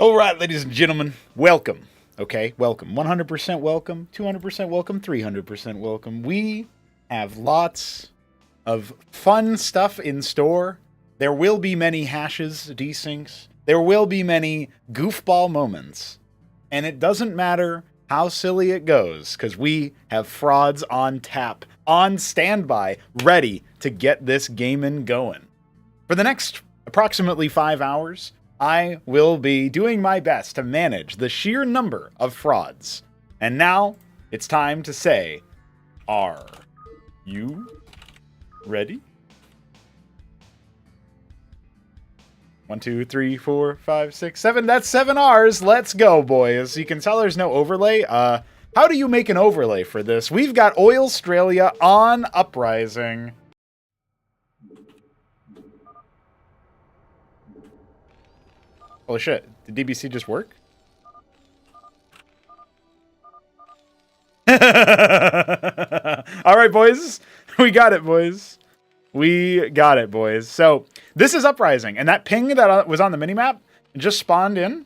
All right, ladies and gentlemen, welcome. Okay, welcome. 100% welcome, 200% welcome, 300% welcome. We have lots of fun stuff in store. There will be many hashes, desyncs. There will be many goofball moments. And it doesn't matter how silly it goes, because we have frauds on tap, on standby, ready to get this gaming going. For the next approximately 5 hours, I will be doing my best to manage the sheer number of frauds. And now, it's time to say, are you ready? 1, 2, 3, 4, 5, 6, 7. That's 7 R's. Let's go, boys. You can tell there's no overlay. How do you make an overlay for this? We've got Oilstralia on Uprising. Holy shit. Did DBC just work? Alright, boys. We got it, boys. We got it, boys. So, this is Uprising, and that ping that was on the minimap just spawned in.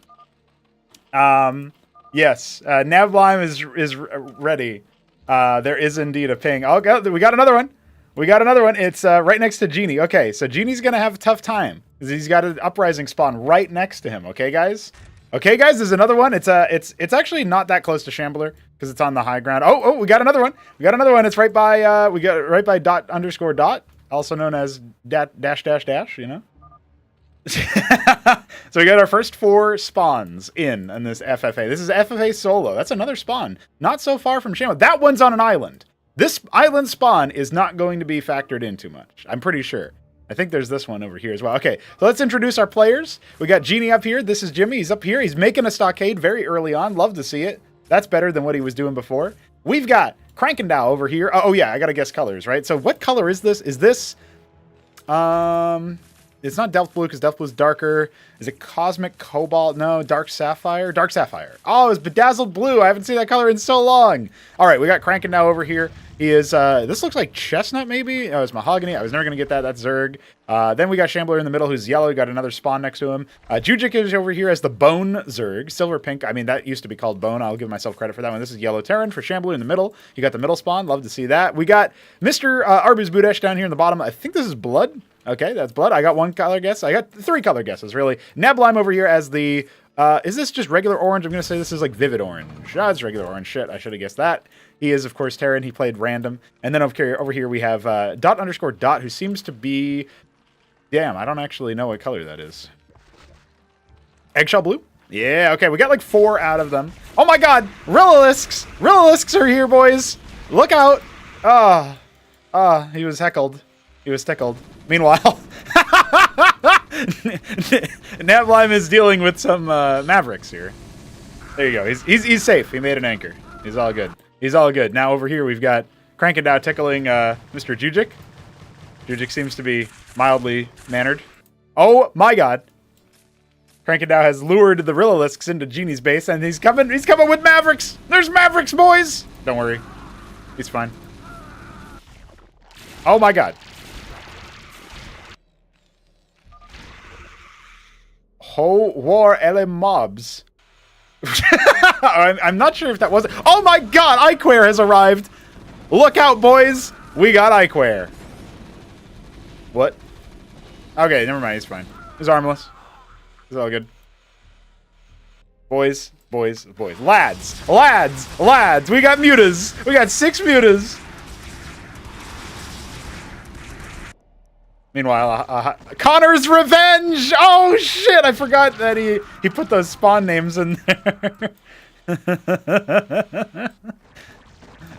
Yes, Navlime is ready. There is indeed a ping. Oh, we got another one. We got another one. It's right next to Genie. Okay, so Genie's gonna have a tough time because he's got an Uprising spawn right next to him. Okay, guys. Okay, guys. There's another one. It's actually not that close to Shambler because it's on the high ground. Oh, we got another one. We got another one. It's right by we got it right by dot_dot, also known as dash. You know. So we got our first 4 spawns in this FFA. This is FFA solo. That's another spawn. Not so far from Shambler. That one's on an island. This island spawn is not going to be factored in too much. I'm pretty sure. I think there's this one over here as well. Okay, so let's introduce our players. We got Genie up here. This is Jimmy. He's up here. He's making a stockade very early on. Love to see it. That's better than what he was doing before. We've got Crankendow over here. Oh yeah, I gotta guess colors, right? So what color is this? Is this... It's not Delft Blue because Delft Blue is darker. Is it Cosmic Cobalt? No, Dark Sapphire? Dark Sapphire. Oh, it's Bedazzled Blue. I haven't seen that color in so long. All right, we got Crankendow over here. He is, this looks like Chestnut maybe? Oh, it's Mahogany. I was never going to get that. That's Zerg. Then we got Shambler in the middle who's yellow. We got another spawn next to him. Jujik is over here as the Bone Zerg. Silver Pink. I mean, that used to be called Bone. I'll give myself credit for that one. This is Yellow Terran for Shambler in the middle. You got the middle spawn. Love to see that. We got Mr. Arbuz Budesh down here in the bottom. I think this is Blood. Okay, that's Blood. I got 1 color guess. I got 3 color guesses, really. Neblime over here as the... is this just regular orange? I'm going to say this is like Vivid Orange. Ah, it's regular orange. Shit, I should have guessed that. He is, of course, Terran. He played random. And then over here we have dot_dot, who seems to be... Damn, I don't actually know what color that is. Eggshell Blue? Yeah, okay. We got like 4 out of them. Oh my god! Rillisks! Rillisks are here, boys! Look out! He was heckled. He was tickled. Meanwhile... Navlime is dealing with some Mavericks here. There you go. He's safe. He made an anchor. He's all good. He's all good. Now over here we've got Crankendow tickling Mr. Jujik. Jujik seems to be mildly mannered. Oh my god. Crankendow has lured the Rillisks into Genie's base and he's coming with Mavericks. There's Mavericks, boys. Don't worry. He's fine. Oh my god. Ho war ele mobs. I'm not sure if that was... Oh my god! Iquare has arrived! Look out, boys! We got Iquare. What? Okay, never mind. He's fine. He's armless. It's all good. Boys. Lads! We got mutas! We got 6 mutas! Meanwhile, Connor's Revenge! Oh shit! I forgot that he put those spawn names in there.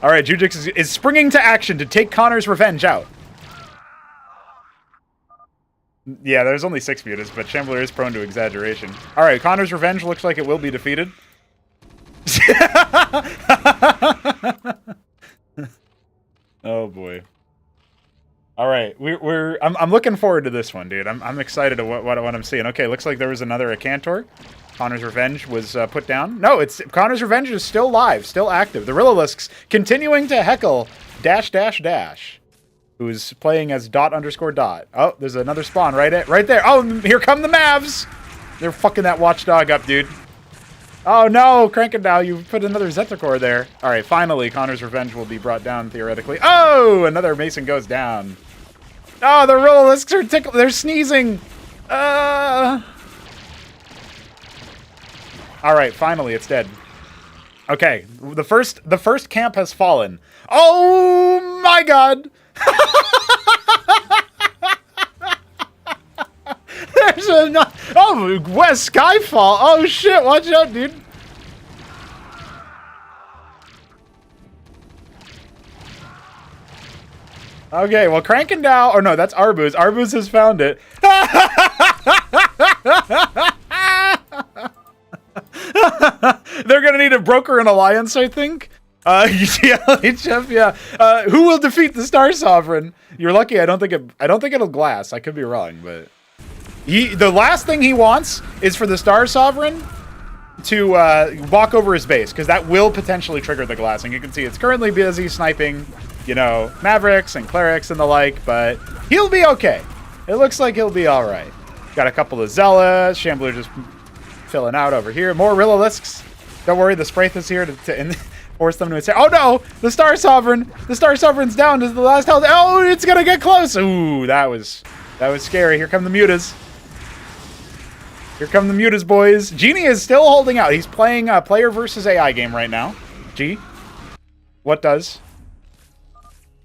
Alright, Jujix is springing to action to take Connor's Revenge out. Yeah, there's only 6 mutas, but Shambler is prone to exaggeration. Alright, Connor's Revenge looks like it will be defeated. Oh boy. All right, I'm looking forward to this one, dude. I'm excited to what I'm seeing. Okay, looks like there was another Acantor. Connor's Revenge was put down. No, Connor's Revenge is still live, still active. The Rillisks continuing to heckle dash, who's playing as dot_dot. Oh, there's another spawn right there. Oh, here come the Mavs. They're fucking that watchdog up, dude. Oh no, Cranking now, you put another Zetacore there. All right, finally, Connor's Revenge will be brought down, theoretically. Oh, another Mason goes down. Oh, the Rolisks are they're sneezing. All right, finally, it's dead. Okay, the first camp has fallen. Oh my god! There's a West Skyfall. Oh shit! Watch out, dude. Okay, well, Cranking now, or no, that's Arbuz. Arbuz has found it. They're gonna need a broker and alliance, I think. Yeah, HF, yeah. Who will defeat the Star Sovereign? You're lucky. I don't think it'll glass. I could be wrong, but the last thing he wants is for the Star Sovereign to walk over his base, because that will potentially trigger the glassing. You can see it's currently busy sniping, you know, Mavericks and Clerics and the like, but he'll be okay. It looks like he'll be all right. Got a couple of Zealots. Shambler just filling out over here. More Rillisks. Don't worry, the Spraith is here to force them to attack. Oh no! The Star Sovereign! The Star Sovereign's down to the last health. Oh, it's gonna get close! Ooh, that was scary. Here come the Mutas. Here come the Mutas, boys. Genie is still holding out. He's playing a player versus AI game right now. G, what does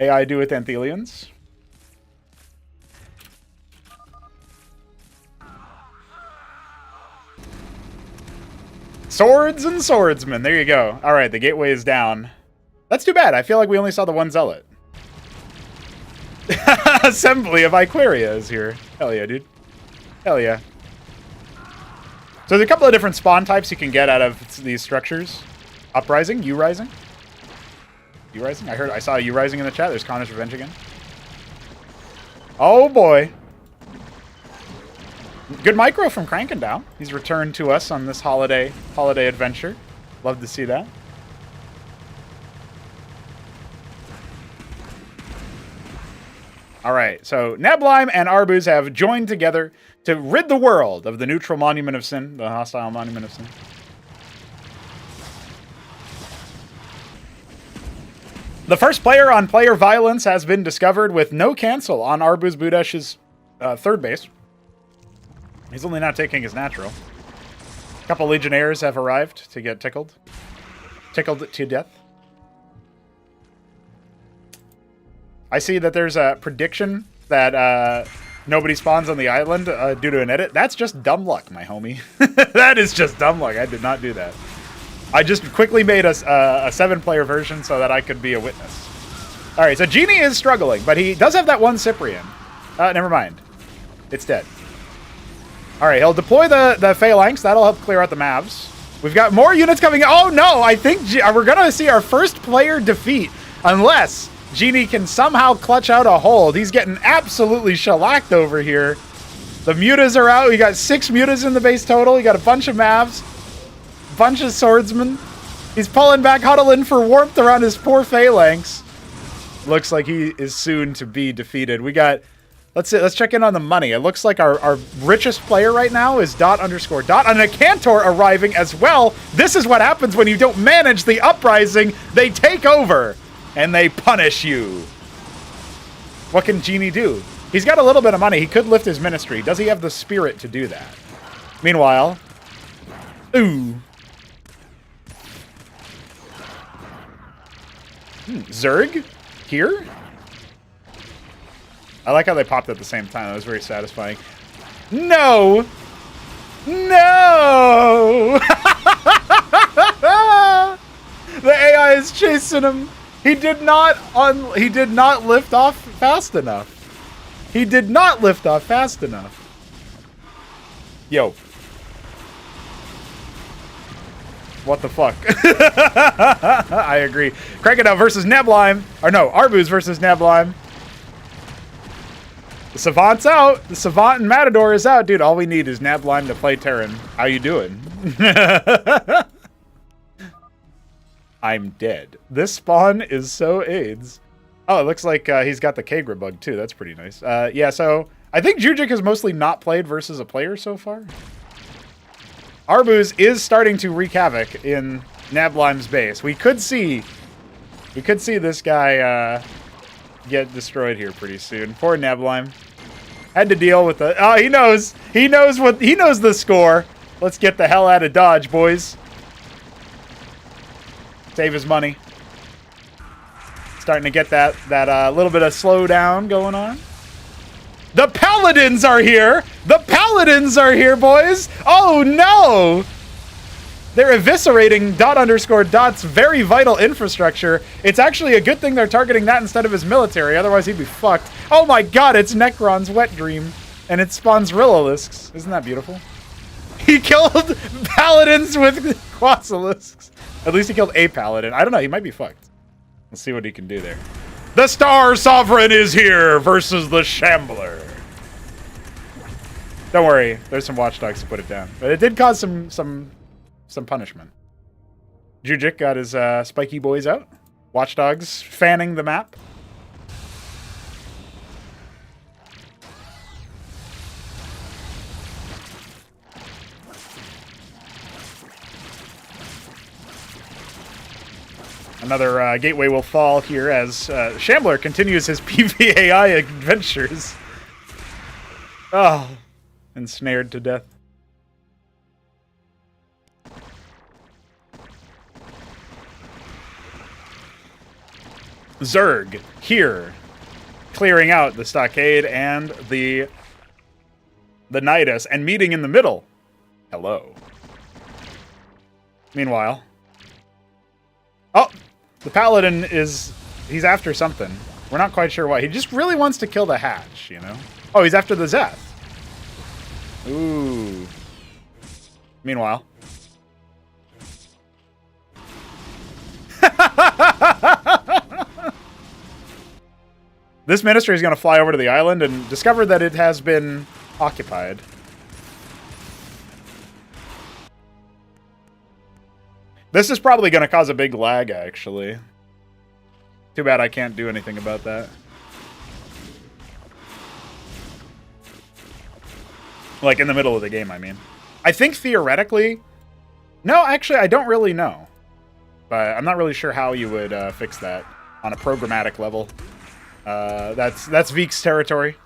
AI do with Anthelians? Swords and swordsmen. There you go. All right, the gateway is down. That's too bad. I feel like we only saw the one zealot. Assembly of Iquaria is here. Hell yeah, dude. Hell yeah. So there's a couple of different spawn types you can get out of these structures. Uprising, U-Rising. U-Rising? I saw a U-Rising in the chat. There's Connor's Revenge again. Oh boy. Good micro from Crankendow. He's returned to us on this holiday adventure. Love to see that. All right, so Neblime and Arbuz have joined together to rid the world of the neutral Monument of Sin, the hostile Monument of Sin. The first player on player violence has been discovered with no cancel on Arbuz Budesh's third base. He's only not taking his natural. A couple Legionnaires have arrived to get tickled. Tickled to death. I see that there's a prediction that nobody spawns on the island due to an edit. That's just dumb luck, my homie. That is just dumb luck. I did not do that. I just quickly made a 7-player version so that I could be a witness. All right, so Genie is struggling, but he does have that one Cyprian. Never mind. It's dead. All right, he'll deploy the Phalanx. That'll help clear out the Mavs. We've got more units coming. Oh, no, I think we're going to see our first player defeat unless Genie can somehow clutch out a hold. He's getting absolutely shellacked over here. The Mutas are out. We got 6 Mutas in the base total. You got a bunch of Mavs, bunch of Swordsmen. He's pulling back, huddling for warmth around his poor Phalanx. Looks like he is soon to be defeated. We got... Let's check in on the money. It looks like our richest player right now is Dot_Dot, and a Cantor arriving as well. This is what happens when you don't manage the uprising. They take over, and they punish you. What can Genie do? He's got a little bit of money. He could lift his ministry. Does he have the spirit to do that? Meanwhile, ooh. Zerg? Here? I like how they popped at the same time. That was very satisfying. No! No! The AI is chasing him. He did not lift off fast enough. He did not lift off fast enough. Yo. What the fuck? I agree. Crocodile versus Neblime. Or no, Arbuz versus Neblime. The Savant's out. The Savant and Matador is out. Dude, all we need is Neblime to play Terran. How you doing? I'm dead. This spawn is so AIDS. Oh, it looks like he's got the Kagra bug too. That's pretty nice. Yeah, so I think Jujic has mostly not played versus a player so far. Arbuz is starting to wreak havoc in Nablim's base. We could see this guy get destroyed here pretty soon. Poor Nablime. Had to deal with the... Oh, he knows the score. Let's get the hell out of Dodge, boys. Save his money. Starting to get that little bit of slowdown going on. The Paladins are here! The Paladins are here, boys! Oh, no! They're eviscerating Dot's very vital infrastructure. It's actually a good thing they're targeting that instead of his military, otherwise he'd be fucked. Oh my god, it's Necron's wet dream. And it spawns Rillolisks. Isn't that beautiful? He killed Paladins with Quasilisks. At least he killed a Paladin. I don't know, he might be fucked. Let's see what he can do there. The Star Sovereign is here versus the Shambler. Don't worry, there's some watchdogs to put it down. But it did cause some punishment. Jujic got his spiky boys out. Watchdogs fanning the map. Another gateway will fall here as Shambler continues his PvAI adventures. Oh, ensnared to death. Zerg here, clearing out the stockade and the Nidus, and meeting in the middle. Hello. Meanwhile, oh, the Paladin he's after something. We're not quite sure why. He just really wants to kill the hatch, you know? Oh, he's after the Zeth. Ooh. Meanwhile. This ministry is going to fly over to the island and discover that it has been occupied. This is probably going to cause a big lag, actually. Too bad I can't do anything about that. Like, in the middle of the game, I mean. I think theoretically... No, actually, I don't really know. But I'm not really sure how you would fix that on a programmatic level. That's Veek's territory.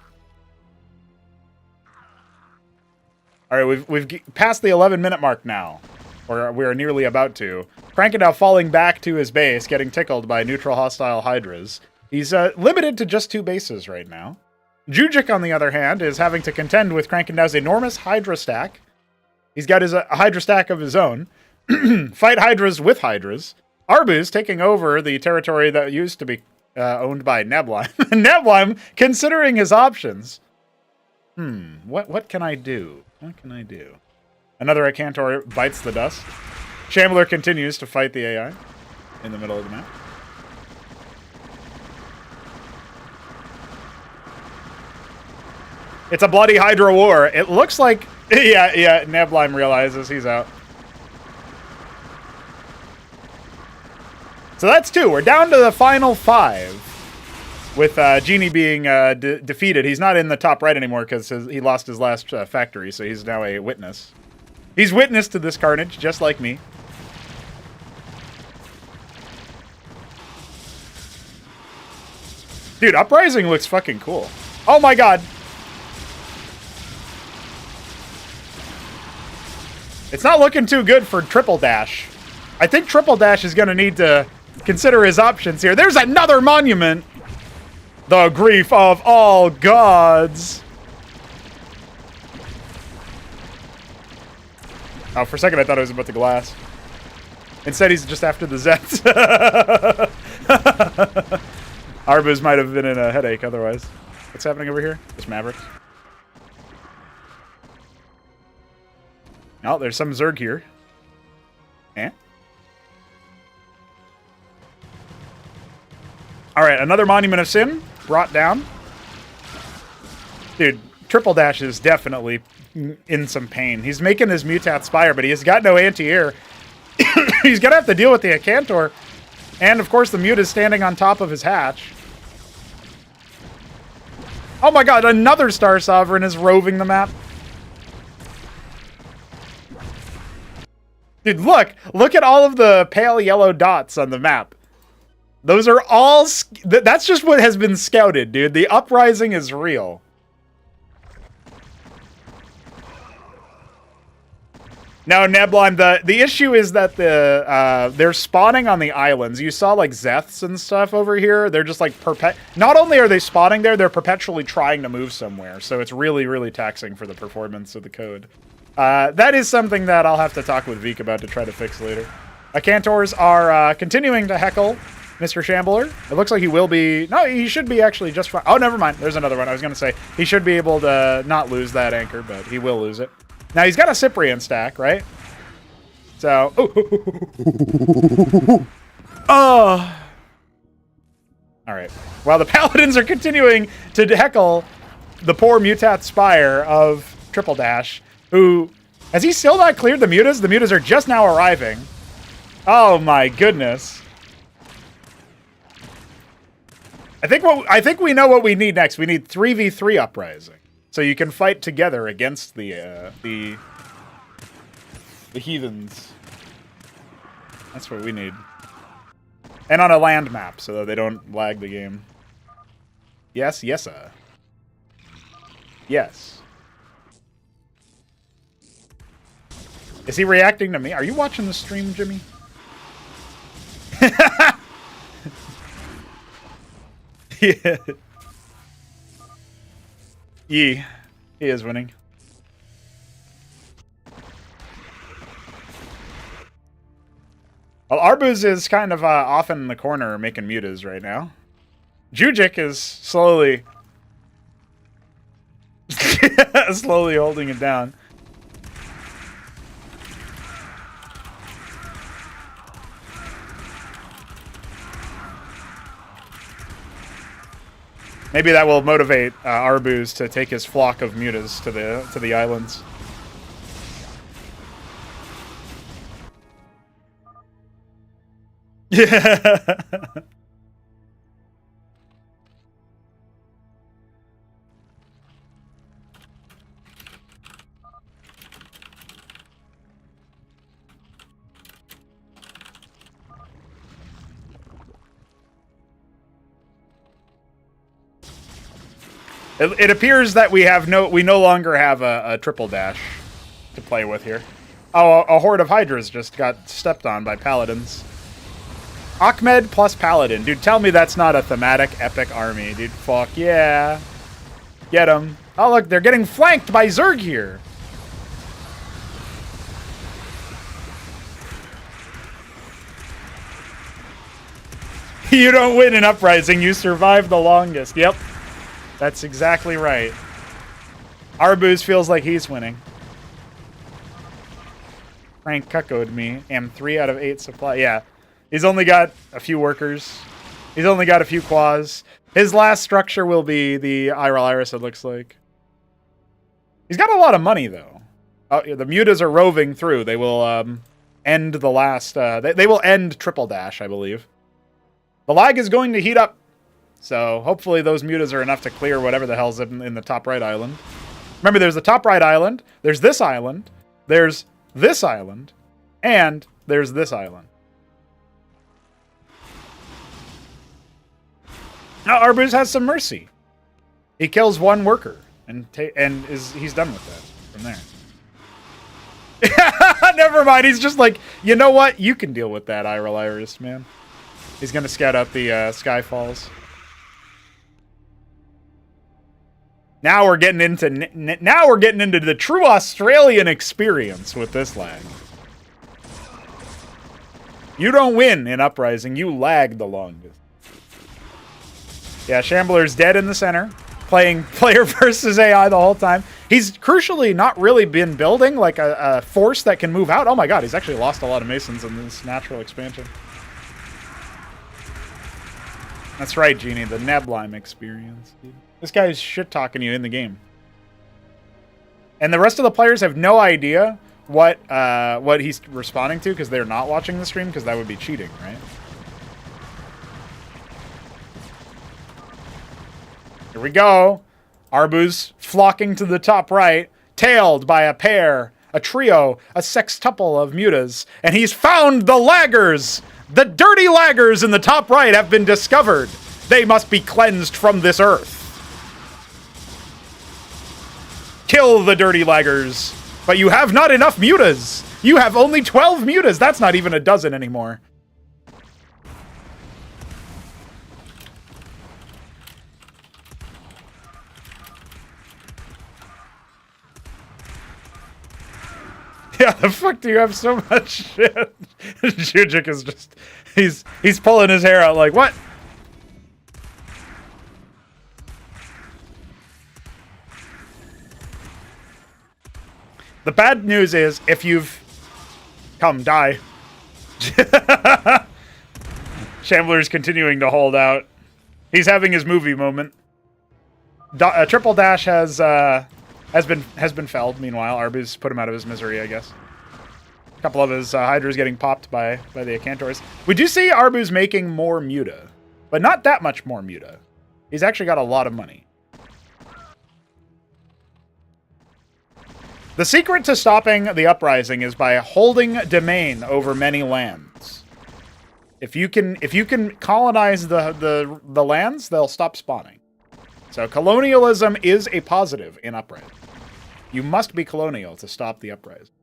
All right, we've passed the 11-minute mark now. Or we are nearly about to. Krankendow falling back to his base, getting tickled by neutral hostile Hydras. He's limited to just 2 bases right now. Jujic, on the other hand, is having to contend with Krankendow's enormous Hydra stack. He's got his Hydra stack of his own. Fight Hydras with Hydras. Arbuz taking over the territory that used to be owned by Nablime. Nablime considering his options. What can I do? What can I do? Another Akantor bites the dust. Shambler continues to fight the AI in the middle of the map. It's a bloody Hydra war. It looks like... Yeah, Nablime realizes he's out. So that's 2. We're down to the final 5. With Genie being defeated. He's not in the top right anymore because he lost his last factory, so he's now a witness. He's witness to this carnage, just like me. Dude, Uprising looks fucking cool. Oh my god! It's not looking too good for Triple Dash. I think Triple Dash is going to need to consider his options here. There's another monument! The grief of all gods! Oh, for a second I thought it was about the glass. Instead, he's just after the Zets. Arbuz might have been in a headache otherwise. What's happening over here? Just Mavericks. Oh, there's some Zerg here. Eh? Alright, another Monument of Sin brought down. Dude, Triple Dash is definitely in some pain. He's making his Mutat Spire, but he has got no anti-air. He's gonna have to deal with the Akantor. And, of course, the Mute is standing on top of his hatch. Oh my god, another Star Sovereign is roving the map. Dude, look at all of the pale yellow dots on the map. Those are all, that's just what has been scouted, dude. The uprising is real. No, Neblime, the issue is that they're spawning on the islands. You saw, like, Zeths and stuff over here. They're just, like, not only are they spawning there, they're perpetually trying to move somewhere. So it's really, really taxing for the performance of the code. That is something that I'll have to talk with Veek about to try to fix later. Cantors are continuing to heckle Mr. Shambler. It looks like he will be... No, he should be actually just fine. Oh, never mind. There's another one. I was going to say he should be able to not lose that anchor, but he will lose it. Now, he's got a Cyprian stack, right? So... Oh! Alright. While the Paladins are continuing to heckle the poor Mutat Spire of Triple Dash, who... Has he still not cleared the mutas? The mutas are just now arriving. Oh my goodness. I think we know what we need next. We need 3v3 uprising. So you can fight together against the heathens. That's what we need. And on a land map so that they don't lag the game. Yes, yes, yes. Is he reacting to me? Are you watching the stream, Jimmy? Yeah. He is winning. Well, Arbuz is kind of off in the corner making mutas right now. Jujic is slowly holding it down. Maybe that will motivate Arbuz to take his flock of mutas to the islands. Yeah. It appears that we no longer have a triple dash to play with here. Oh, a horde of hydras just got stepped on by paladins. Ahmed plus paladin. Dude, tell me that's not a thematic epic army, dude. Fuck yeah. Get him. Oh, look, they're getting flanked by Zerg here. You don't win an uprising, you survive the longest. Yep. That's exactly right. Arbuz feels like he's winning. Frank cuckoed me. Am 3 out of 8 supply. Yeah. He's only got a few workers. He's only got a few quas. His last structure will be the Iral Iris, it looks like. He's got a lot of money, though. Oh, yeah, the mutas are roving through. They will end the last... They will end Triple Dash, I believe. The lag is going to heat up. So hopefully those mutas are enough to clear whatever the hell's in the top right island. Remember, there's the top right island. There's this island. There's this island. And there's this island. Now Arbuz has some mercy. He kills one worker and he's done with that from there. Never mind. He's just like, you know what? You can deal with that, Iral Iris, man. He's gonna scout out the Skyfalls. Now we're getting into the true Australian experience with this lag. You don't win in Uprising. You lag the longest. Yeah, Shambler's dead in the center, playing player versus AI the whole time. He's crucially not really been building like a force that can move out. Oh my god, he's actually lost a lot of Masons in this natural expansion. That's right, Genie, the Neblime experience. Dude. This guy's shit-talking you in the game. And the rest of the players have no idea what he's responding to because they're not watching the stream because that would be cheating, right? Here we go. Arbuz flocking to the top right, tailed by a a trio, a sextuple of mutas, and he's found the laggers! The dirty laggers in the top right have been discovered. They must be cleansed from this earth. Kill the dirty laggers. But you have not enough mutas. You have only 12 mutas. That's not even a dozen anymore. Yeah, the fuck do you have so much shit? Jujik is just... He's pulling his hair out like, what? The bad news is, if you've... Come, die. Shambler's continuing to hold out. He's having his movie moment. Triple Dash has been felled. Meanwhile, Arbu's put him out of his misery, I guess. A couple of his Hydras getting popped by the Acantors. We do see Arbu's making more muta, but not that much more muta. He's actually got a lot of money. The secret to stopping the uprising is by holding domain over many lands. If you can colonize the lands, they'll stop spawning. So colonialism is a positive in uprising. You must be colonial to stop the uprising.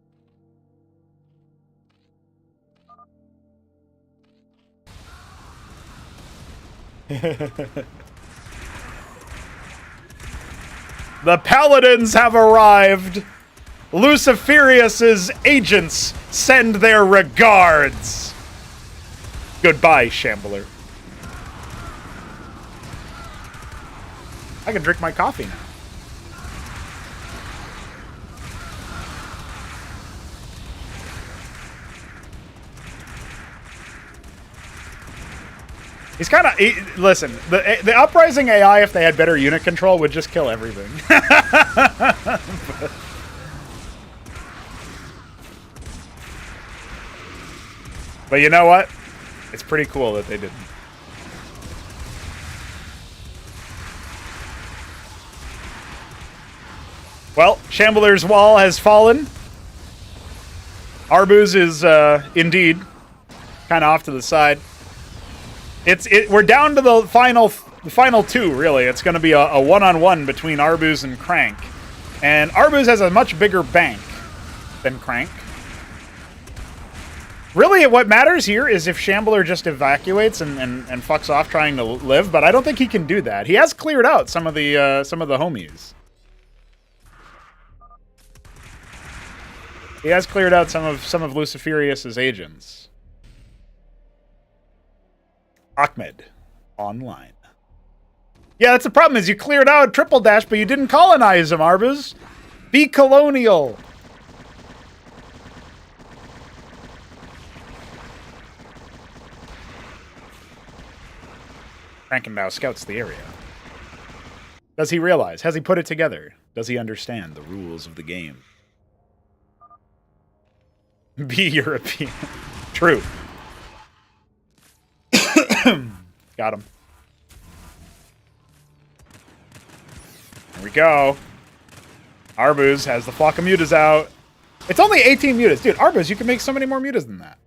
The Paladins have arrived. Luciferius's agents send their regards. Goodbye, Shambler. I can drink my coffee now. He's kind of... Listen, the Uprising AI, if they had better unit control, would just kill everything. But you know what? It's pretty cool that they didn't. Well, Shambler's wall has fallen. Arbu's is, indeed, kind of off to the side. We're down to the final two, really. It's going to be a one-on-one between Arbu's and Crank. And Arbu's has a much bigger bank than Crank. Really, what matters here is if Shambler just evacuates and fucks off trying to live, but I don't think he can do that. He has cleared out some of the homies. He has cleared out some of Luciferius's agents. Ahmed online. Yeah, that's the problem. Is you cleared out Triple Dash, but you didn't colonize him, Arbus. Be colonial. Frankenbauer scouts the area. Does he realize? Has he put it together? Does he understand the rules of the game? Be European. True. Got him. Here we go. Arbus has the flock of mutas out. It's only 18 mutas. Dude, Arbus, you can make so many more mutas than that.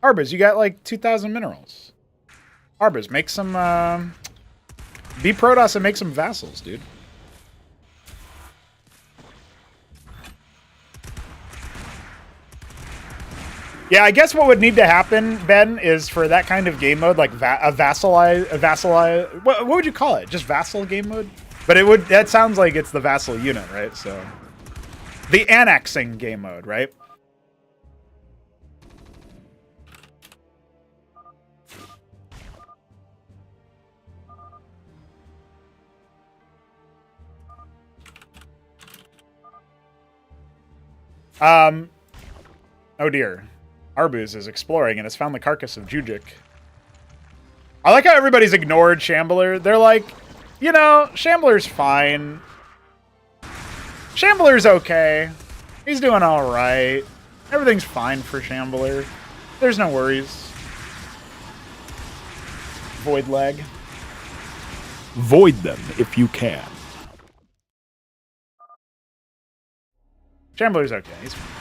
Arbus, you got like 2,000 minerals. Arbus, make some, be Protoss and make some vassals, dude. Yeah, I guess what would need to happen, Ben, is for that kind of game mode, like a vassalize, what would you call it? Just vassal game mode? But that sounds like it's the vassal unit, right? So, the annexing game mode, right? Oh dear. Arbus is exploring and has found the carcass of Jujik. I like how everybody's ignored Shambler. They're like, you know, Shambler's fine. Shambler's okay. He's doing alright. Everything's fine for Shambler. There's no worries. Void leg. Void them if you can. Shambler's okay. He's fine.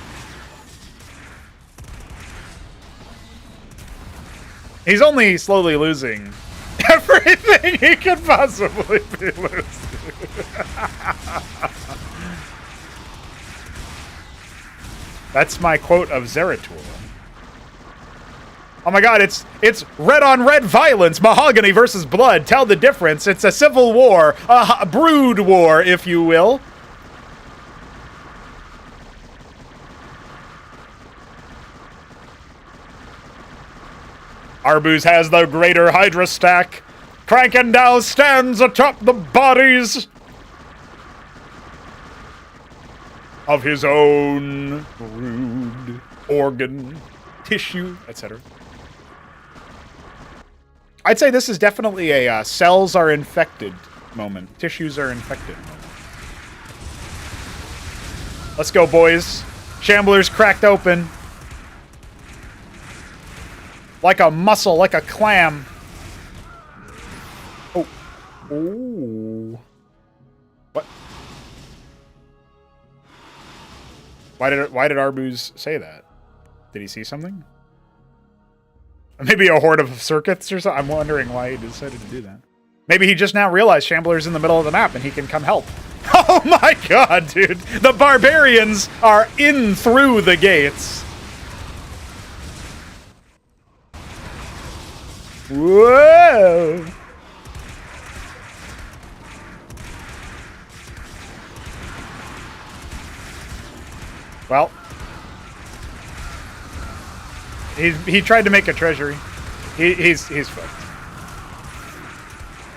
He's only slowly losing everything he could possibly be losing. That's my quote of Zeratul. Oh my god, it's red on red violence, mahogany versus blood. Tell the difference. It's a civil war, a brood war, if you will. Arbuz has the greater Hydra stack. Krankendow stands atop the bodies of his own brood, organ, tissue, etc. I'd say this is definitely a cells are infected moment. Tissues are infected moment. Let's go, boys. Shambler's cracked open. Like a mussel, like a clam. Oh. Ooh. What? Why did Arbuz say that? Did he see something? Maybe a horde of circuits or something? I'm wondering why he decided to do that. Maybe he just now realized Shambler's in the middle of the map and he can come help. Oh my god, dude! The barbarians are in through the gates. Whoa! Well, he tried to make a treasury. He's fucked.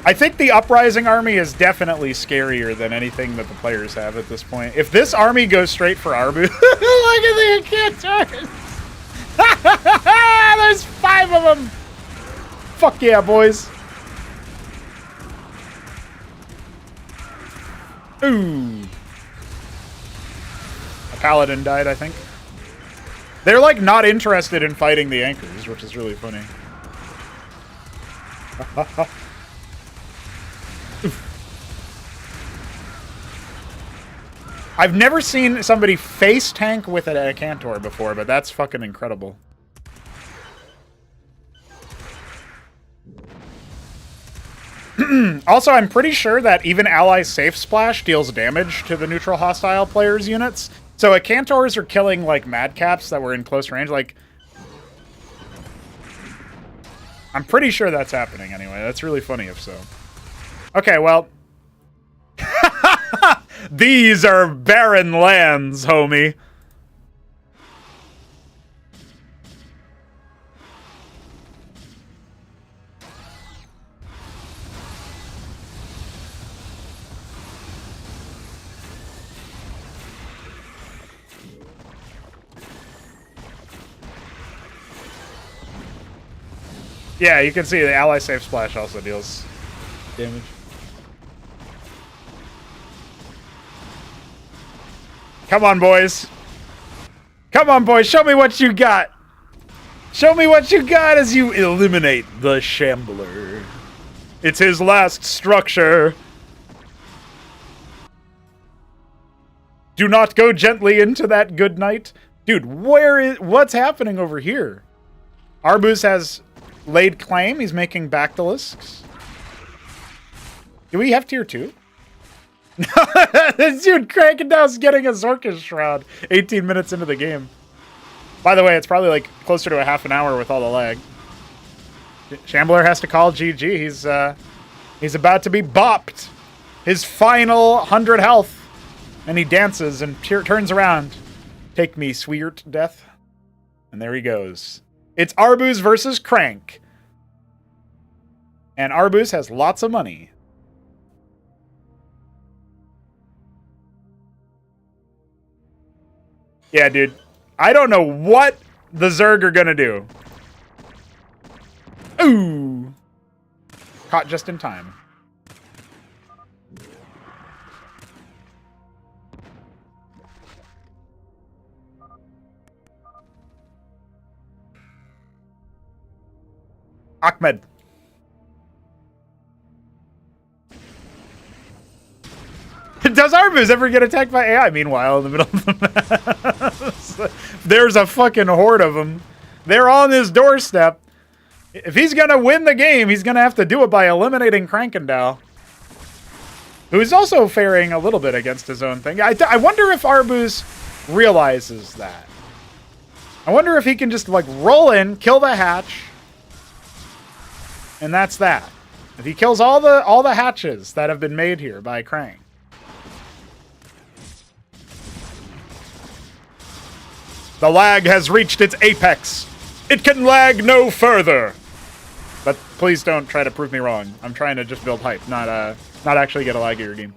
I think the Uprising army is definitely scarier than anything that the players have at this point. If this army goes straight for Arbu, look at the incantors! There's 5 of them! Fuck yeah, boys! Ooh. A paladin died, I think. They're, like, not interested in fighting the anchors, which is really funny. I've never seen somebody face tank with a Cantor before, but that's fucking incredible. Also, I'm pretty sure that even ally safe splash deals damage to the neutral hostile players' units. So Cantors are killing, like, madcaps that were in close range. Like, I'm pretty sure that's happening anyway. That's really funny if so. Okay, well. These are barren lands, homie. Yeah, you can see the ally safe splash also deals damage. Come on, boys. Come on, boys. Show me what you got. Show me what you got as you eliminate the Shambler. It's his last structure. Do not go gently into that good night. Dude, what's happening over here? Arbuz has laid claim. He's making Bactylisks. Do we have tier 2? This dude Krankendow's getting a Zorkish Shroud 18 minutes into the game. By the way, it's probably like closer to a half an hour with all the lag. Shambler has to call GG. He's about to be bopped. His final 100 health. And he dances and turns around. Take me, sweet death. And there he goes. It's Arbuz versus Crank. And Arbuz has lots of money. Yeah, dude. I don't know what the Zerg are gonna do. Ooh. Caught just in time. Ahmed. how's Arbuz ever get attacked by AI? Meanwhile, in the middle of the map, there's a fucking horde of them. They're on his doorstep. If he's going to win the game, he's going to have to do it by eliminating Krankendow, who's also faring a little bit against his own thing. I wonder if Arbuz realizes that. I wonder if he can just, like, roll in, kill the hatch, and that's that. If he kills all the hatches that have been made here by Krang. The lag has reached its apex. It can lag no further. But please don't try to prove me wrong. I'm trying to just build hype, not actually get a laggier game.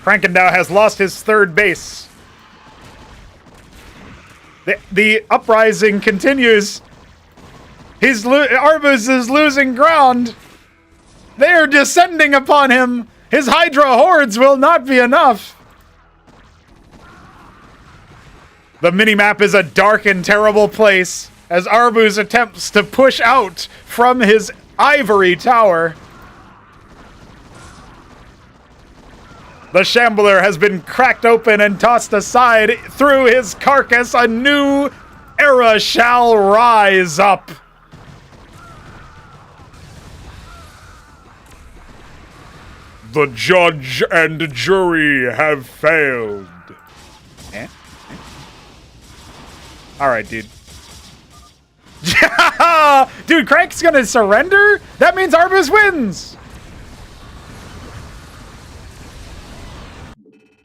Krankendow has lost his third base. The uprising continues. Arbuz is losing ground. They are descending upon him. His Hydra hordes will not be enough. The minimap is a dark and terrible place as Arbuz attempts to push out from his ivory tower. The Shambler has been cracked open and tossed aside. Through his carcass, a new era shall rise up. The judge and jury have failed. Eh? Alright, dude. Dude, Crank's gonna surrender? That means Arbuz wins!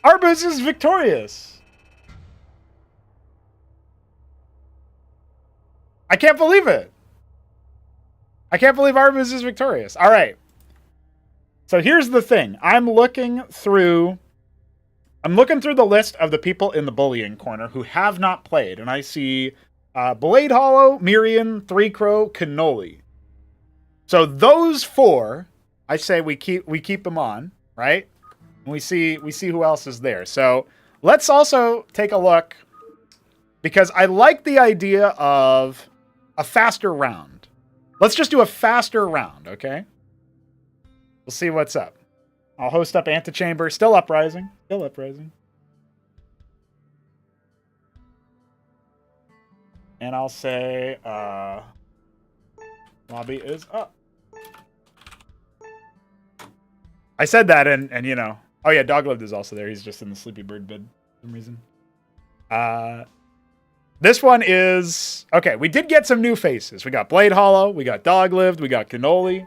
Arbuz is victorious. I can't believe it. I can't believe Arbuz is victorious. All right. So here's the thing. I'm looking through the list of the people in the bullying corner who have not played, and I see Blade Hollow, Mirian, Three Crow, Cannoli. So those four, I say we keep them on, right? We see who else is there. So let's also take a look, because I like the idea of a faster round. Let's just do a faster round, okay? We'll see what's up. I'll host up Antechamber. Still uprising. Still uprising. And I'll say lobby is up. I said that and you know. Oh yeah, Doglived is also there. He's just in the Sleepy Bird bid for some reason. This one is... Okay, we did get some new faces. We got Blade Hollow, we got Doglived, we got Cannoli.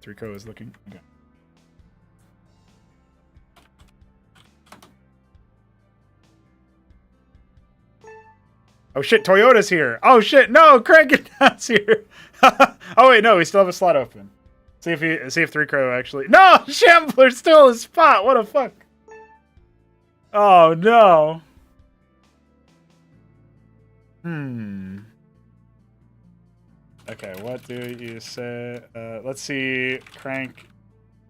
Rico is looking. Okay. Oh shit, Toyota's here. Oh shit, no, Krankendow's here. Oh wait, no, we still have a slot open. See if Three Crow actually. No, Shambler's still in his spot. What a fuck. Oh no. Okay, what do you say? Let's see. Crank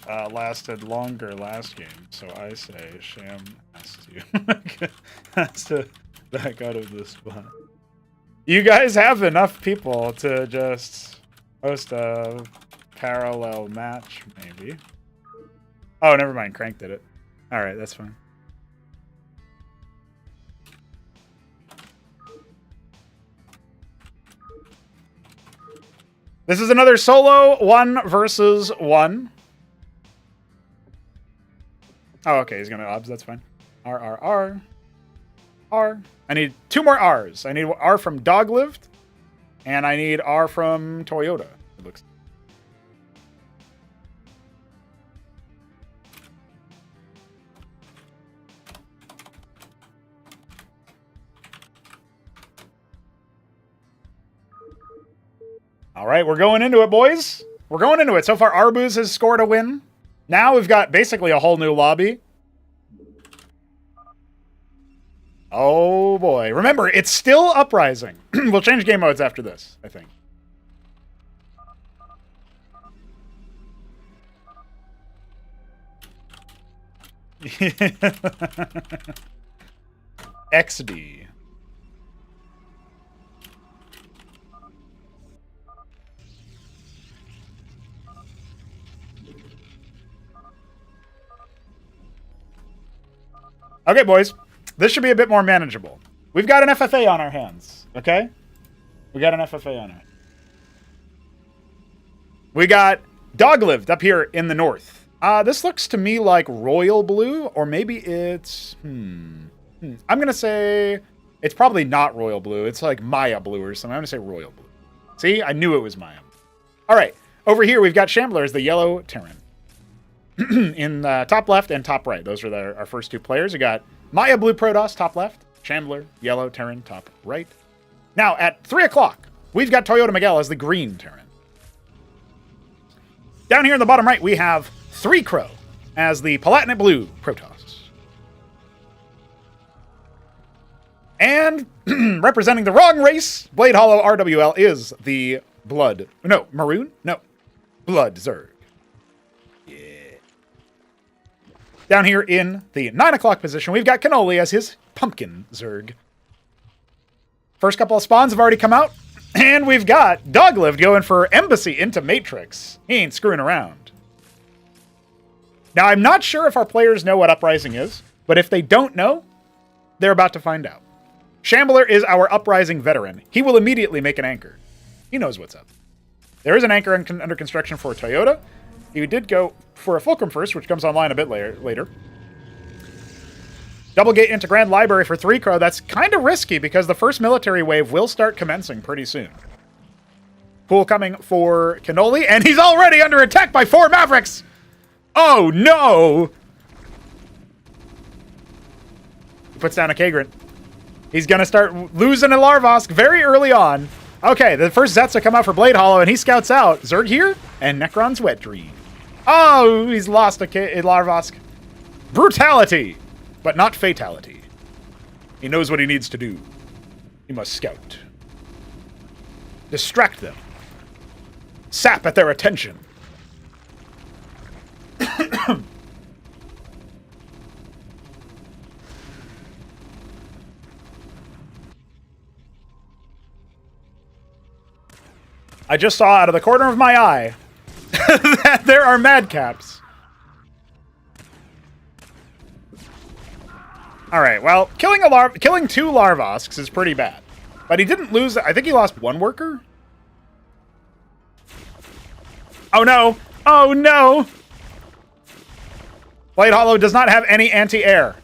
lasted longer last game, so I say Sham has to back out of the spot. You guys have enough people to just host a parallel match, maybe. Oh, never mind. Crank did it. All right, that's fine. This is another solo 1 versus 1. Oh, okay, he's gonna obs, that's fine. R. I need 2 more R's. I need R from Doglived, and I need R from Toyota, it looks. All right, we're going into it, boys. We're going into it. So far, Arbuz has scored a win. Now we've got basically a whole new lobby. Oh boy. Remember, it's still Uprising. We'll change game modes after this, I think. XD. Okay, boys. This should be a bit more manageable. We've got an FFA on our hands, okay? We got an FFA on it. We got Dog-Lived up here in the north. This looks to me like royal blue, or maybe it's... I'm going to say... It's probably not royal blue. It's like Maya blue or something. I'm going to say royal blue. See? I knew it was Maya. All right. Over here, we've got Shamblers, the yellow Terran. In top left and top right. Those are our first two players. We got Maya blue Protoss, top left. Shambler, yellow Terran, top right. Now, at 3 o'clock, we've got Toyota Miguel as the green Terran. Down here in the bottom right, we have 3 Crow as the Palatinate blue Protoss. And representing the wrong race, Blade Hollow RWL is the Blood. No, Maroon? No. Blood Zerg. Yeah. Down here in the 9 o'clock position, we've got Cannoli as his Pumpkin Zerg. First couple of spawns have already come out. And we've got Dog-Lived going for Embassy into Matrix. He ain't screwing around. Now, I'm not sure if our players know what Uprising is, but if they don't know, they're about to find out. Shambler is our Uprising veteran. He will immediately make an anchor. He knows what's up. There is an anchor under construction for Toyota. He did go for a Fulcrum first, which comes online a bit later. Double gate into Grand Library for 3 Crow. That's kind of risky because the first military wave will start commencing pretty soon. Pool coming for Cannoli, and he's already under attack by 4 Mavericks! Oh, no! He puts down a Kagrant. He's going to start losing a Larvosk very early on. Okay, the first Zetsa come out for Blade Hollow, and he scouts out Zerg here and Necron's Wet Dream. Oh, he's lost a Larvosk. Brutality! But not fatality. He knows what he needs to do. He must scout. Distract them. Sap at their attention. I just saw out of the corner of my eye that there are madcaps. All right, well, killing 2 Larvosks is pretty bad. But he didn't lose... I think he lost 1 worker? Oh, no. Oh, no. Blade Hollow does not have any anti-air.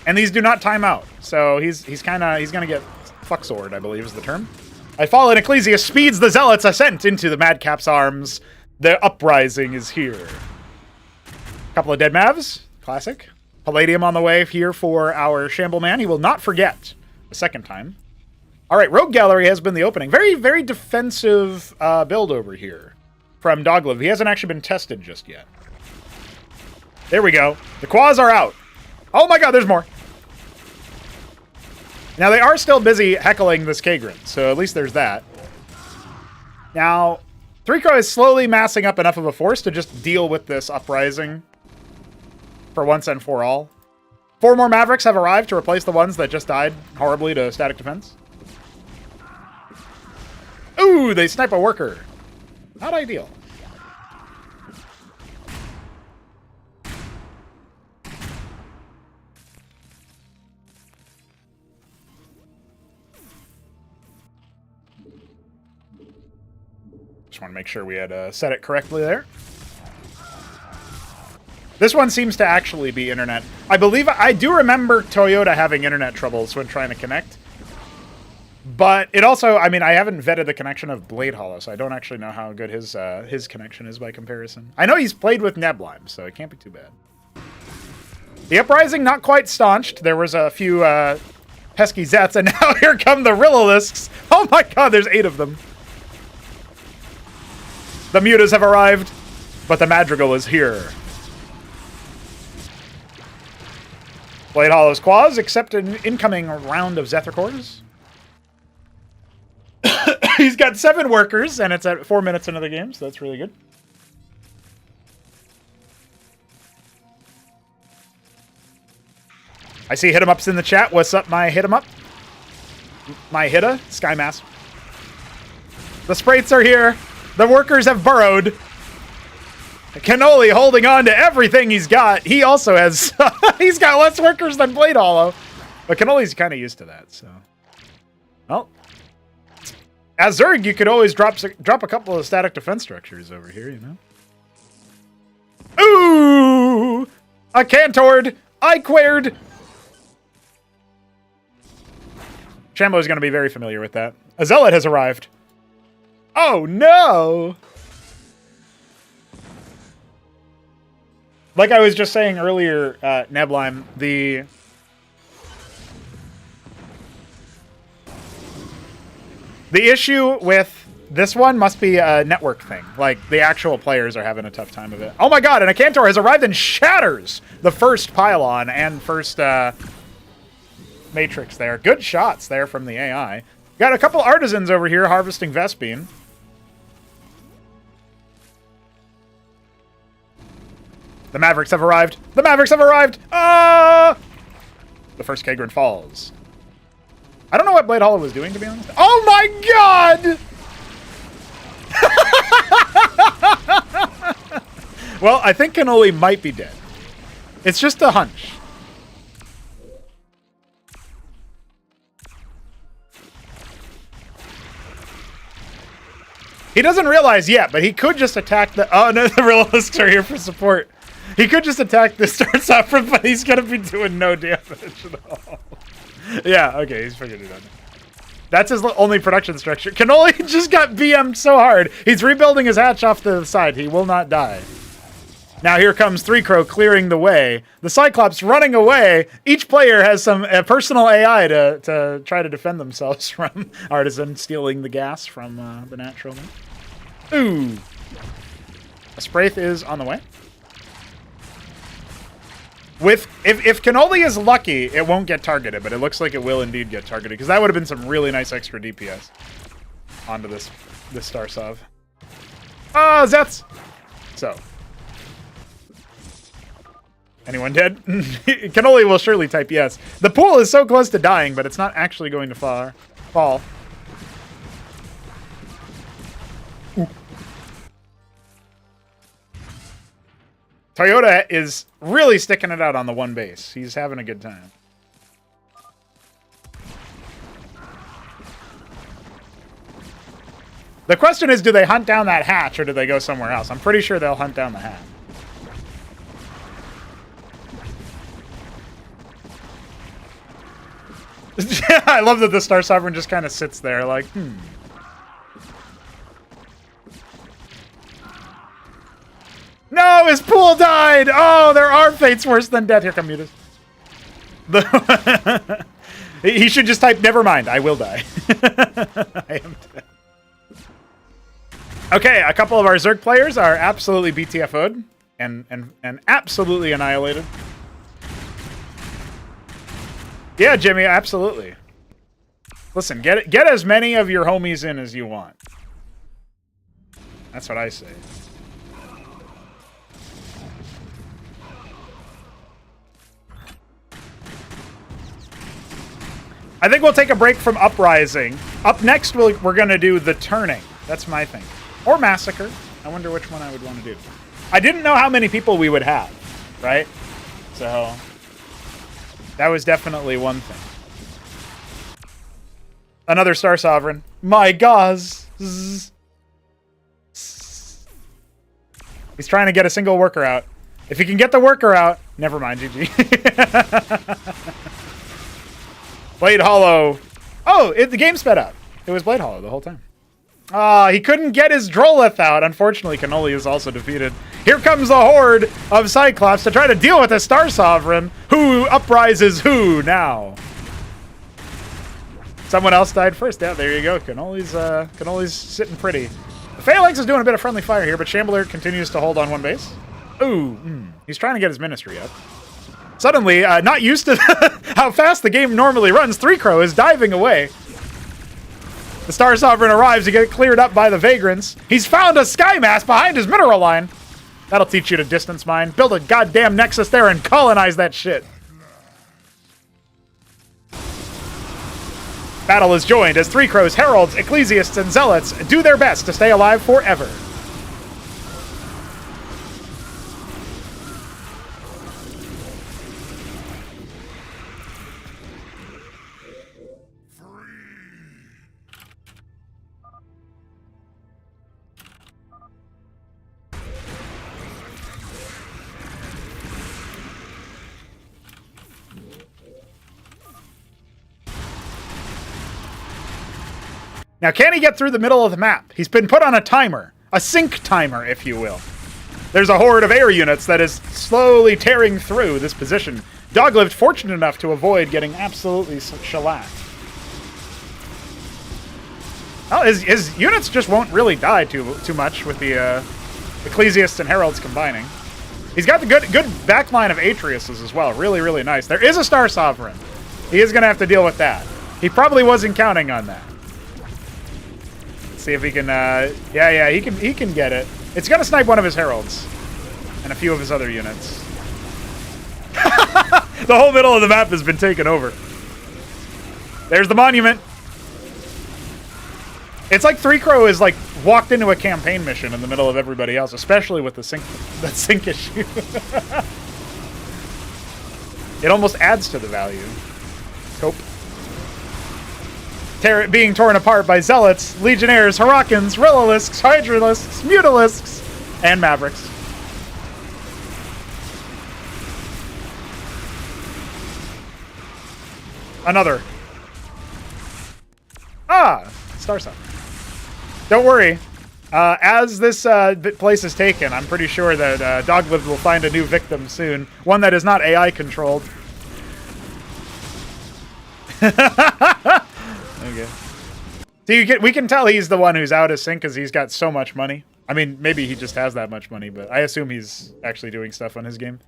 And these do not time out. So he's going to get fuck-sword, I believe is the term. I Fallen Ecclesia speeds the Zealot's ascent into the Madcap's arms. The Uprising is here. Couple of dead Mavs. Classic. Palladium on the way here for our Shambleman. He will not forget a second time. All right, Rogue Gallery has been the opening. Very, very defensive build over here from Dog-Lived. He hasn't actually been tested just yet. There we go. The Quas are out. Oh my god, there's more. Now, they are still busy heckling this Kagrant, so at least there's that. Now, 3 Crow is slowly massing up enough of a force to just deal with this Uprising for once and for all. 4 more Mavericks have arrived to replace the ones that just died horribly to static defense. Ooh, they snipe a worker. Not ideal. Just want to make sure we had set it correctly there. This one seems to actually be internet. I believe, I do remember Toyota having internet troubles when trying to connect. But it also, I mean, I haven't vetted the connection of Blade Hollow, so I don't actually know how good his connection is by comparison. I know he's played with Neblime, so it can't be too bad. The Uprising, not quite staunched. There was a few pesky Zets, and now here come the Rillisks. Oh my god, there's 8 of them. The Mutas have arrived. But the Madrigal is here. Blade Hollow's Quaz, accept an incoming round of Zethicors. He's got 7 workers, and it's at 4 minutes into the game, so that's really good. I see hit 'em ups in the chat. What's up, my hit 'em up? My hitta? Sky Mass. The Spraits are here. The workers have burrowed. Cannoli holding on to everything he's got. He also has... he's got less workers than Blade Hollow. But Cannoli's kind of used to that, so... Well... As Zerg, you could always drop a couple of static defense structures over here, you know? Ooh! A Cantored! I quered! Shambo is going to be very familiar with that. A Zealot has arrived. Oh, no! Like I was just saying earlier, Neblime, the issue with this one must be a network thing. Like, the actual players are having a tough time of it. Oh my god, and a Cantor has arrived and shatters the first pylon and first matrix there. Good shots there from the AI. Got a couple artisans over here harvesting Vespene. The Mavericks have arrived. The Mavericks have arrived! Ah! The first Kagran falls. I don't know what Blade Hollow was doing, to be honest. Oh my god! Well, I think Cannoli might be dead. It's just a hunch. He doesn't realize yet, but he could just attack the... Oh, no, the realists are here for support. He could just attack the Star Sovereign, but he's going to be doing no damage at all. Yeah, okay, he's figured it out. That's his only production structure. Cannoli just got BM'd so hard. He's rebuilding his hatch off to the side. He will not die. Now here comes Three Crow clearing the way. The Cyclops running away. Each player has some personal AI to try to defend themselves from Artisan stealing the gas from the natural. Ooh. A Spraith is on the way. If Cannoli is lucky, it won't get targeted, but it looks like it will indeed get targeted, because that would have been some really nice extra DPS onto this Star Sov. Ah, Zets! So. Anyone dead? Cannoli will surely type yes. The pool is so close to dying, but it's not actually going to fall. Ooh. Toyota is really sticking it out on the one base. He's having a good time. The question is, do they hunt down that hatch or do they go somewhere else? I'm pretty sure they'll hunt down the hatch. I love that the Star Sovereign just kind of sits there like, No, his pool died! Oh, there are fates worse than death. Here come Mutas. He should just type, never mind, I will die. I am dead. Okay, a couple of our Zerg players are absolutely BTFO'd and absolutely annihilated. Yeah, Jimmy, absolutely. Listen, get as many of your homies in as you want. That's what I say. I think we'll take a break from Uprising. Up next, we're going to do The Turning. That's my thing. Or Massacre. I wonder which one I would want to do. I didn't know how many people we would have, right? So, that was definitely one thing. Another Star Sovereign. My gosh. He's trying to get a single worker out. If he can get the worker out, never mind, GG. Blade Hollow. Oh, the game sped up. It was Blade Hollow the whole time. He couldn't get his Drolith out. Unfortunately, Cannoli is also defeated. Here comes the horde of Cyclops to try to deal with the Star Sovereign. Who uprises who now? Someone else died first. Yeah, there you go. Cannoli's sitting pretty. Phalanx is doing a bit of friendly fire here, but Shambler continues to hold on one base. Ooh, he's trying to get his ministry up. Suddenly, not used to how fast the game normally runs, Three Crow is diving away. The Star Sovereign arrives to get cleared up by the Vagrants. He's found a sky mass behind his mineral line. That'll teach you to distance mine. Build a goddamn nexus there and colonize that shit. Battle is joined as Three Crows, Heralds, Ecclesiasts, and Zealots do their best to stay alive forever. Now, can he get through the middle of the map? He's been put on a timer. A sync timer, if you will. There's a horde of air units that is slowly tearing through this position. Doglived fortunate enough to avoid getting absolutely shellacked. Well, his units just won't really die too much with the Ecclesiasts and Heralds combining. He's got the good backline of Atriuses as well. Really, really nice. There is a Star Sovereign. He is going to have to deal with that. He probably wasn't counting on that. See if he can, yeah, he can get it. It's gonna snipe one of his heralds and a few of his other units. The whole middle of the map has been taken over. There's the monument. It's like Three Crow is like walked into a campaign mission in the middle of everybody else, especially with the sync issue. It almost adds to the value. Cope. Being torn apart by Zealots, Legionnaires, Hurricans, Rillisks, Hydralisks, Mutalisks, and Mavericks. Another. Star Sun. Don't worry. As this place is taken, I'm pretty sure that Doglived will find a new victim soon. One that is not AI controlled. Okay. So we can tell he's the one who's out of sync because he's got so much money. I mean, maybe he just has that much money, but I assume he's actually doing stuff on his game.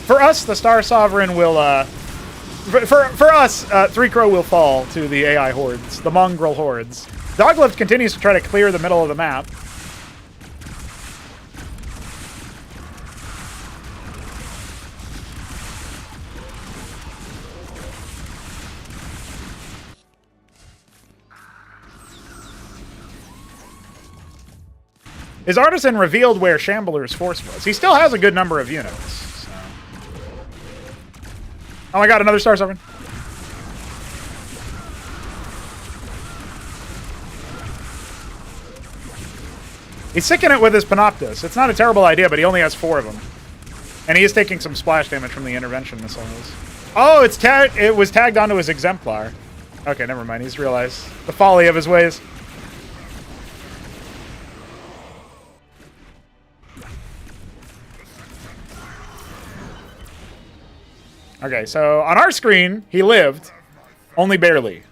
For us, the Star Sovereign will, for us, Three Crow will fall to the AI hordes, the mongrel hordes. Doglift continues to try to clear the middle of the map. His Artisan revealed where Shambler's force was. He still has a good number of units. So. Oh my god, another Star Sovereign. He's sicking it with his Panoptus. It's not a terrible idea, but he only has 4 of them. And he is taking some splash damage from the intervention missiles. Oh, it was tagged onto his Exemplar. Okay, never mind. He's realized the folly of his ways. Okay, so on our screen, he lived, only barely.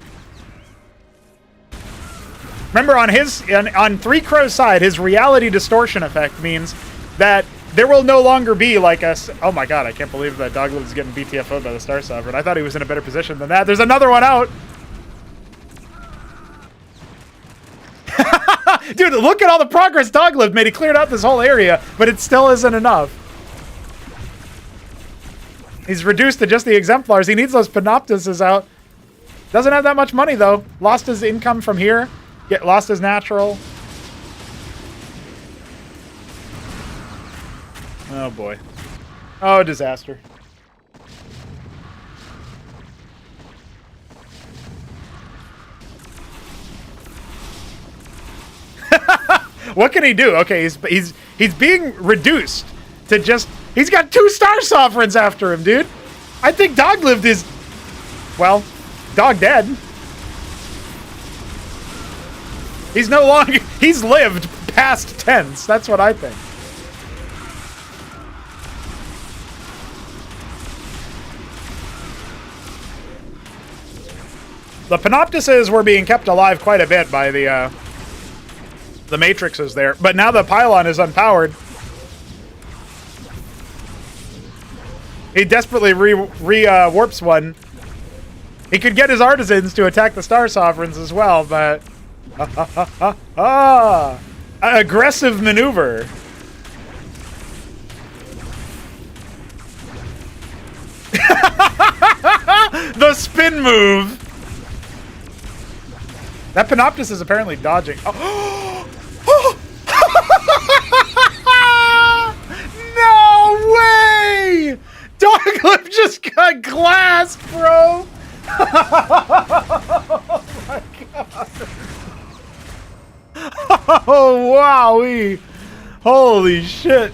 Remember, on Three Crow's side, his reality distortion effect means that there will no longer be like a... Oh my god, I can't believe that Doglived is getting BTFO'd by the Star Sovereign. I thought he was in a better position than that. There's another one out! Dude, look at all the progress Doglived made. He cleared out this whole area, but it still isn't enough. He's reduced to just the Exemplars. He needs those Panoptuses out. Doesn't have that much money, though. Lost his income from here. Lost his natural. Oh, boy. Oh, disaster. What can he do? Okay, he's being reduced to just... He's got 2 Star Sovereigns after him, dude. I think Doglived is... Well, dog dead. He's no longer... He's lived past tense. That's what I think. The Panoptises were being kept alive quite a bit by the Matrixes there, but now the pylon is unpowered. He desperately warps one. He could get his artisans to attack the Star Sovereigns as well, but... aggressive maneuver. The spin move. That Panoptis is apparently dodging. Oh. No way! Doglip just got glassed, bro. Oh my god. Oh wowee. Holy shit.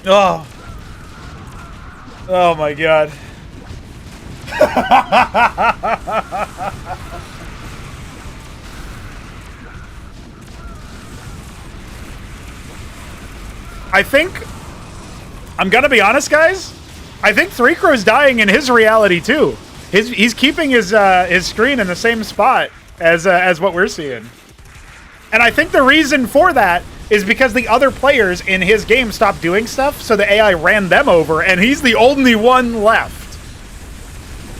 Oh. Oh my god. I think, I'm gonna be honest, guys. I think Three Crow's dying in his reality too. He's keeping his screen in the same spot as what we're seeing. And I think the reason for that is because the other players in his game stopped doing stuff, so the AI ran them over, and he's the only one left.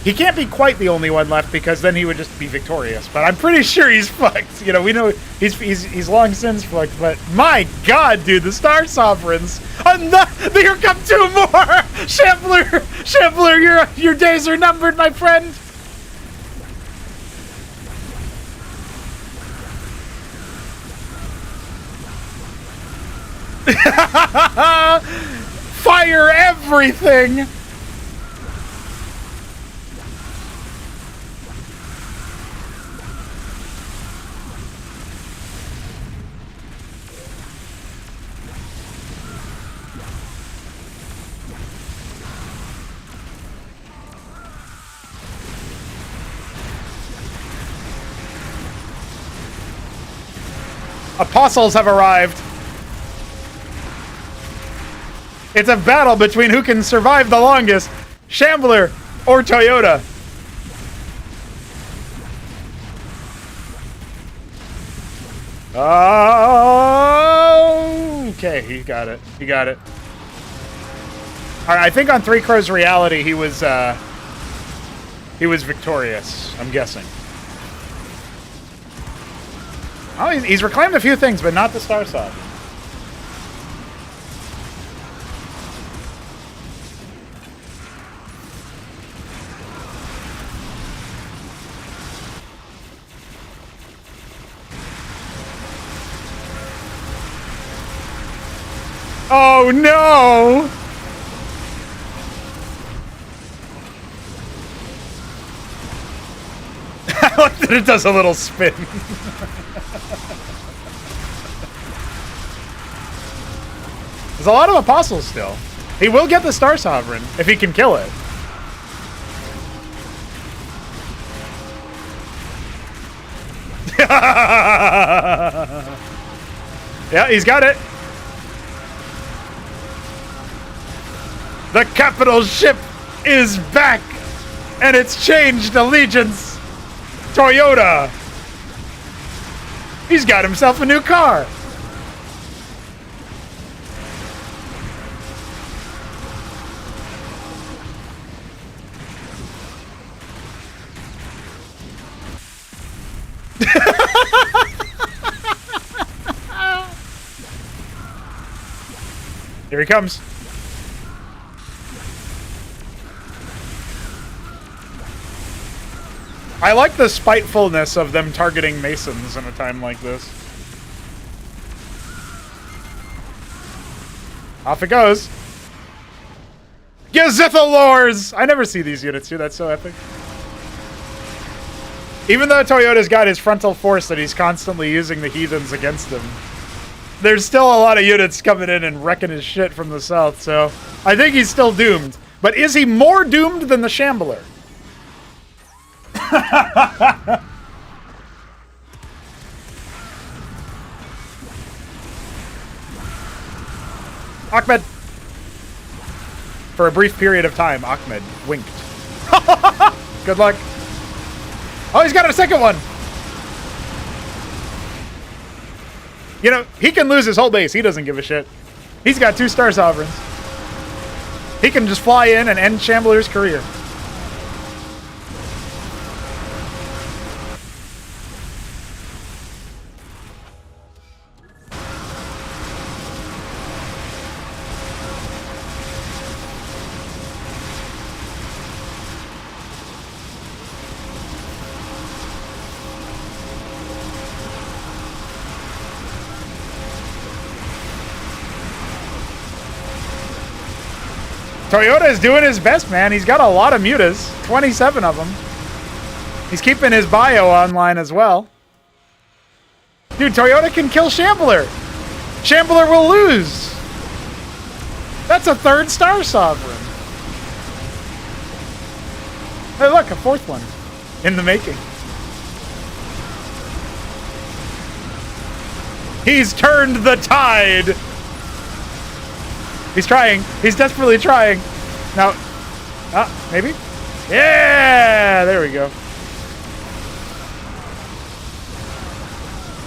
He can't be quite the only one left, because then he would just be victorious. But I'm pretty sure he's fucked. You know, we know he's long since fucked. But my god, dude, the Star Sovereigns! Here come two more! Shambler, your days are numbered, my friend. Fire everything! Apostles have arrived. It's a battle between who can survive the longest, Shambler or Toyota. Oh, okay, he got it. He got it. All right, I think on Three Crow's reality, he was victorious, I'm guessing. Oh, he's reclaimed a few things, but not the Star Sovereign. Oh no! I like that it does a little spin. There's a lot of apostles still. He will get the Star Sovereign if he can kill it. Yeah, he's got it. The capital ship is back, and it's changed allegiance. Toyota. He's got himself a new car. Here he comes. I like the spitefulness of them targeting Masons in a time like this. Off it goes. Gazithalors! I never see these units too, that's so epic. Even though Toyota's got his frontal force that he's constantly using the heathens against him, there's still a lot of units coming in and wrecking his shit from the south, so I think he's still doomed. But is he more doomed than the Shambler? Ahmed! For a brief period of time, Ahmed winked. Good luck. Oh, he's got a second one. You know, he can lose his whole base. He doesn't give a shit. He's got 2 Star Sovereigns. He can just fly in and end Shambler's career. Toyota is doing his best, man. He's got a lot of mutas, 27 of them. He's keeping his bio online as well. Dude, Toyota can kill Shambler. Shambler will lose. That's a 3rd Star Sovereign. Hey, look, a 4th one in the making. He's turned the tide. He's trying. He's desperately trying. Now, maybe? Yeah, there we go.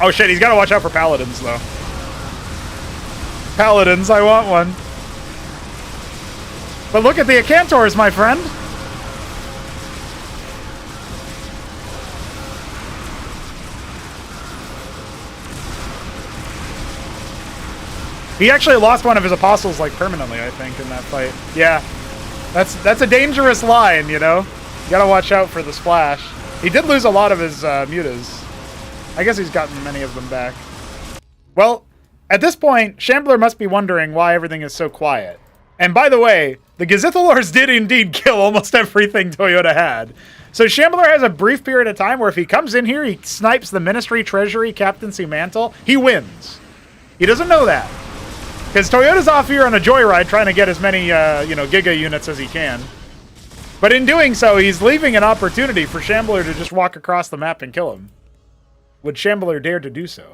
Oh shit, he's got to watch out for Paladins, though. Paladins, I want one. But look at the Acantors, my friend. He actually lost one of his apostles, like, permanently, I think, in that fight. Yeah. That's a dangerous line, you know? You gotta watch out for the splash. He did lose a lot of his mutas. I guess he's gotten many of them back. Well, at this point, Shambler must be wondering why everything is so quiet. And by the way, the Gazithalors did indeed kill almost everything Toyota had. So Shambler has a brief period of time where if he comes in here, he snipes the Ministry, Treasury, Captaincy Mantle, he wins. He doesn't know that. Because Toyota's off here on a joyride trying to get as many, Giga units as he can. But in doing so, he's leaving an opportunity for Shambler to just walk across the map and kill him. Would Shambler dare to do so?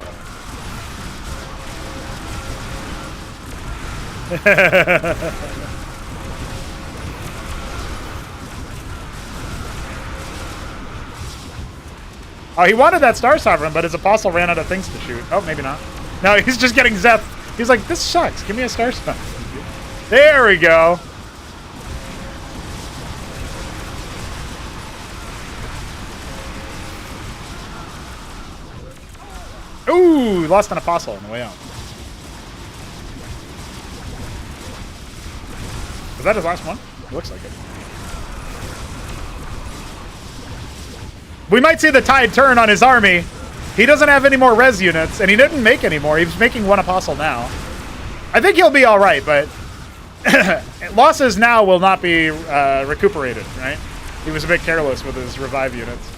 Oh, he wanted that Star Sovereign, but his Apostle ran out of things to shoot. Oh, maybe not. No, he's just getting Zeth. He's like, this sucks. Give me a Star Sovereign. There we go. Ooh, lost an Apostle on the way out. Was that his last one? It looks like it. We might see the tide turn on his army. He doesn't have any more res units, and he didn't make any more. He's making 1 Apostle now. I think he'll be all right, but losses now will not be recuperated, right? He was a bit careless with his revive units.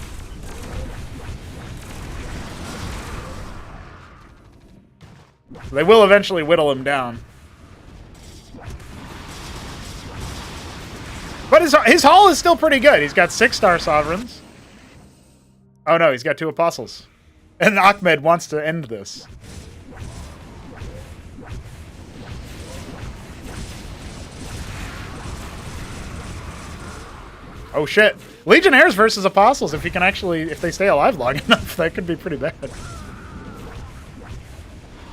They will eventually whittle him down. But his haul is still pretty good. He's got 6 Star Sovereigns. Oh no, he's got 2 Apostles. And Ahmed wants to end this. Oh shit. Legionnaires versus Apostles, if he can actually, if they stay alive long enough, that could be pretty bad.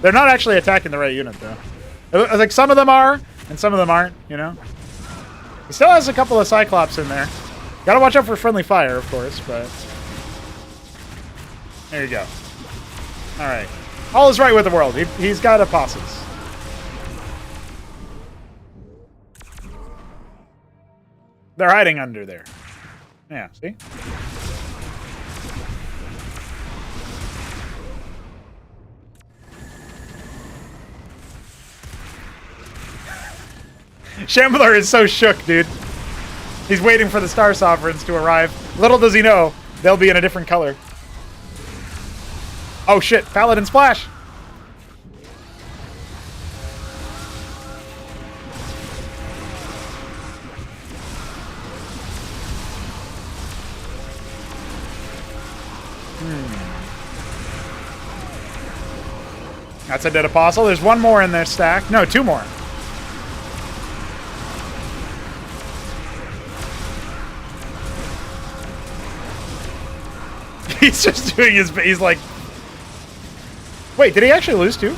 They're not actually attacking the right unit, though. Like, some of them are, and some of them aren't, you know? He still has a couple of Cyclops in there. Gotta watch out for friendly fire, of course, but... There you go. Alright. All is right with the world. He's got Apostles. They're hiding under there. Yeah, see? Shambler is so shook, dude. He's waiting for the Star Sovereigns to arrive. Little does he know, they'll be in a different color. Oh shit, Paladin Splash! That's a dead Apostle. There's one more in this stack. No, 2 more. He's just doing his... He's like... Wait, did he actually lose too?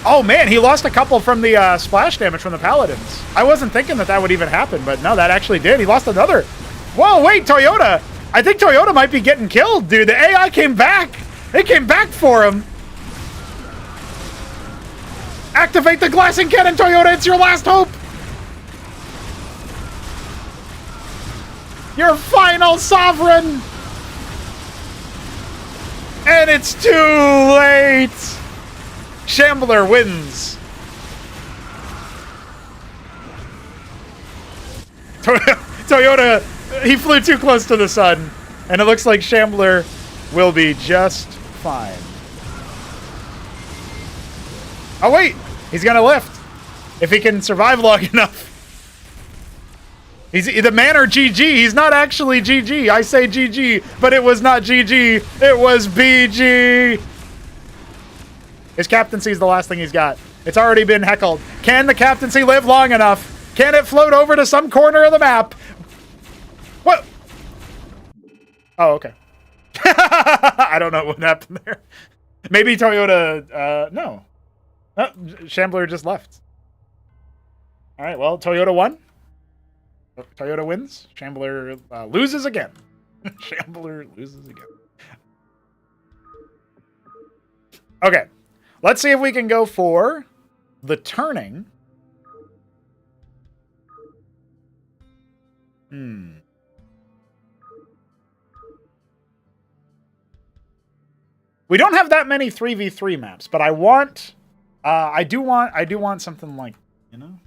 Oh man, he lost a couple from the splash damage from the Paladins. I wasn't thinking that would even happen, but no, that actually did. He lost another. Whoa, wait, Toyota. I think Toyota might be getting killed, dude. The AI came back. They came back for him. Activate the glassing cannon, Toyota. It's your last hope. Your final sovereign. And it's too late. Shambler wins. Toyota, he flew too close to the sun, and it looks like Shambler will be just fine. Oh wait, he's gonna lift if he can survive long enough. He's the man or GG. He's not actually GG. I say GG, but it was not GG. It was BG. His captaincy is the last thing he's got. It's already been heckled. Can the captaincy live long enough? Can it float over to some corner of the map? What? Oh, okay. I don't know what happened there. Maybe Toyota, no. Oh, Shambler just left. All right, well, Toyota won. Toyota wins. Shambler loses again. Shambler loses again. Okay. Let's see if we can go for the turning. We don't have that many 3v3 maps, but I want I do want something like, you know.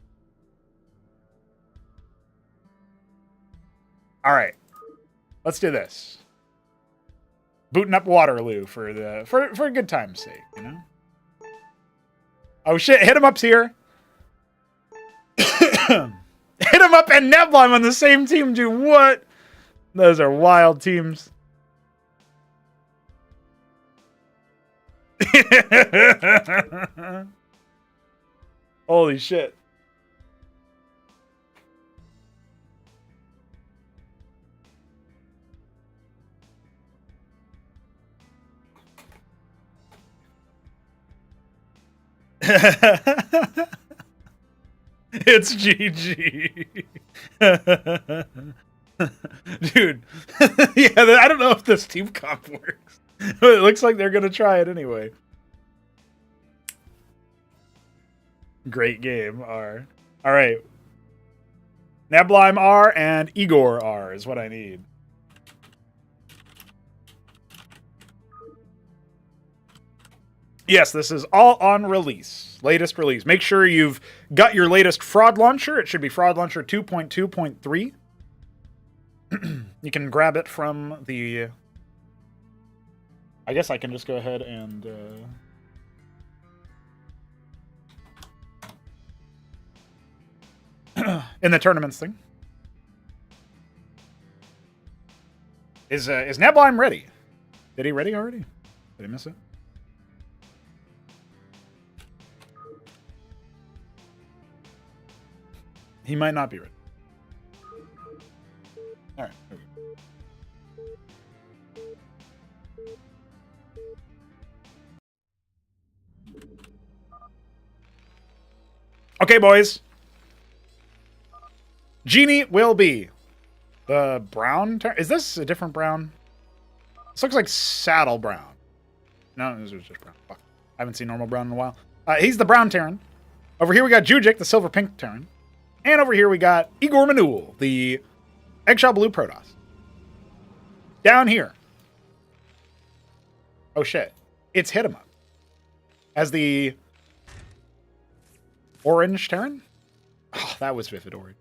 All right. Let's do this. Booting up Waterloo for a good time's sake, you know. Oh shit, hit him up's here. Hit him up and Neblime on the same team, dude. What? Those are wild teams. Holy shit. It's GG. Dude. Yeah, I don't know if this team comp works. But it looks like they're going to try it anyway. Great game, R. All right. Neblime R and Igor R is what I need. Yes, this is all on release. Latest release. Make sure you've got your latest fraud launcher. It should be fraud launcher 2.2.3. You can grab it from the... I guess I can just go ahead and... in the tournaments thing. Is Neblime ready? Did he ready already? Did I miss it? He might not be ready. All right. There we go. Okay, boys. Genie will be the brown. Is this a different brown? This looks like saddle brown. No, this was just brown. Fuck. I haven't seen normal brown in a while. He's the brown Terran. Over here we got Jujic, the silver pink Terran. And over here we got Igor Manul, the eggshell blue Protoss. Down here. Oh shit. It's hit him up. As the orange Terran. Oh, that was vivid orange.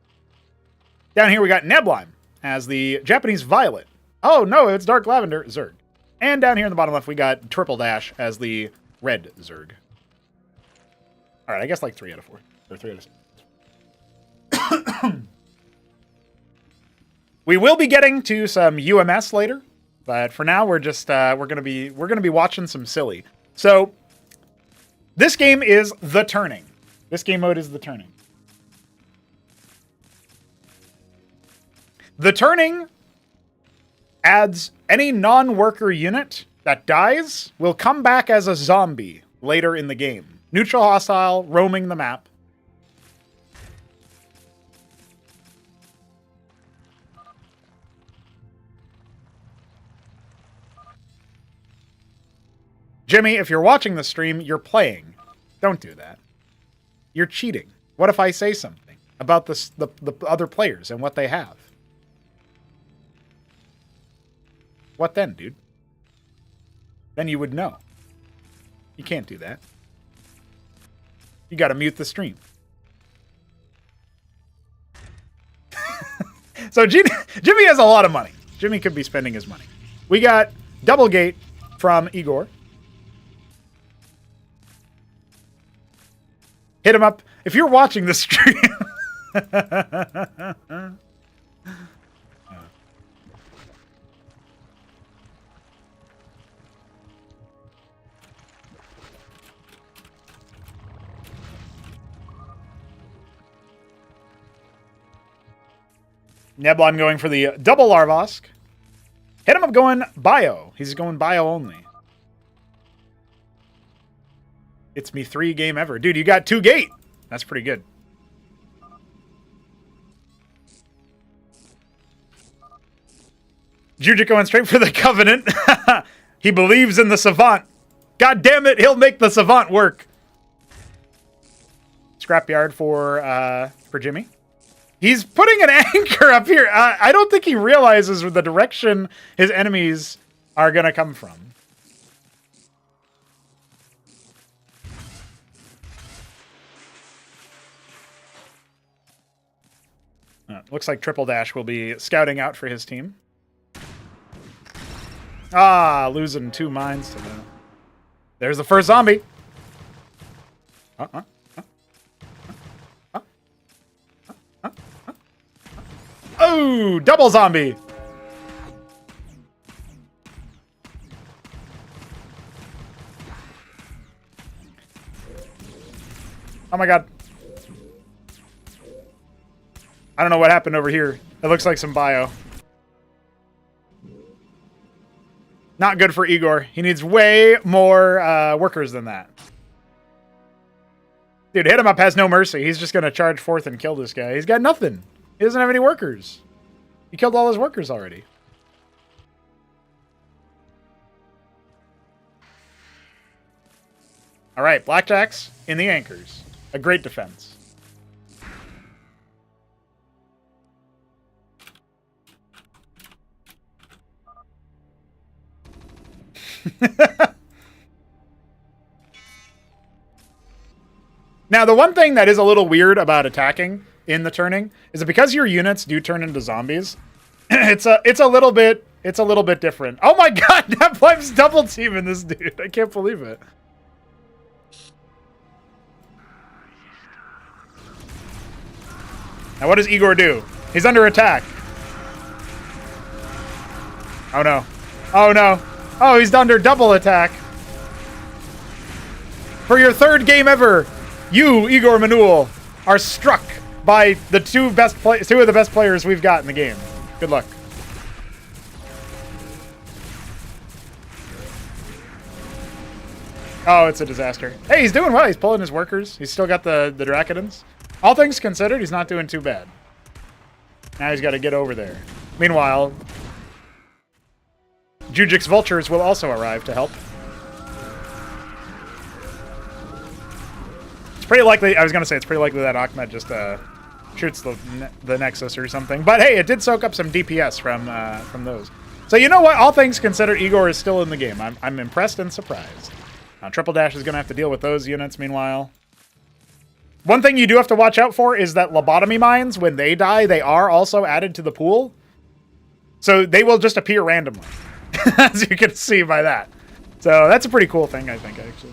Down here we got Neblime as the Japanese violet. Oh no, it's dark lavender Zerg. And down here in the bottom left we got Triple Dash as the red Zerg. Alright, I guess like 3 out of 4. Or 3 out of 6. We will be getting to some UMS later, but for now we're just we're gonna be watching some silly. So this game is the turning. This game mode is the turning. The turning adds any non-worker unit that dies will come back as a zombie later in the game. Neutral hostile, roaming the map. Jimmy, if you're watching the stream, you're playing. Don't do that. You're cheating. What if I say something about the other players and what they have? What then, dude? Then you would know. You can't do that. You gotta mute the stream. So Jimmy has a lot of money. Jimmy could be spending his money. We got double gate from Igor. Hit him up. If you're watching the stream. Neblon going for the double Larvosk. Hit him up going bio. He's going bio only. It's me 3 game ever. Dude, you got 2 gate. That's pretty good. Jujic going straight for the Covenant. He believes in the Savant. God damn it, he'll make the Savant work. Scrapyard for Jimmy. He's putting an anchor up here. I don't think he realizes the direction his enemies are going to come from. Looks like Triple Dash will be scouting out for his team. Ah, losing 2 mines to them. There's the first zombie. Oh, double zombie. Oh my god. I don't know what happened over here. It looks like some bio. Not good for Igor. He needs way more workers than that. Dude, Hit Him Up has no mercy. He's just going to charge forth and kill this guy. He's got nothing. He doesn't have any workers. He killed all his workers already. All right, Blackjacks in the anchors. A great defense. Now, the one thing that is a little weird about attacking in the turning is that because your units do turn into zombies, it's a little bit different. Oh my god, Neplife's double teaming this dude. I can't believe it. Now what does Igor do? He's under attack. Oh no. Oh no. Oh, he's under double attack. For your 3rd game ever, you, Igor Manuel, are struck by the two of the best players we've got in the game. Good luck. Oh, it's a disaster. Hey, he's doing well. He's pulling his workers. He's still got the Dracodons. All things considered, he's not doing too bad. Now he's got to get over there. Meanwhile, Jujic's Vultures will also arrive to help. It's pretty likely, I was going to say, it's pretty likely that Ahmed just shoots the Nexus or something. But hey, it did soak up some DPS from those. So you know what? All things considered, Igor is still in the game. I'm impressed and surprised. Now, Triple Dash is going to have to deal with those units meanwhile. One thing you do have to watch out for is that lobotomy mines, when they die, they are also added to the pool. So they will just appear randomly, as you can see by that. So that's a pretty cool thing, I think, actually.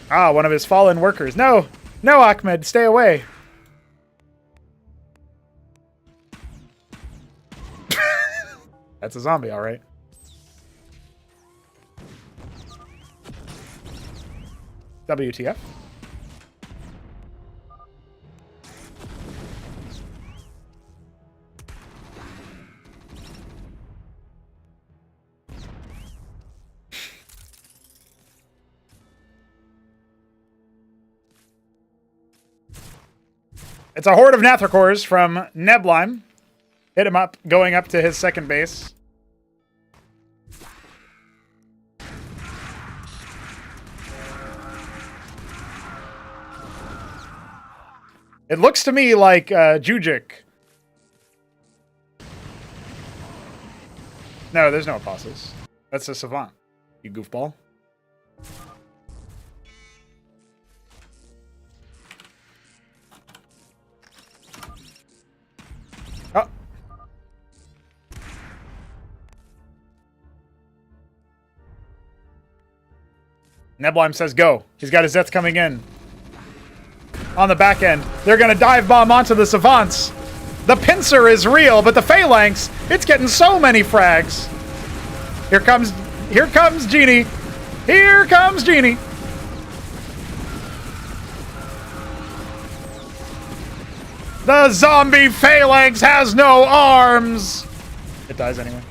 Ah, one of his fallen workers. No! No, Ahmed, stay away. That's a zombie, all right. WTF. It's a horde of Nathracors from Neblime. Hit him up, going up to his second base. It looks to me like Jujic. No, there's no apostles. That's a savant, you goofball. Oh. Neblime says go. He's got his Zets coming in. On the back end. They're going to dive bomb onto the savants. The pincer is real, but the phalanx, it's getting so many frags. Here comes Genie. Here comes Genie. The zombie phalanx has no arms. It dies anyway.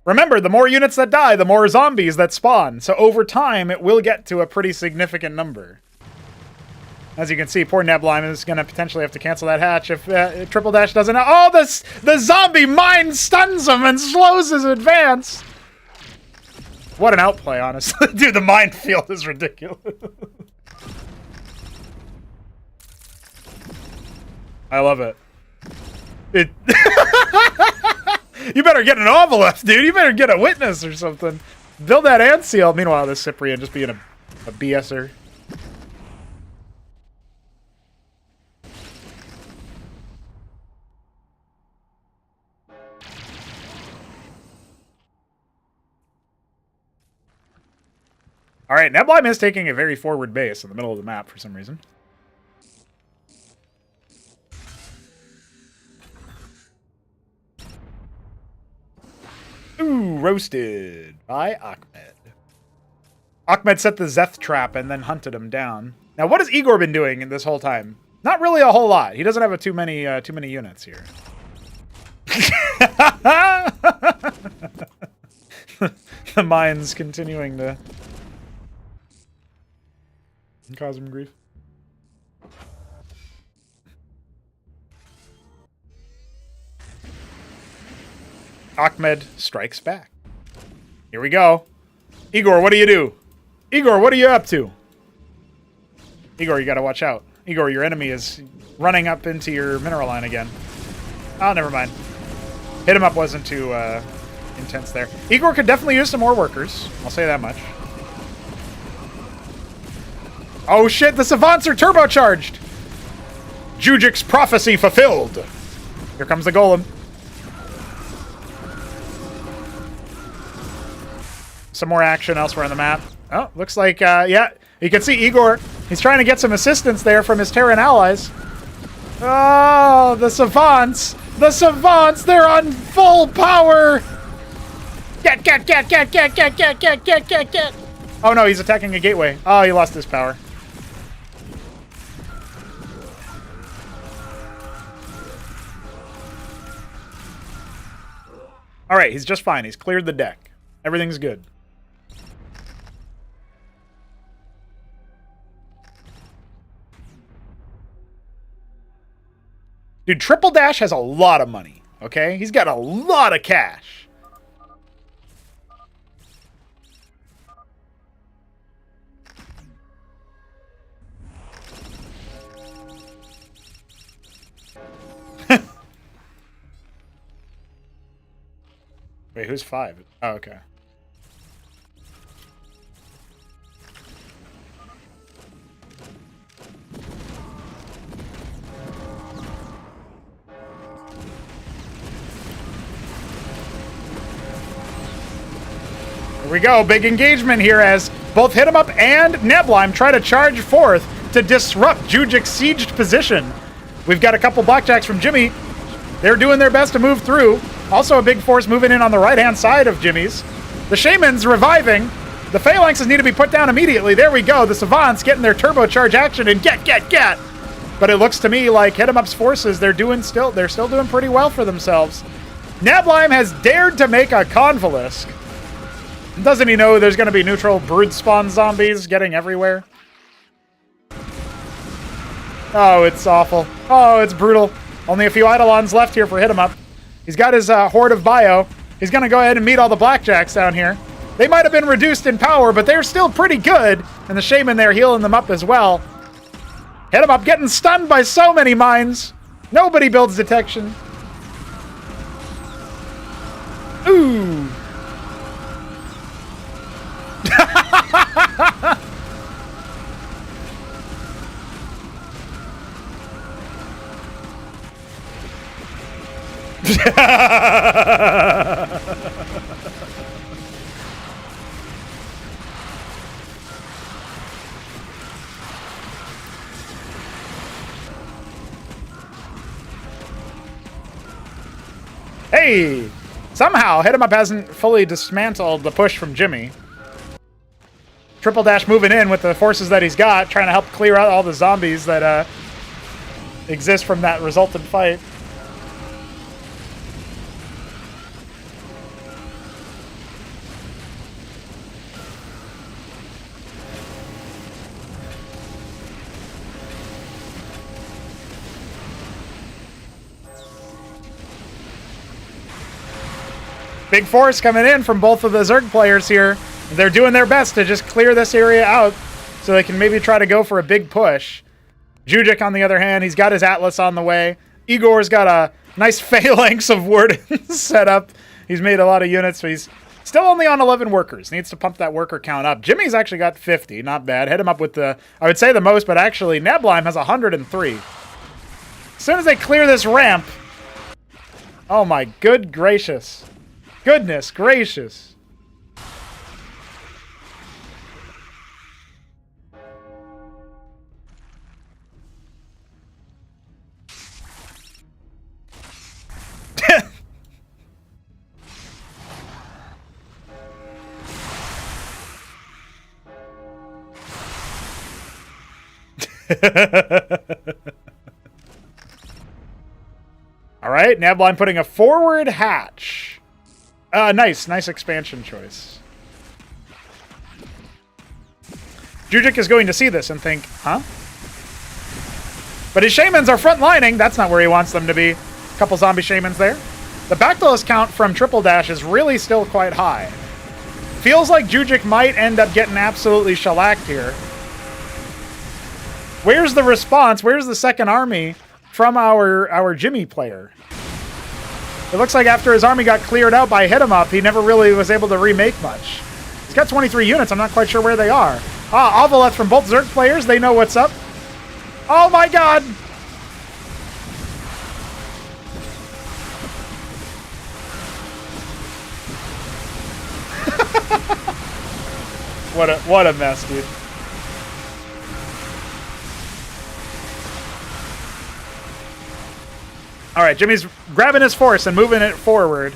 Remember, the more units that die, the more zombies that spawn. So over time, it will get to a pretty significant number. As you can see, poor Neblime is going to potentially have to cancel that hatch if Triple Dash doesn't... Oh, the zombie mind stuns him and slows his advance. What an outplay, honestly. Dude, the minefield is ridiculous. I love it. You better get an Ovalith, dude. You better get a witness or something. Build that ant seal. Meanwhile, this Cyprian just being a BSer. All right, Neblime is taking a very forward base in the middle of the map for some reason. Ooh, roasted by Ahmed. Ahmed set the Zeth trap and then hunted him down. Now, what has Igor been doing in this whole time? Not really a whole lot. He doesn't have too many units here. The mine's continuing to cause him grief. Ahmed strikes back. Here we go. Igor, what do you do? Igor, what are you up to? Igor, you gotta watch out. Igor, your enemy is running up into your mineral line again. Oh, never mind. Hit him up wasn't too intense there. Igor could definitely use some more workers. I'll say that much. Oh shit, the savants are turbocharged! Jujic's prophecy fulfilled. Here comes the golem. Some more action elsewhere on the map. Oh, looks like, yeah, you can see Igor. He's trying to get some assistance there from his Terran allies. Oh, the savants! The savants, they're on full power! Get! Oh no, he's attacking a gateway. Oh, he lost his power. Alright, he's just fine. He's cleared the deck. Everything's good. Dude, Triple Dash has a lot of money, okay? He's got a lot of cash. Wait, who's 5? Oh, okay. Here we go, big engagement here as both Hit 'em Up and Neblime try to charge forth to disrupt Jujic's sieged position. We've got a couple blackjacks from Jimmy. They're doing their best to move through. Also a big force moving in on the right-hand side of Jimmy's. The Shaman's reviving. The Phalanxes need to be put down immediately. There we go. The Savants getting their turbocharge action and get. But it looks to me like Hit 'em Up's forces, they're still doing pretty well for themselves. Nablime has dared to make a Convolesque. Doesn't he know there's going to be neutral brood spawn zombies getting everywhere? Oh, it's awful. Oh, it's brutal. Only a few Eidolons left here for Hit 'em Up. He's got his horde of bio. He's going to go ahead and meet all the Blackjacks down here. They might have been reduced in power, but they're still pretty good. And the Shaman there healing them up as well. Hit 'em Up getting stunned by so many mines. Nobody builds detection. Ooh. Hey! Somehow, Hit 'em Up hasn't fully dismantled the push from Jimmy. Triple Dash moving in with the forces that he's got, trying to help clear out all the zombies that exist from that resultant fight. Big force coming in from both of the Zerg players here. They're doing their best to just clear this area out so they can maybe try to go for a big push. Jujic, on the other hand, he's got his Atlas on the way. Igor's got a nice phalanx of wardens set up. He's made a lot of units, so he's still only on 11 workers. Needs to pump that worker count up. Jimmy's actually got 50, not bad. Hit him up with the, I would say the most, but actually Nablime has 103. As soon as they clear this ramp, oh my good gracious. Goodness gracious. All right, Nablime putting a forward hatch. Nice expansion choice. Jujic is going to see this and think, huh? But his Shamans are front lining. That's not where he wants them to be. A couple zombie Shamans there. The Bactylus count from Triple Dash is really still quite high. Feels like Jujic might end up getting absolutely shellacked here. Where's the response? Where's the second army from our Jimmy player? It looks like after his army got cleared out by Hit 'em Up, he never really was able to remake much. He's got 23 units. I'm not quite sure where they are. Ah, Ovaleth from both Zerg players. They know what's up. Oh my god! What a mess, dude. All right, Jimmy's grabbing his force and moving it forward.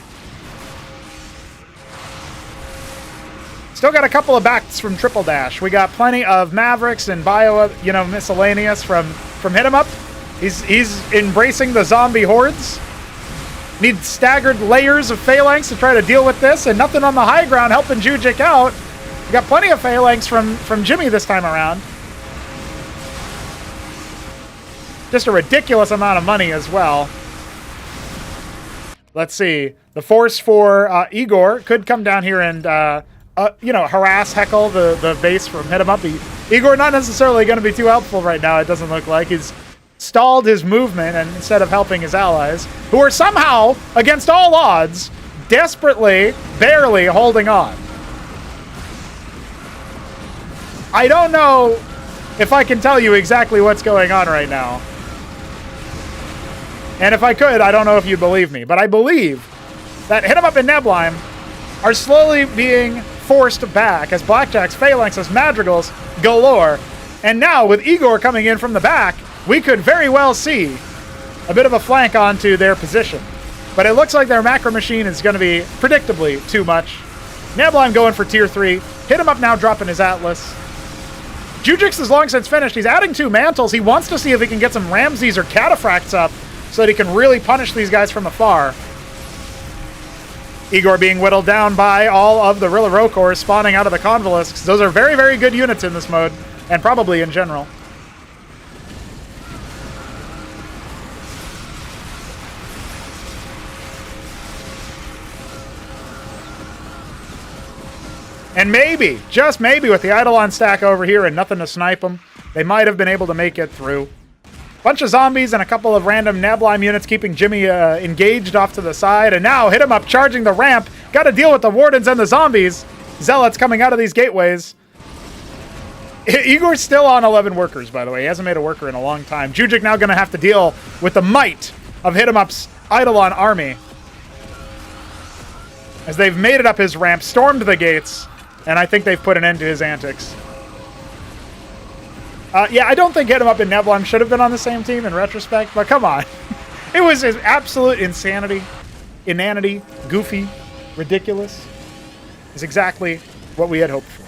Still got a couple of backs from Triple Dash. We got plenty of Mavericks and bio, miscellaneous from Hit 'em Up. He's embracing the zombie hordes. Needs staggered layers of phalanx to try to deal with this, and nothing on the high ground helping Jujic out. We got plenty of phalanx from Jimmy this time around. Just a ridiculous amount of money as well. Let's see. The force for Igor could come down here and, harass, heckle the base from Hit 'em Up. Igor not necessarily going to be too helpful right now, it doesn't look like. He's stalled his movement and instead of helping his allies, who are somehow, against all odds, desperately, barely holding on. I don't know if I can tell you exactly what's going on right now. And if I could, I don't know if you'd believe me, but I believe that Hit 'em Up and Nablime are slowly being forced back as Blackjacks, Phalanxes, Madrigals galore. And now, with Igor coming in from the back, we could very well see a bit of a flank onto their position. But it looks like their macro machine is going to be predictably too much. Nablime going for tier 3. Hit 'em Up now dropping his Atlas. Jujix is long since finished. He's adding 2 mantles. He wants to see if he can get some Ramses or Cataphracts up so that he can really punish these guys from afar. Igor being whittled down by all of the Rillarokors spawning out of the Convolisks. Those are very, very good units in this mode, and probably in general. And maybe, just maybe, with the Eidolon stack over here and nothing to snipe them, they might have been able to make it through. Bunch of zombies and a couple of random Nablime units keeping Jimmy engaged off to the side. And now hit him up charging the ramp. Got to deal with the Wardens and the zombies. Zealots coming out of these gateways. Igor's still on 11 workers, by the way. He hasn't made a worker in a long time. Jujic now going to have to deal with the might of Hit 'em Up's Eidolon army. As they've made it up his ramp, stormed the gates, and I think they've put an end to his antics. Yeah, I don't think Hit 'em Up and Nebulum should have been on the same team in retrospect, but come on. It was absolute insanity, inanity, goofy, ridiculous. It's exactly what we had hoped for.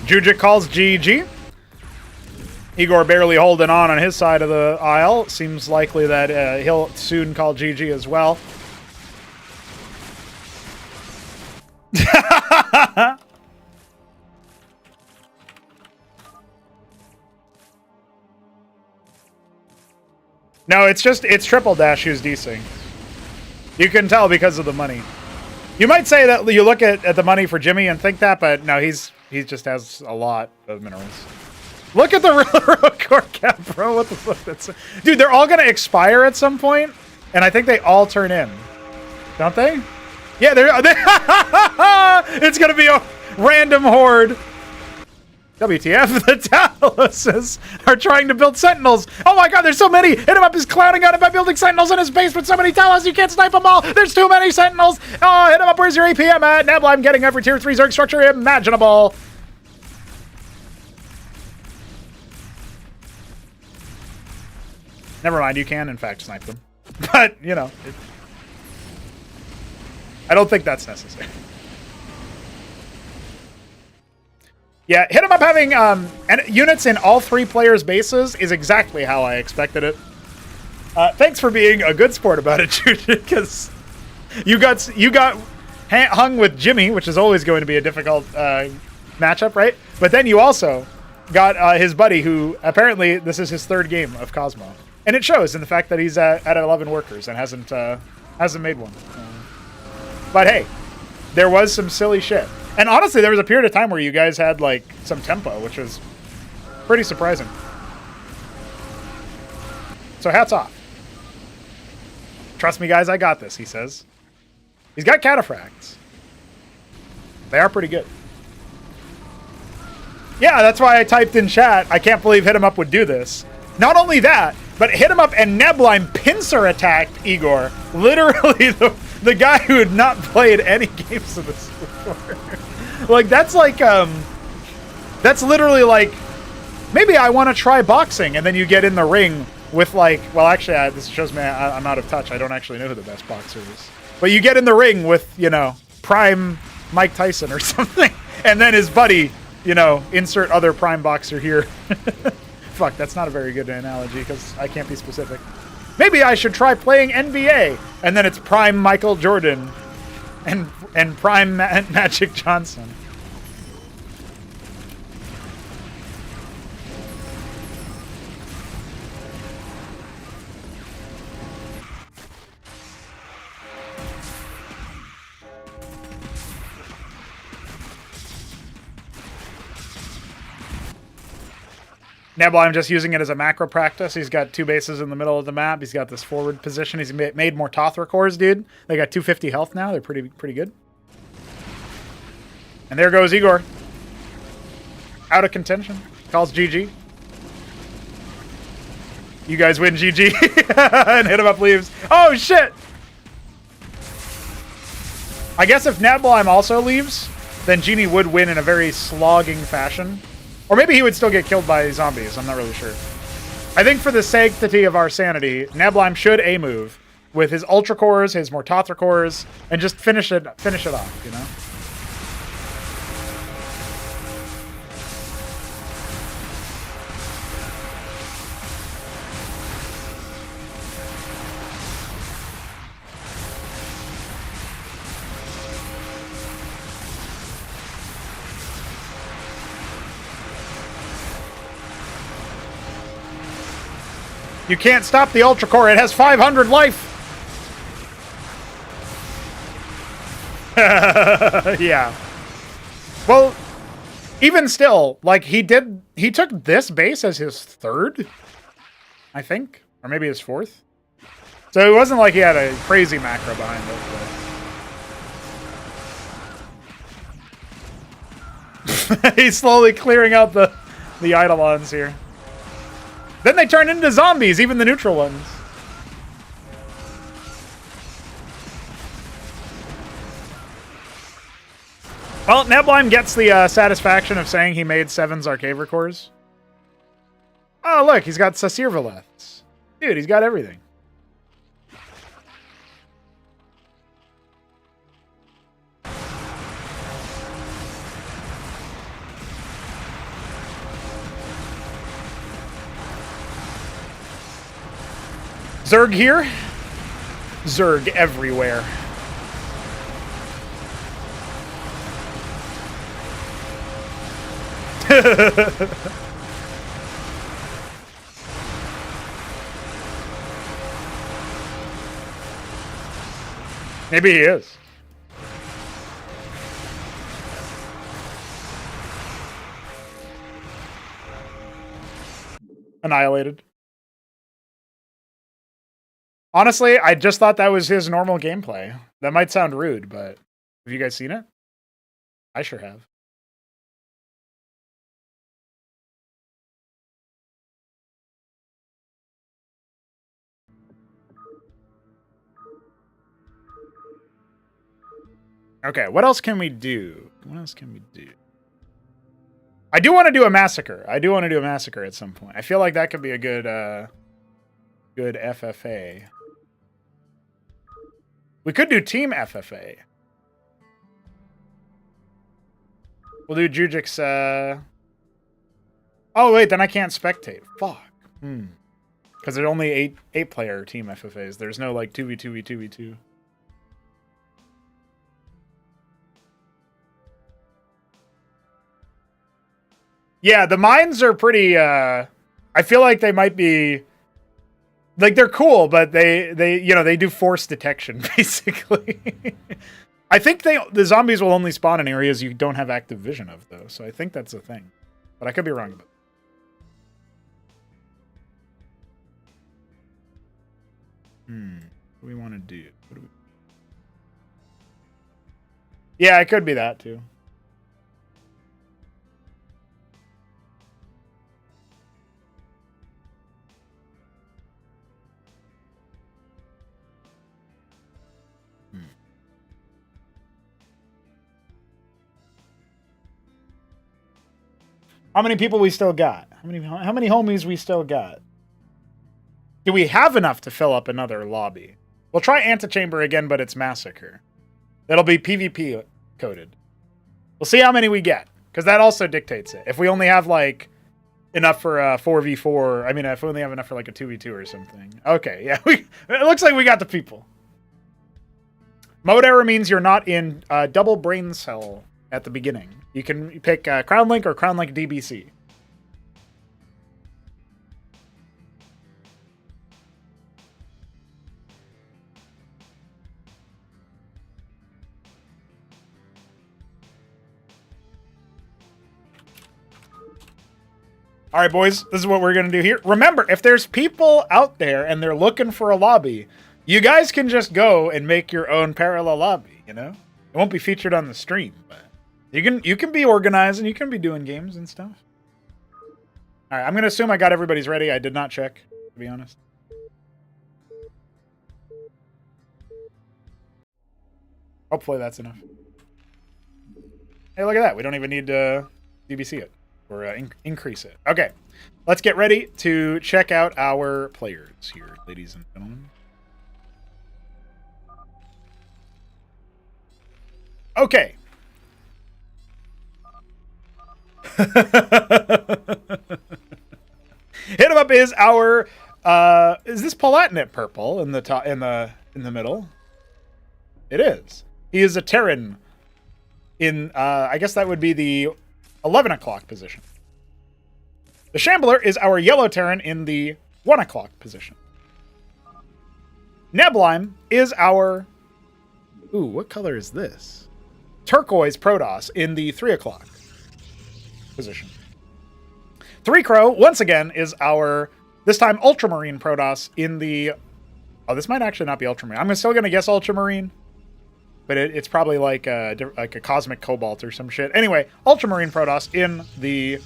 Jujic calls GG. Igor barely holding on his side of the aisle. Seems likely that he'll soon call GG as well. No, it's Triple Dash who's desync. You can tell because of the money. You might say that you look at the money for Jimmy and think that, but no, he just has a lot of minerals. Look at the core cap, bro. What the fuck? Dude, they're all gonna expire at some point, and I think they all turn in, don't they? Yeah, it's gonna be a random horde. WTF? The Taloses are trying to build sentinels. Oh my god, there's so many! Hit 'em Up is clowning on it by building sentinels in his base with so many Talos, you can't snipe them all! There's too many sentinels! Oh, Hit 'em Up, where's your APM at? Nablime getting every tier 3 Zerg structure imaginable! Never mind, you can in fact snipe them. But, you know, I don't think that's necessary. Yeah, Hit 'em Up having units in all 3 players' bases is exactly how I expected it. Thanks for being a good sport about it, Jude, because you got hung with Jimmy, which is always going to be a difficult matchup, right? But then you also got his buddy, who apparently this is his 3rd game of Cosmo, and it shows in the fact that he's at 11 workers and hasn't made one. But hey, there was some silly shit. And honestly, there was a period of time where you guys had, like, some tempo, which was pretty surprising. So hats off. Trust me, guys, I got this, he says. He's got cataphracts. They are pretty good. Yeah, that's why I typed in chat, I can't believe Hit 'em Up would do this. Not only that, but Hit 'em Up and Neblime pincer attacked Igor. Literally the guy who had not played any games of this before. Like, that's like, that's literally like, maybe I want to try boxing, and then you get in the ring with, like, well, actually, this shows me I'm out of touch. I don't actually know who the best boxer is. But you get in the ring with, you know, prime Mike Tyson or something, and then his buddy, you know, insert other prime boxer here. Fuck, that's not a very good analogy, because I can't be specific. Maybe I should try playing NBA, and then it's prime Michael Jordan and prime Magic Johnson. Nebula, I'm just using it as a macro practice. He's got 2 bases in the middle of the map. He's got this forward position. He's made more Tothra cores, dude. They got 250 health now. They're pretty good. And there goes Igor. Out of contention. Calls GG. You guys win GG. And Hit 'em Up leaves. Oh, shit! I guess if Nebulime also leaves, then Genie would win in a very slogging fashion. Or maybe he would still get killed by zombies. I'm not really sure. I think for the sanctity of our sanity, Nablime should A-move with his Ultra Cores, his Mortothra Cores, and just finish it off, you know? You can't stop the Ultra Core. It has 500 life. Yeah. Well, even still, like he took this base as his third, I think, or maybe his fourth. So it wasn't like he had a crazy macro behind it. He's slowly clearing out the Eidolons here. Then they turn into zombies, even the neutral ones. Well, Nablime gets the satisfaction of saying he made 7 Zarkaver cores. Oh, look, he's got Sasir Valeths. Dude, he's got everything. Zerg here. Zerg everywhere. Maybe he is. Annihilated. Honestly, I just thought that was his normal gameplay. That might sound rude, but have you guys seen it? I sure have. Okay, what else can we do? What else can we do? I do want to do a massacre. I do want to do a massacre at some point. I feel like that could be a good good FFA. We could do team FFA. We'll do Jujix, Oh, wait, then I can't spectate. Fuck. Because there's only 8-player team FFAs. There's no, like, 2v2v2v2. Yeah, the mines are pretty, I feel like they might be... Like, they're cool, but they you know, they do force detection, basically. I think the zombies will only spawn in areas you don't have active vision of, though. So I think that's a thing. But I could be wrong about that. What do we want to do? Yeah, it could be that, too. How many people we still got? How many homies we still got? Do we have enough to fill up another lobby? We'll try Antechamber again, but it's Massacre. That'll be PvP coded. We'll see how many we get, because that also dictates it. If we only have, like, enough for a 4v4, I mean, if we only have enough for, like, a 2v2 or something. Okay, yeah, it looks like we got the people. Mode error means you're not in double brain cell at the beginning. You can pick Crown Link or Crown Link DBC. All right, boys, this is what we're going to do here. Remember, if there's people out there and they're looking for a lobby, you guys can just go and make your own parallel lobby, you know? It won't be featured on the stream, but you can be organized and you can be doing games and stuff. All right, I'm going to assume I got everybody's ready. I did not check, to be honest. Hopefully that's enough. Hey, look at that. We don't even need to DBC it or increase it. Okay, let's get ready to check out our players here, ladies and gentlemen. Okay. Hit him up is our is this Palatinate purple in the top in the middle? It is. He is a Terran in I guess that would be the 11 o'clock position. The Shambler is our yellow Terran in the 1 o'clock position. Neblime is our ooh, what color is this? Turquoise Protoss in the 3 o'clock position. Three Crow, once again, is our, this time, Ultramarine Protoss in the... Oh, this might actually not be Ultramarine. I'm still going to guess Ultramarine, but it's probably like a Cosmic Cobalt or some shit. Anyway, Ultramarine Protoss in the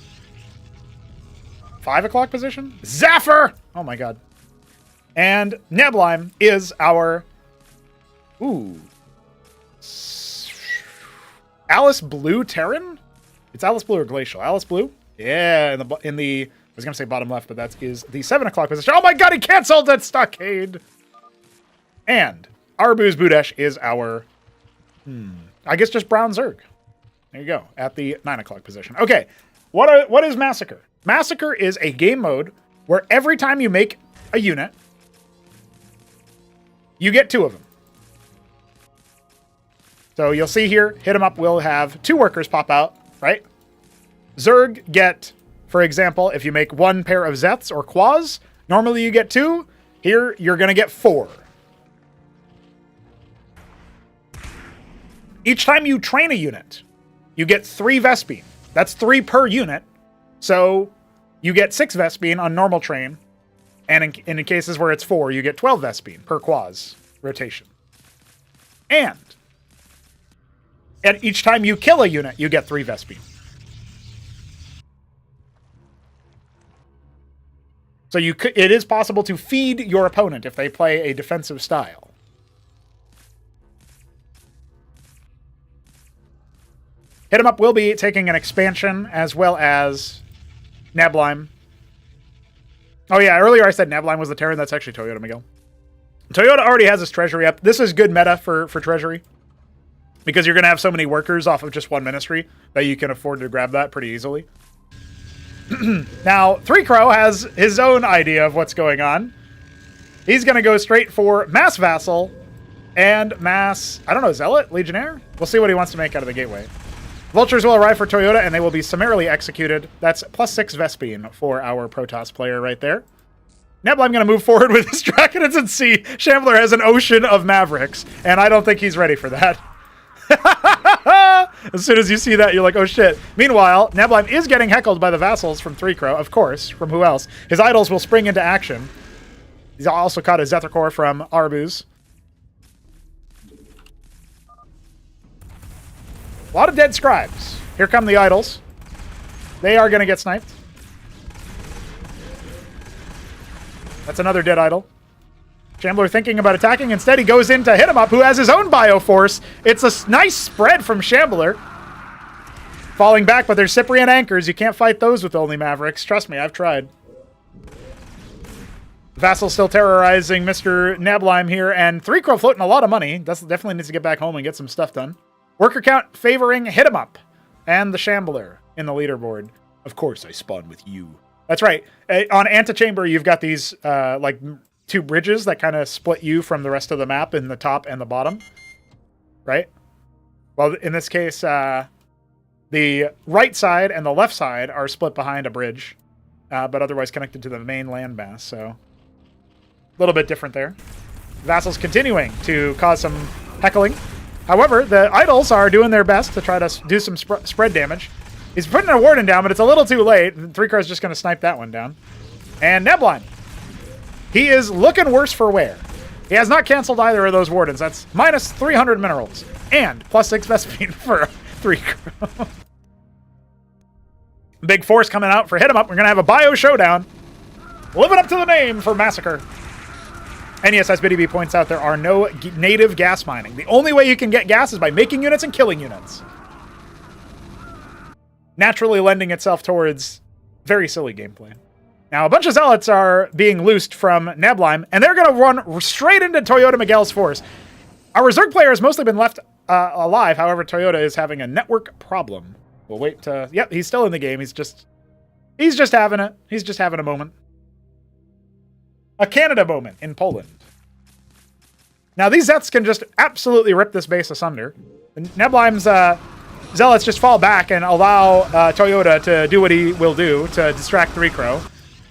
5 o'clock position. Zafir! Oh my god. And Neblime is our... Ooh. Alice Blue Terran? It's Alice Blue or Glacial? Alice Blue? Yeah, in the I was gonna say bottom left, but that is the 7 o'clock position. Oh my god, he canceled that stockade! And Arbuz Budesh is our I guess just brown Zerg. There you go, at the 9 o'clock position. Okay, what is Massacre? Massacre is a game mode where every time you make a unit, you get 2 of them. So you'll see here, hit 'em up, we'll have 2 workers pop out, right? Zerg get, for example, if you make 1 pair of Zeths or Quas, normally you get 2. Here, you're going to get 4. Each time you train a unit, you get 3 Vespene. That's 3 per unit. So you get 6 Vespene on normal train. And in cases where it's 4, you get 12 Vespene per Quas rotation. And at each time you kill a unit, you get 3 Vespene. So it is possible to feed your opponent if they play a defensive style. Hit 'em up will be taking an expansion as well as Neblime. Oh yeah, earlier I said Neblime was the Terran. That's actually Toyota, Miguel. Toyota already has his treasury up. This is good meta for treasury, because you're going to have so many workers off of just 1 ministry that you can afford to grab that pretty easily. Now, Three Crow has his own idea of what's going on. He's going to go straight for Mass Vassal and Mass, I don't know, Zealot? Legionnaire? We'll see what he wants to make out of the Gateway. Vultures will arrive for Toyota, and they will be summarily executed. That's +6 Vespene for our Protoss player right there. Neblime going to move forward with his Draconids and see Shambler has an ocean of Mavericks, and I don't think he's ready for that. As soon as you see that, you're like, oh shit. Meanwhile, Neblime is getting heckled by the vassals from Three Crow, of course. From who else? His idols will spring into action. He's also caught a Zethar from Arbuz. A lot of dead scribes. Here come the idols. They are going to get sniped. That's another dead idol. Shambler thinking about attacking. Instead, he goes in to hit him up, who has his own Bioforce. It's a nice spread from Shambler. Falling back, but there's Cyprian anchors. You can't fight those with only Mavericks. Trust me, I've tried. Vassal still terrorizing Mr. Neblime here, and Three Crow floating a lot of money. Definitely needs to get back home and get some stuff done. Worker count favoring hit him up and the Shambler in the leaderboard. Of course, I spawn with you. That's right. On Antechamber, you've got these like 2 bridges that kind of split you from the rest of the map in the top and the bottom, right? Well, in this case, the right side and the left side are split behind a bridge, but otherwise connected to the main landmass, so a little bit different there. Vassals continuing to cause some heckling. However, the idols are doing their best to try to do some spread damage. He's putting a warden down, but it's a little too late. Three Crow's just going to snipe that one down. And Neblime. He is looking worse for wear. He has not canceled either of those wardens. That's minus 300 minerals. And +6 Vespene for Three Crow. Big force coming out for hit 'em up. We're going to have a bio showdown. Living up to the name for Massacre. NESS BDB points out there are no native gas mining. The only way you can get gas is by making units and killing units. naturally lending itself towards very silly gameplay. Now, a bunch of Zealots are being loosed from Neblime, and they're going to run straight into Toyota Miguel's force. Our Reserve player has mostly been left alive. However, Toyota is having a network problem. We'll wait to... Yep, he's still in the game. He's just having it. He's just having a moment. A Canada moment in Poland. Now, these Zets can just absolutely rip this base asunder. Neblime's Zealots just fall back and allow Toyota to do what he will do to distract 3-Crow.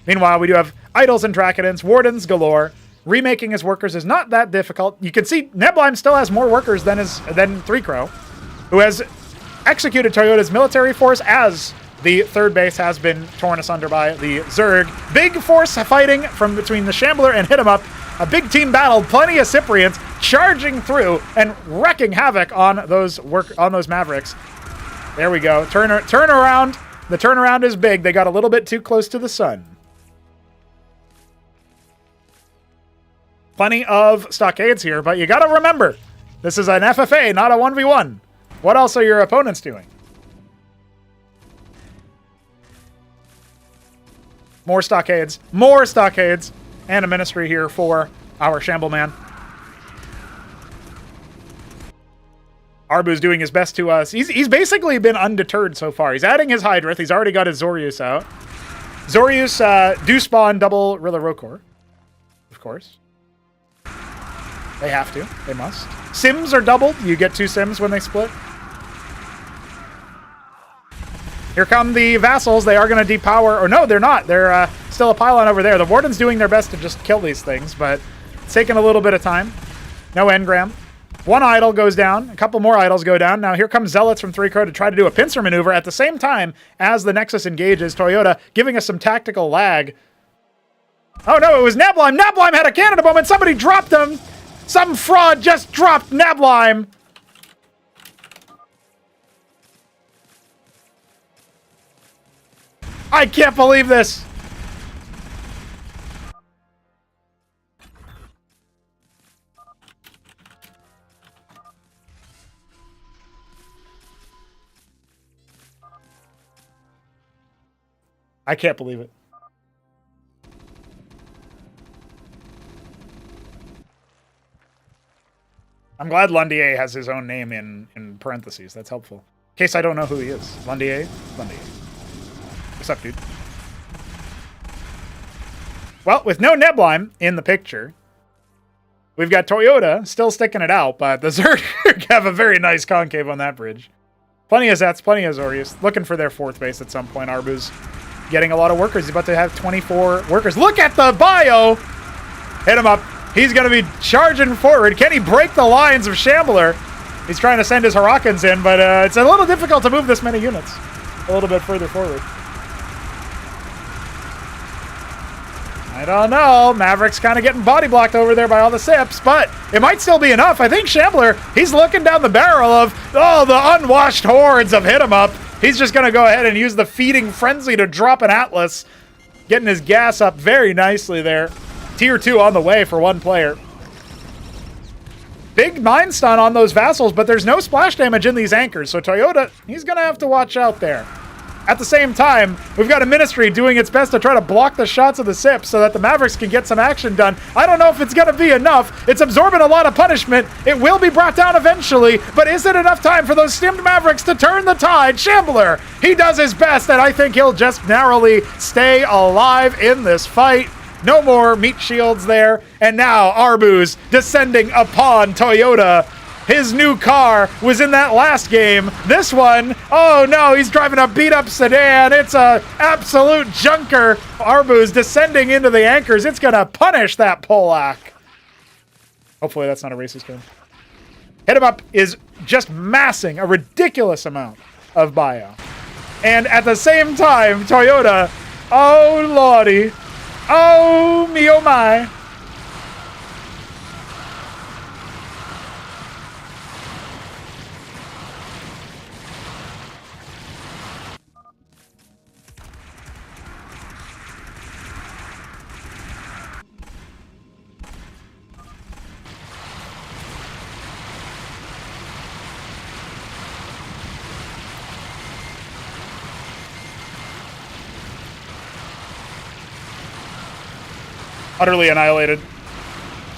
Meanwhile, we do have Idols and Draconins, Wardens galore. Remaking his workers is not that difficult. You can see Neblime still has more workers than 3-Crow, who has executed Toyota's military force as the third base has been torn asunder by the Zerg. Big force fighting from between the Shambler and Hit 'em Up. A big team battle, plenty of Cyprians charging through and wrecking havoc on those Mavericks. There we go. Turn around. The turnaround is big. They got a little bit too close to the sun. Plenty of stockades here, but you got to remember, this is an FFA, not a 1v1. What else are your opponents doing? More stockades, and a ministry here for our Shambleman. Arbu's doing his best to us. He's basically been undeterred so far. He's adding his Hydrith. He's already got his Zorius out. Zorius do spawn double Rilla Rokor, of course. They have to. They must. Sims are doubled. You get 2 Sims when they split. Here come the Vassals. They are going to depower. Or no, they're not. They're still a pylon over there. The Warden's doing their best to just kill these things, but it's taking a little bit of time. No engram. 1 idol goes down. A couple more idols go down. Now here comes Zealots from 3-Crow to try to do a pincer maneuver at the same time as the Nexus engages. Toyota giving us some tactical lag. Oh no, it was Neblime. Neblime had a Canada moment. Somebody dropped him. Some fraud just dropped Neblime. I can't believe this. I can't believe it. I'm glad Lundier has his own name in parentheses. That's helpful. In case I don't know who he is. Lundier? Lundier. What's up, dude? Well, with no Neblime in the picture, we've got Toyota still sticking it out, but the Zerg have a very nice concave on that bridge. Plenty of Zets, plenty of Zorius. Looking for their 4th base at some point. Arbu's getting a lot of workers. He's about to have 24 workers. Look at the bio! Hit him up. He's going to be charging forward. Can he break the lines of Shambler? He's trying to send his Harakans in, but it's a little difficult to move this many units a little bit further forward. I don't know. Maverick's kind of getting body blocked over there by all the Sips, but it might still be enough. I think Shambler, he's looking down the barrel of, the unwashed hordes of Hit 'em Up. He's just going to go ahead and use the Feeding Frenzy to drop an Atlas. Getting his gas up very nicely there. Tier 2 on the way for 1 player. Big Mind Stun on those Vassals, but there's no splash damage in these anchors, so Toyota, he's going to have to watch out there. At the same time, we've got a Ministry doing its best to try to block the shots of the Sips so that the Mavericks can get some action done. I don't know if it's going to be enough. It's absorbing a lot of punishment. It will be brought down eventually, but is it enough time for those stimmed Mavericks to turn the tide? Shambler, he does his best, and I think he'll just narrowly stay alive in this fight. No more meat shields there. And now Arbu's descending upon Toyota. His new car was in that last game. This one, oh no, he's driving a beat-up sedan. It's a absolute junker. Arbu's descending into the anchors. It's going to punish that Polak. Hopefully that's not a racist term. Hit 'em Up is just massing a ridiculous amount of bio. And at the same time, Toyota, oh lordy. Oh, me, oh, my. Utterly annihilated.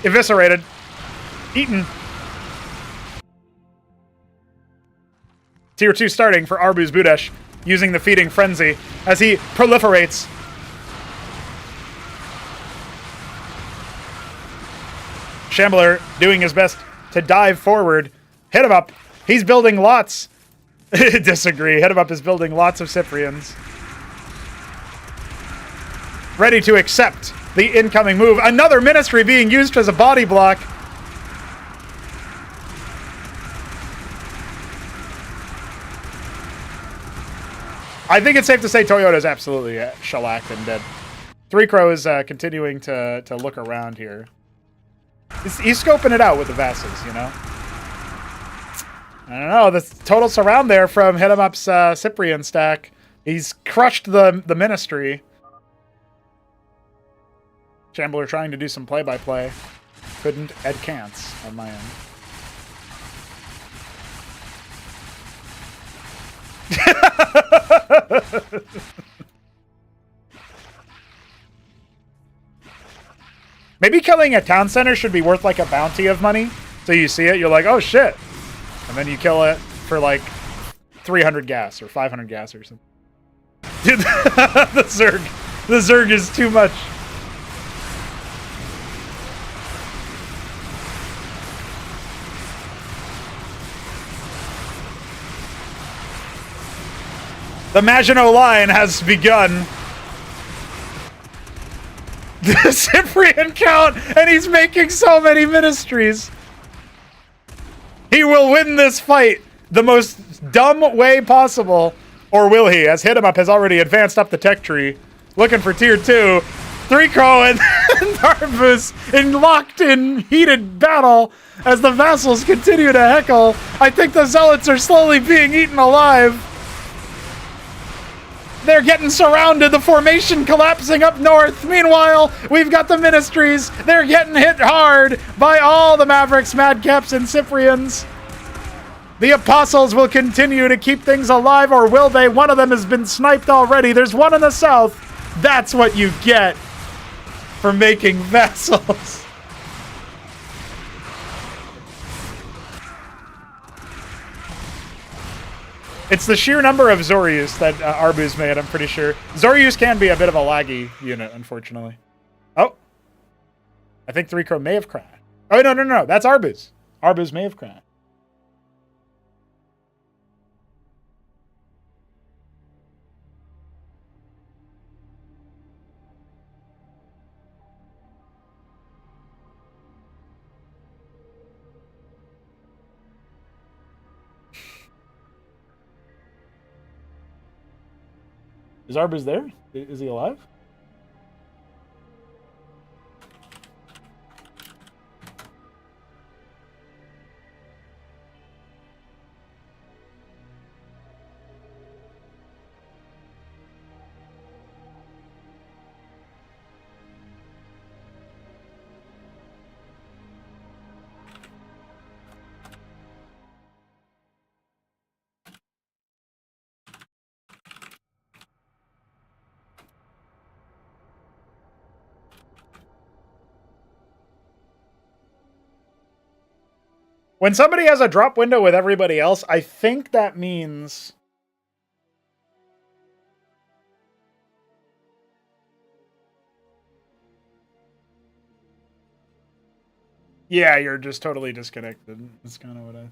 Eviscerated. Eaten. Tier 2 starting for Arbuz Budesh, using the Feeding Frenzy as he proliferates. Shambler doing his best to dive forward. Hit him up. He's building lots. Disagree. Hit him up is building lots of Cyprians. Ready to accept the incoming move. Another Ministry being used as a body block. I think it's safe to say Toyota's absolutely shellacked and dead. Three Crow is continuing to look around here. He's scoping it out with the vassals, you know? I don't know. The total surround there from Hit 'em Up's Cyprian stack. He's crushed the Ministry. Shambler trying to do some play-by-play. Couldn't. Ed can't on my end. Maybe killing a town center should be worth like a bounty of money. So you see it, you're like, oh shit. And then you kill it for like 300 gas or 500 gas or something. Dude, the Zerg is too much. The Maginot Line has begun. The Cyprian count, and he's making so many ministries. He will win this fight the most dumb way possible. Or will he? As Hit 'em Up has already advanced up the tech tree. Looking for tier 2. Three Crow and Arbuz in locked in heated battle as the vassals continue to heckle. I think the zealots are slowly being eaten alive. They're getting surrounded, the formation collapsing up north. Meanwhile, we've got the ministries. They're getting hit hard by all the Mavericks, Madcaps, and Cyprians. The Apostles will continue to keep things alive, or will they? One of them has been sniped already. There's one in the south. That's what you get for making vassals. It's the sheer number of Zoryus that Arbuz made, I'm pretty sure. Zoryus can be a bit of a laggy unit, unfortunately. Oh. I think Three Crow may have crashed. Oh, no. That's Arbuz. Arbuz may have crashed. Is Arbuz there? Is he alive? When somebody has a drop window with everybody else, I think that means... Yeah, you're just totally disconnected. That's kind of what I...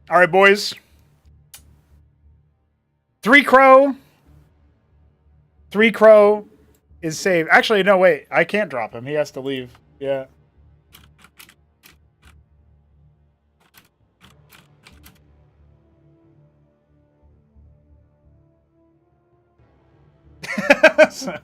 All right, boys. Three Crow is saved. Actually, no, wait. I can't drop him. He has to leave. Yeah. So...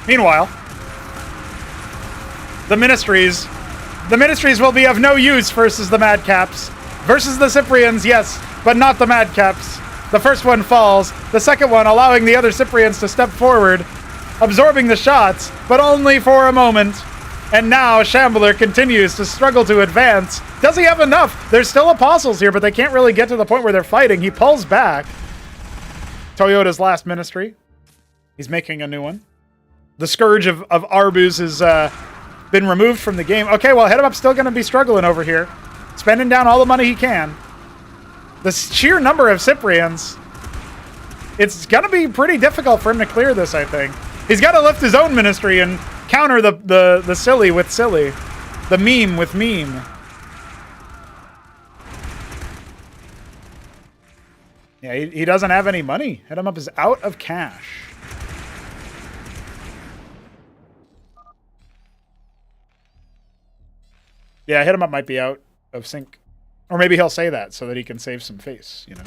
Meanwhile, the Ministries will be of no use versus the Madcaps. Versus the Cyprians, yes, but not the Madcaps. The first one falls, the second one allowing the other Cyprians to step forward, absorbing the shots, but only for a moment. And now Shambler continues to struggle to advance. Does he have enough? There's still Apostles here, but they can't really get to the point where they're fighting. He pulls back. Toyota's last Ministry. He's making a new one. The Scourge of Arbuz has been removed from the game. Okay, well, Hit 'em Up's still going to be struggling over here. Spending down all the money he can. The sheer number of Cyprians, it's going to be pretty difficult for him to clear this, I think. He's got to lift his own Ministry and counter the silly with silly. The meme with meme. Yeah, he doesn't have any money. Hit 'em Up is out of cash. Yeah, Hit 'em Up might be out of sync. Or maybe he'll say that so that he can save some face, you know.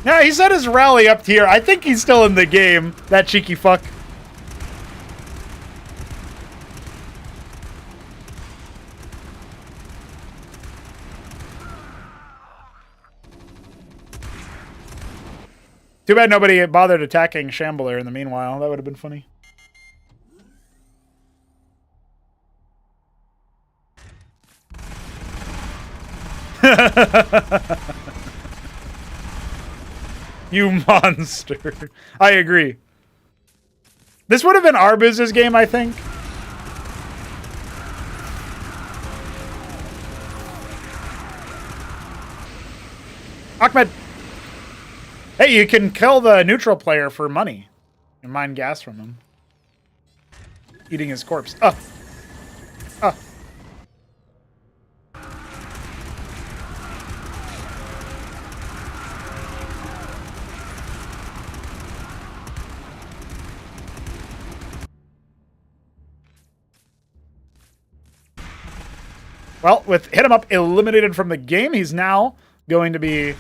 Yeah, he set his rally up here. I think he's still in the game, that cheeky fuck. Too bad nobody bothered attacking Shambler in the meanwhile. That would have been funny. You monster. I agree. This would have been Arbuz's game, I think. Ahmed. Hey, you can kill the neutral player for money and mine gas from him. Eating his corpse. Oh. Oh. Well, with Hit 'em Up eliminated from the game, he's now going to be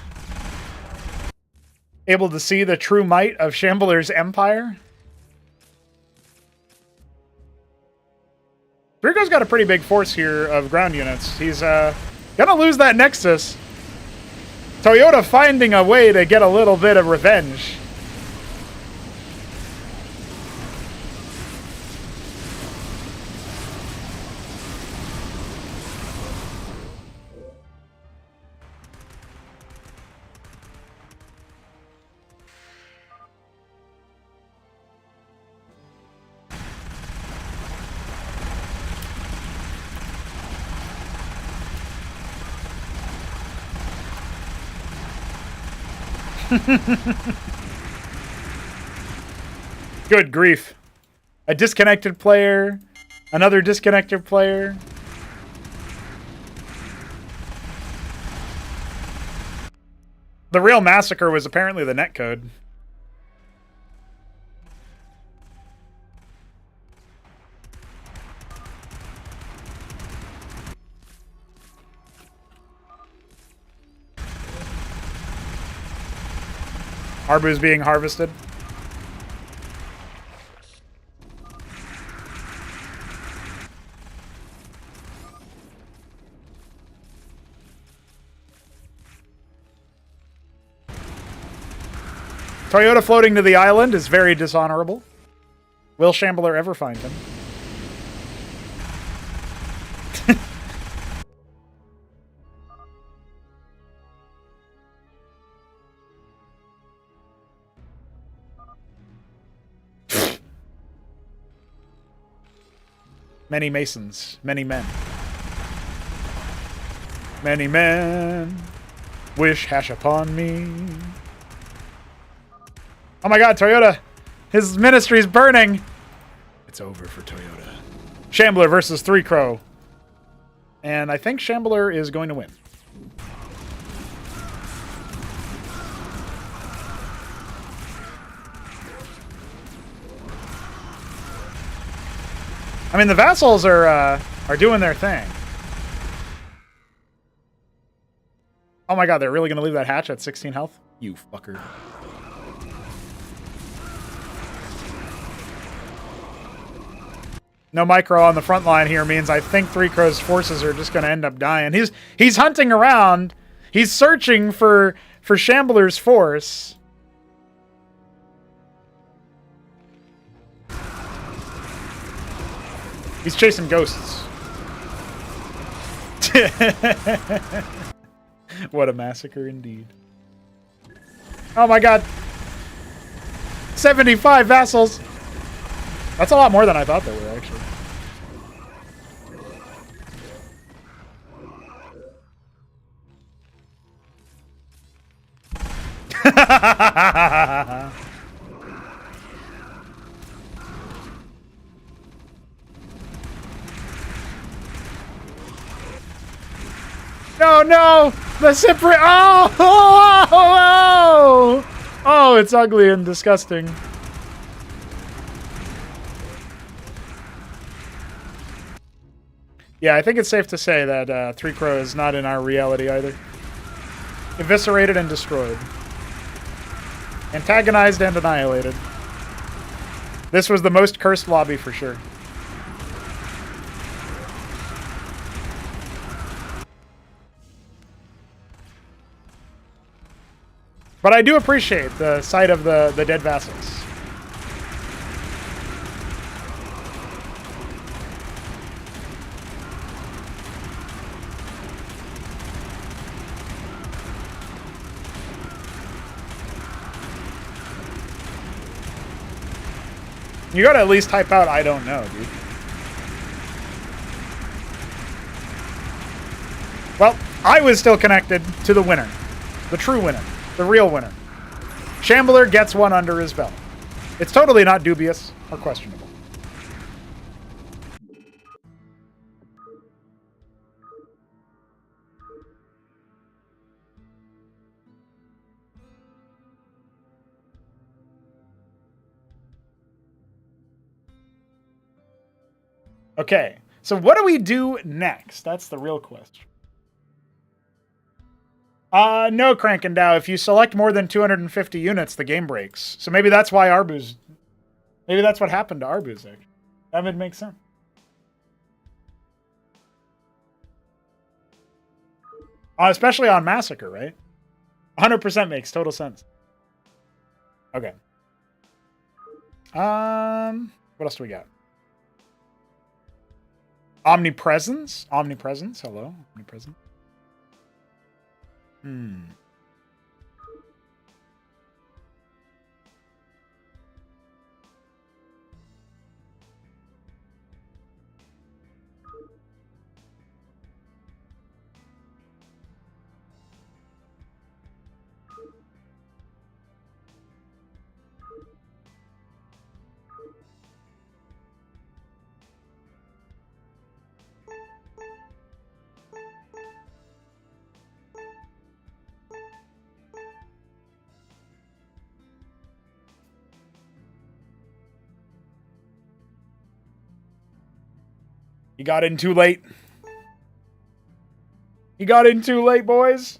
able to see the true might of Shambler's empire. Drigo's got a pretty big force here of ground units. He's gonna lose that Nexus. Toyota finding a way to get a little bit of revenge. Good grief. A disconnected player. Another disconnected player. The real massacre was apparently the netcode. Arbuz being harvested. Toyota floating to the island is very dishonorable. Will Shambler ever find him? Many masons, many men. Many men wish hash upon me. Oh my god, Toyota! His ministry's burning! It's over for Toyota. Shambler versus 3 Crow. And I think Shambler is going to win. I mean, the vassals are doing their thing. Oh my god, they're really going to leave that hatch at 16 health? You fucker. No micro on the front line here means I think Three Crow's forces are just going to end up dying. He's hunting around. He's searching for Shambler's force. He's chasing ghosts. What a massacre indeed. Oh my god. 75 vassals. That's a lot more than I thought there were, actually. No, no! The Cypriot! Oh, oh, oh, oh! Oh, it's ugly and disgusting. Yeah, I think it's safe to say that Three Crow is not in our reality either. Eviscerated and destroyed. Antagonized and annihilated. This was the most cursed lobby for sure. But I do appreciate the sight of the dead vassals. You gotta at least type out, I don't know, dude. Well, I was still connected to the winner. The true winner. The real winner. Shambler gets one under his belt. It's totally not dubious or questionable. Okay, so what do we do next? That's the real question. No, Crankendow. If you select more than 250 units, the game breaks. So maybe that's why Arbu's... Maybe that's what happened to Arbu's, actually. That would make sense. Especially on Massacre, right? 100% makes total sense. Okay. What else do we got? Omnipresence? Omnipresence, hello. Omnipresence. You got in too late. You got in too late, boys.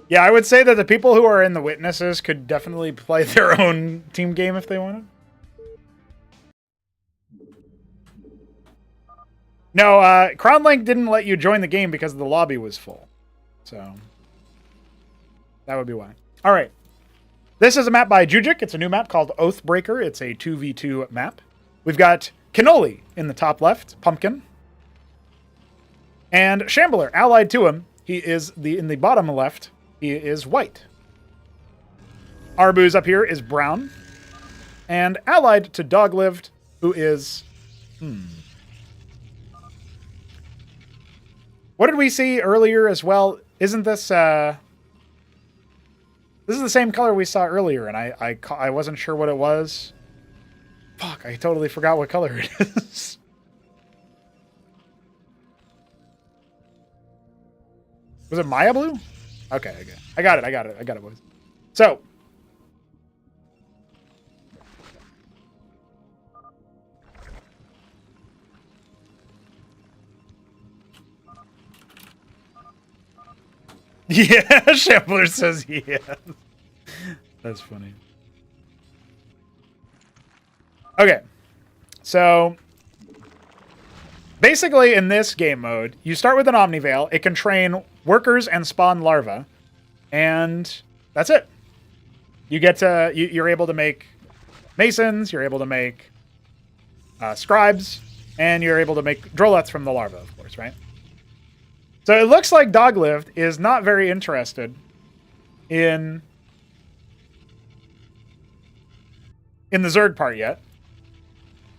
Yeah, I would say that the people who are in the witnesses could definitely play their own team game if they wanted. No, Crown Link didn't let you join the game because the lobby was full. So, that would be why. All right. This is a map by Jujic. It's a new map called Oathbreaker. It's a 2v2 map. We've got Cannoli in the top left, Pumpkin. And Shambler, allied to him, he is in the bottom left. He is white. Arbuz up here is brown. And allied to Doglived, who is... What did we see earlier as well? Isn't this... This is the same color we saw earlier, and I wasn't sure what it was. Fuck, I totally forgot what color it is. Was it Maya Blue? Okay. I got it, boys. So... Yeah, Shambler says yeah. That's funny. Okay, so basically in this game mode, you start with an Omniveil. It can train workers and spawn larvae, and that's it. You get to you're able to make masons. You're able to make scribes, and you're able to make droleths from the larvae, of course, right? So it looks like Doglived is not very interested in the Zerg part yet.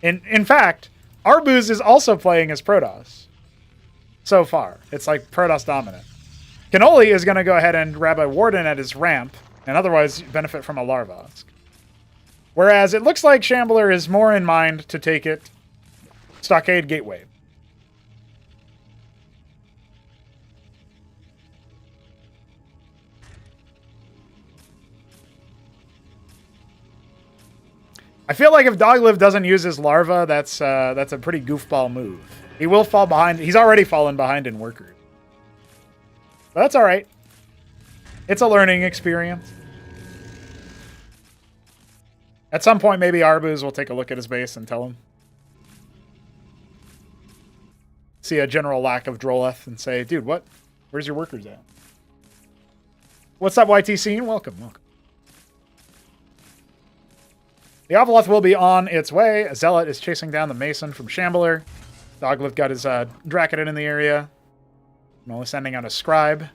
In fact, Arbuz is also playing as Protoss. So far. It's like Protoss dominant. Cannoli is going to go ahead and grab a Warden at his ramp, and otherwise benefit from a Larvask. Whereas it looks like Shambler is more in mind to take it Stockade Gateway. I feel like if Doglived doesn't use his larva, that's a pretty goofball move. He will fall behind. He's already fallen behind in workers. But that's all right. It's a learning experience. At some point, maybe Arbuz will take a look at his base and tell him. See a general lack of Droleth and say, dude, what? Where's your workers at? What's up, YT Scene? Welcome. The Avaleth will be on its way. A Zealot is chasing down the Mason from Shambler. Doglived got his Dracodon in the area. I'm only sending out a Scribe.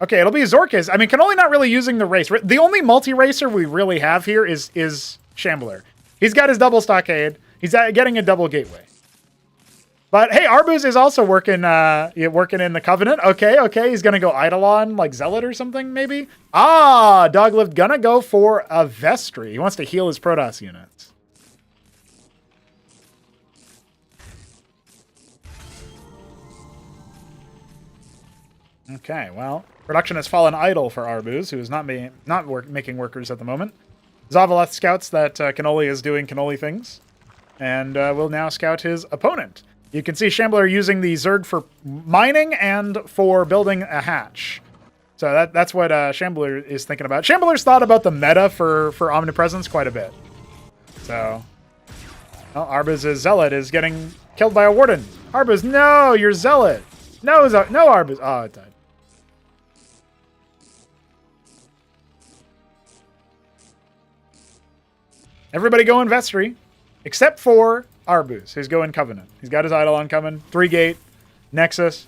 Okay, it'll be Zorkis. I mean, Cannoli not really using the race. The only multi-racer we really have here is Shambler. He's got his double Stockade. He's getting a double Gateway. But hey, Arbuz is also working in the Covenant. Okay. He's going to go Eidolon, like Zealot or something, maybe? Ah, Doglived gonna go for a Vestry. He wants to heal his Protoss units. Okay, well, production has fallen idle for Arbuz, who is not making workers at the moment. Zavaleth scouts that Cannoli is doing Cannoli things, and will now scout his opponent. You can see Shambler using the Zerg for mining and for building a hatch. So that's what Shambler is thinking about. Shambler's thought about the meta for Omnipresence quite a bit. So, well, Arbuz's Zealot is getting killed by a Warden. Arbuz, no, you're Zealot. No, Arbuz. Oh, it died. Everybody going Vestry, except for Arbuz, who's going Covenant. He's got his Eidolon coming. 3-gate, Nexus.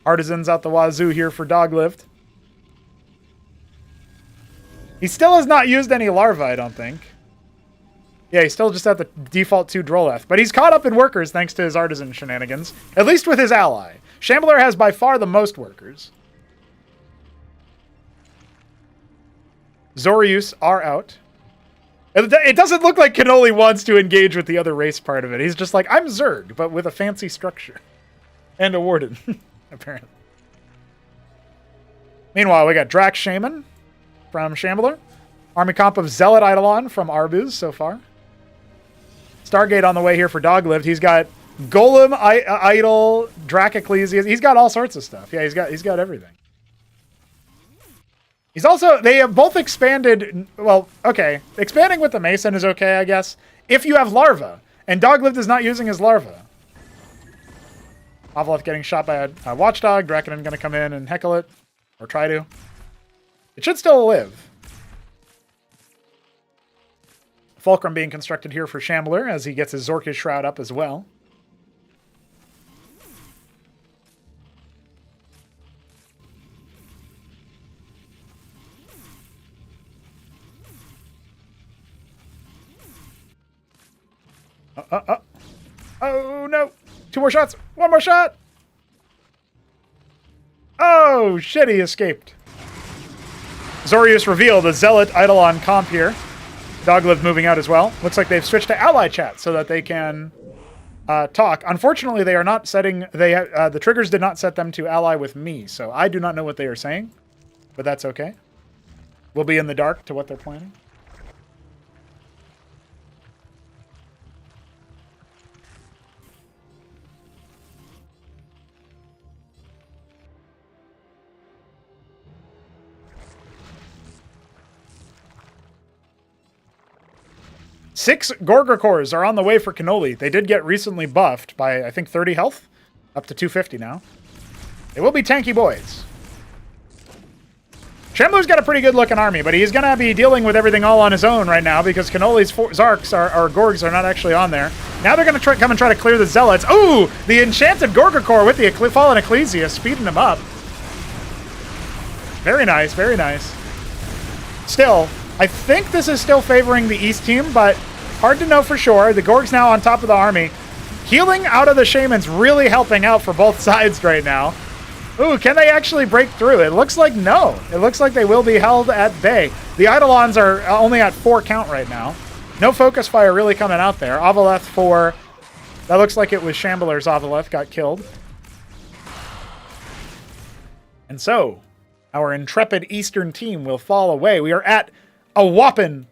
Artisans out the wazoo here for Doglived. He still has not used any larvae, I don't think. Yeah, he's still just at the default 2 Droleth. But he's caught up in workers thanks to his Artisan shenanigans. At least with his ally. Shambler has by far the most workers. Zorius are out. It doesn't look like Cannoli wants to engage with the other race part of it. He's just like, I'm Zerg, but with a fancy structure. And a Warden, apparently. Meanwhile, we got Drax Shaman from Shambler. Army comp of Zealot Eidolon from Arbuz so far. Stargate on the way here for Doglived. He's got Golem, Idol, Dracocles. He's got all sorts of stuff. Yeah, he's got everything. He's also, they have both expanded, well, okay. Expanding with the Mason is okay, I guess. If you have Larva, and Doglived is not using his Larva. Avaleth getting shot by a Watchdog. Dracodon going to come in and heckle it. Or try to. It should still live. Fulcrum being constructed here for Shambler as he gets his Zorkish Shroud up as well. Oh, no. 2 more shots. 1 more shot. Oh, shit, he escaped. Zorius revealed the Zealot Eidolon comp here. Dogliv moving out as well. Looks like they've switched to ally chat so that they can talk. Unfortunately, they are not setting... the triggers did not set them to ally with me, so I do not know what they are saying, but that's okay. We'll be in the dark to what they're planning. Six Gorgor cores are on the way for Cannoli. They did get recently buffed by, I think, 30 health. Up to 250 now. They will be tanky boys. Shambler's got a pretty good looking army, but he's going to be dealing with everything all on his own right now because Cannoli's Zarks or Gorgs are not actually on there. Now they're going to come and try to clear the Zealots. Ooh! The Enchanted Gorgor core with the Fallen Ecclesia speeding them up. Very nice, very nice. Still, I think this is still favoring the East team, but hard to know for sure. The Gorg's now on top of the army. Healing out of the Shaman's really helping out for both sides right now. Ooh, can they actually break through? It looks like no. It looks like they will be held at bay. The Eidolons are only at 4 count right now. No focus fire really coming out there. Avaleth for... That looks like it was Shambler's Avaleth got killed. And so, our intrepid Eastern team will fall away. We are at a walloping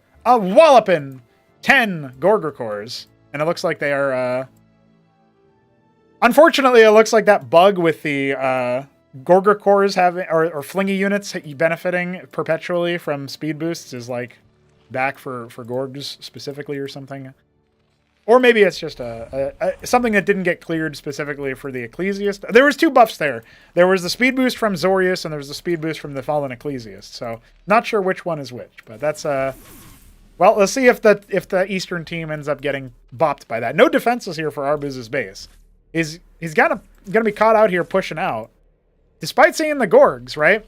10 Gorgor cores. And it looks like they are... Unfortunately, it looks like that bug with the Gorgor cores having or flingy units benefiting perpetually from speed boosts is like back for Gorgs specifically or something. Or maybe it's just something that didn't get cleared specifically for the Ecclesiast. There was 2 buffs there. There was the speed boost from Zorius and there was the speed boost from the Fallen Ecclesiast. So not sure which one is which, but that's well, let's see if the Eastern team ends up getting bopped by that. No defenses here for Arbuz's base. He's gonna be caught out here pushing out. Despite seeing the Gorgs, right?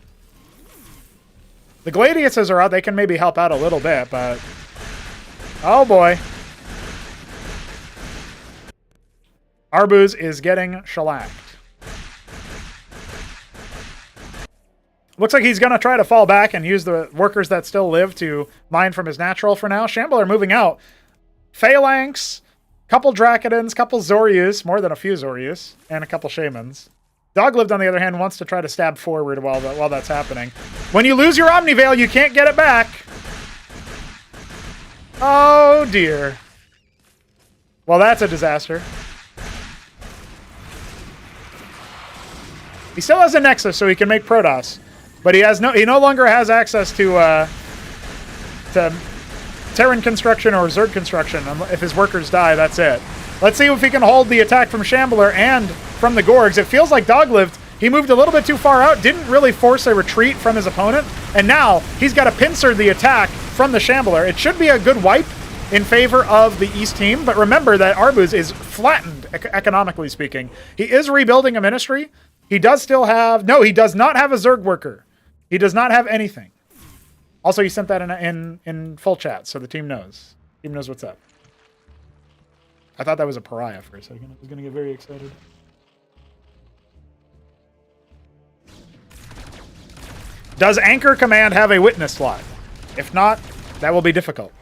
The Gladiuses are out. They can maybe help out a little bit, but... Oh, boy. Arbuz is getting shellacked. Looks like he's going to try to fall back and use the workers that still live to mine from his natural for now. Shambler moving out. Phalanx... Couple Dracodons, couple Zorius, more than a few Zorius, and a couple Shamans. Dogliv, on the other hand, wants to try to stab forward while that's happening. When you lose your Omniveil, you can't get it back. Oh, dear. Well, that's a disaster. He still has a Nexus, so he can make Protoss. But he no longer has access to Terran construction or Zerg construction. If his workers die, that's it. Let's see if he can hold the attack from Shambler and from the Gorgs. It feels like Dogliv, he moved a little bit too far out, didn't really force a retreat from his opponent, and now he's got to pincer the attack from the Shambler. It should be a good wipe in favor of the East team, but remember that Arbuz is flattened, economically speaking. He is rebuilding a ministry. He does still have... No, he does not have a Zerg worker. He does not have anything. Also, he sent that in full chat, so the team knows. Team knows what's up. I thought that was a pariah for a second. I was going to get very excited. Does Anchor Command have a witness slot? If not, that will be difficult.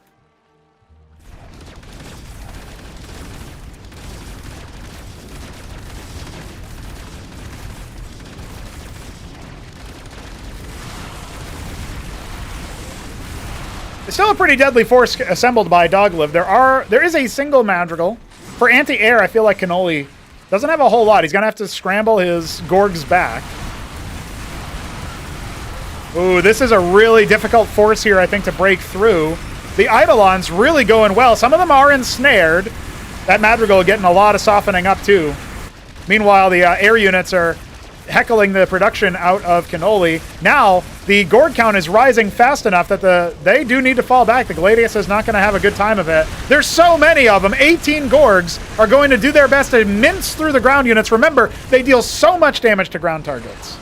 It's still a pretty deadly force assembled by Dogliv. There is a single Madrigal. For anti-air, I feel like Cannoli doesn't have a whole lot. He's going to have to scramble his Gorgs back. Ooh, this is a really difficult force here, I think, to break through. The Eidolons really going well. Some of them are ensnared. That Madrigal getting a lot of softening up, too. Meanwhile, the air units are heckling the production out of Cannoli. Now, the Gorg count is rising fast enough that they do need to fall back. The Gladius is not going to have a good time of it. There's so many of them. 18 Gorgs are going to do their best to mince through the ground units. Remember, they deal so much damage to ground targets.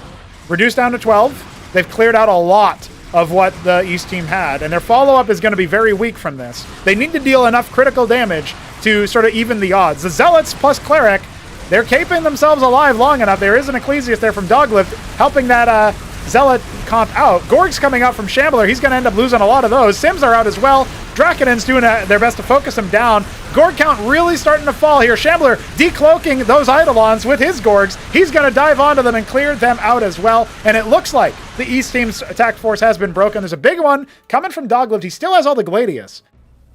Reduced down to 12. They've cleared out a lot of what the East team had, and their follow-up is going to be very weak from this. They need to deal enough critical damage to sort of even the odds. The Zealots plus Cleric, they're keeping themselves alive long enough. There is an Ecclesiast there from Doglift helping that Zealot comp out. Gorg's coming out from Shambler. He's going to end up losing a lot of those. Sims are out as well. Drakenon's doing their best to focus him down. Gorg count really starting to fall here. Shambler decloaking those Eidolons with his Gorgs. He's going to dive onto them and clear them out as well. And it looks like the East team's attack force has been broken. There's a big one coming from Doglift. He still has all the Gladius.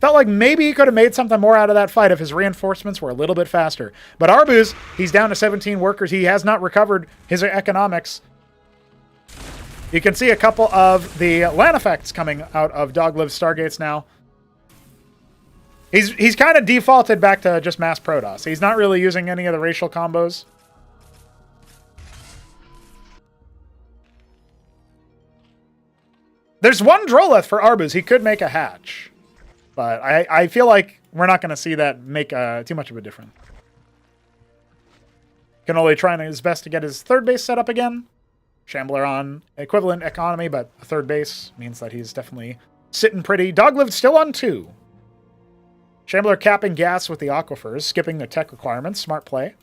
Felt like maybe he could have made something more out of that fight if his reinforcements were a little bit faster. But Arbuz, he's down to 17 workers. He has not recovered his economics. You can see a couple of the land effects coming out of Dogliv's Stargates now. He's kind of defaulted back to just mass Protoss. He's not really using any of the racial combos. There's one Droleth for Arbuz. He could make a hatch. But I feel like we're not going to see that make too much of a difference. Cannoli trying his best to get his third base set up again. Shambler on equivalent economy, but a third base means that he's definitely sitting pretty. Doglift still on 2. Shambler capping gas with the aquifers, skipping the tech requirements. Smart play.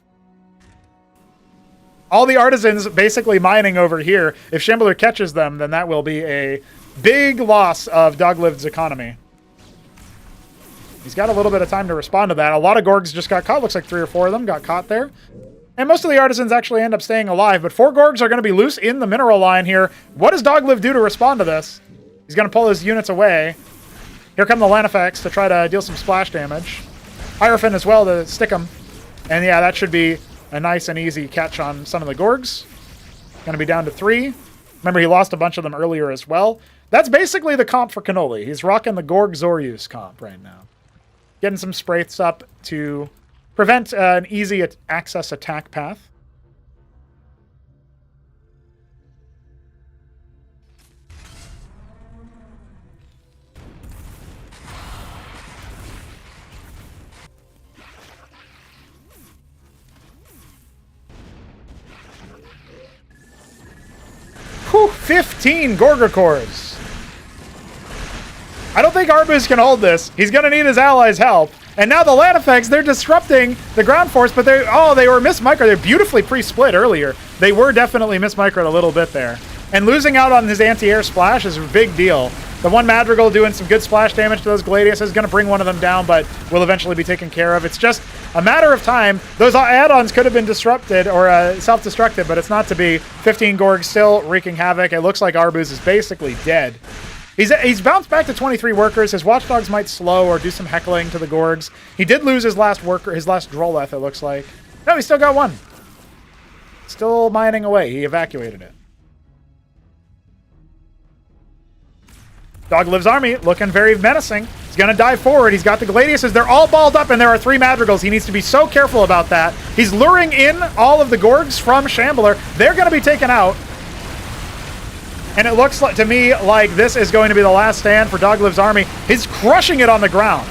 All the artisans basically mining over here. If Shambler catches them, then that will be a big loss of Doglift's economy. He's got a little bit of time to respond to that. A lot of Gorgs just got caught. Looks like 3 or 4 of them got caught there. And most of the artisans actually end up staying alive, but 4 Gorgs are going to be loose in the mineral line here. What does Doglift do to respond to this? He's going to pull his units away. Here come the Lanifex to try to deal some splash damage. Hierophant as well to stick him. And yeah, that should be a nice and easy catch on some of the Gorgs. Going to be down to 3. Remember, he lost a bunch of them earlier as well. That's basically the comp for Cannoli. He's rocking the Gorg Zorius comp right now. Getting some sprays up to prevent an easy access attack path. Whew, 15 Gorga cores. I don't think Arbuz can hold this. He's going to need his allies' help. And now the land effects, they're disrupting the ground force, but they were mismicroed. They're beautifully pre-split earlier. They were definitely mismicroed a little bit there. And losing out on his anti-air splash is a big deal. The one Madrigal doing some good splash damage to those Gladius is going to bring one of them down, but will eventually be taken care of. It's just a matter of time. Those add-ons could have been disrupted or self-destructed, but it's not to be. 15 Gorgs still wreaking havoc. It looks like Arbuz is basically dead. He's bounced back to 23 workers. His watchdogs might slow or do some heckling to the Gorgs. He did lose his last worker, his last Droleth, it looks like. No, he still got one. Still mining away. He evacuated it. Dogliv's army looking very menacing. He's going to dive forward. He's got the Gladiuses. They're all balled up, and there are 3 Madrigals. He needs to be so careful about that. He's luring in all of the Gorgs from Shambler. They're going to be taken out. And it looks like, to me, like this is going to be the last stand for Dogliv's army. He's crushing it on the ground.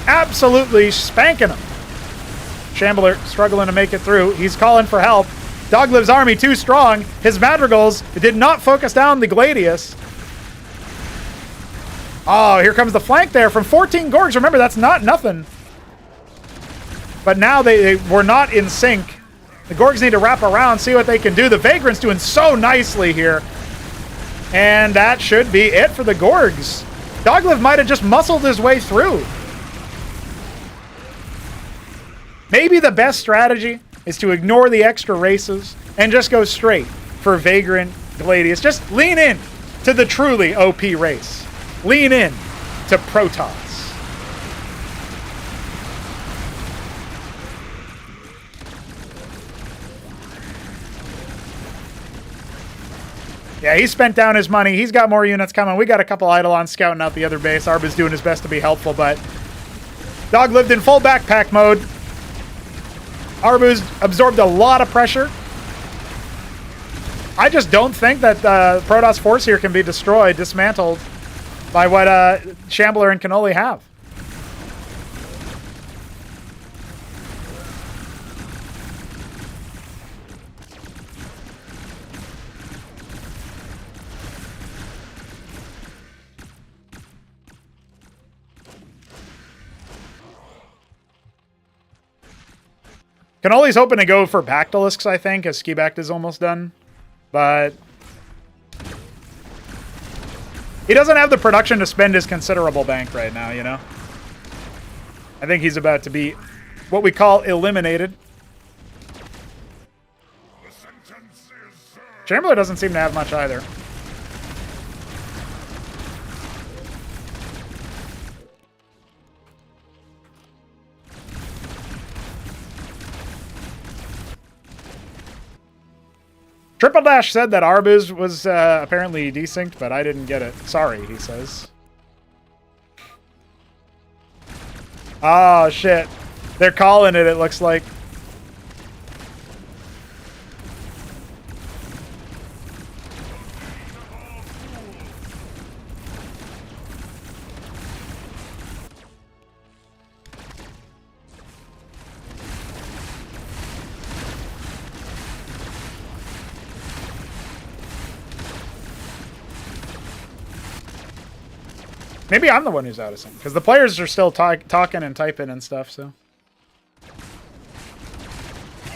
Absolutely spanking them. Shambler struggling to make it through. He's calling for help. Dogliv's army too strong. His Madrigals did not focus down the Gladius. Oh, here comes the flank there from 14 Gorgs. Remember, that's not nothing. But now they were not in sync. The Gorgs need to wrap around, see what they can do. The Vagrant's doing so nicely here. And that should be it for the Gorgs. Dogliv might have just muscled his way through. Maybe the best strategy is to ignore the extra races and just go straight for Vagrant Gladius. Just lean in to the truly OP race. Lean in to Protoss. Yeah, he spent down his money. He's got more units coming. We got a couple Eidolons scouting out the other base. Arbuz doing his best to be helpful, but Dogliv in full backpack mode. Arbuz absorbed a lot of pressure. I just don't think that Protoss force here can be destroyed, dismantled by what Shambler and Cannoli have. Cannoli's hoping to go for Bactylisks, I think, as Skibact is almost done. But he doesn't have the production to spend his considerable bank right now, you know? I think he's about to be what we call eliminated. Chamberlain doesn't seem to have much either. Triple Dash said that Arbuz was apparently desynced, but I didn't get it. Sorry, he says. Oh, shit. They're calling it looks like. Maybe I'm the one who's out of sync, because the players are still talking and typing and stuff, so.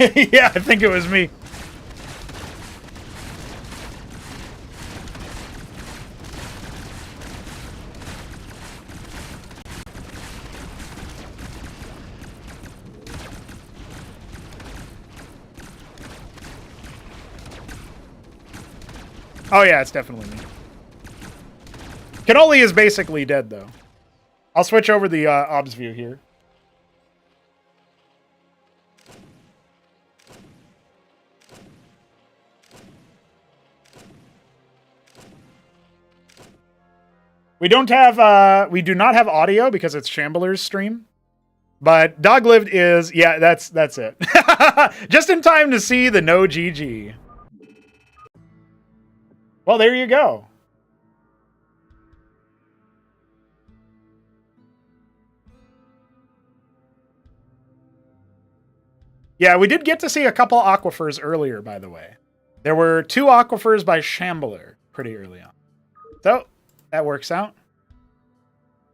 Yeah, I think it was me. Oh yeah, it's definitely me. Cannoli is basically dead, though. I'll switch over the obs view here. We do not have audio because it's Shambler's stream. But Doglived is, yeah, that's it. Just in time to see the no GG. Well, there you go. Yeah, we did get to see a couple aquifers earlier, by the way. There were 2 aquifers by Shambler pretty early on. So, that works out.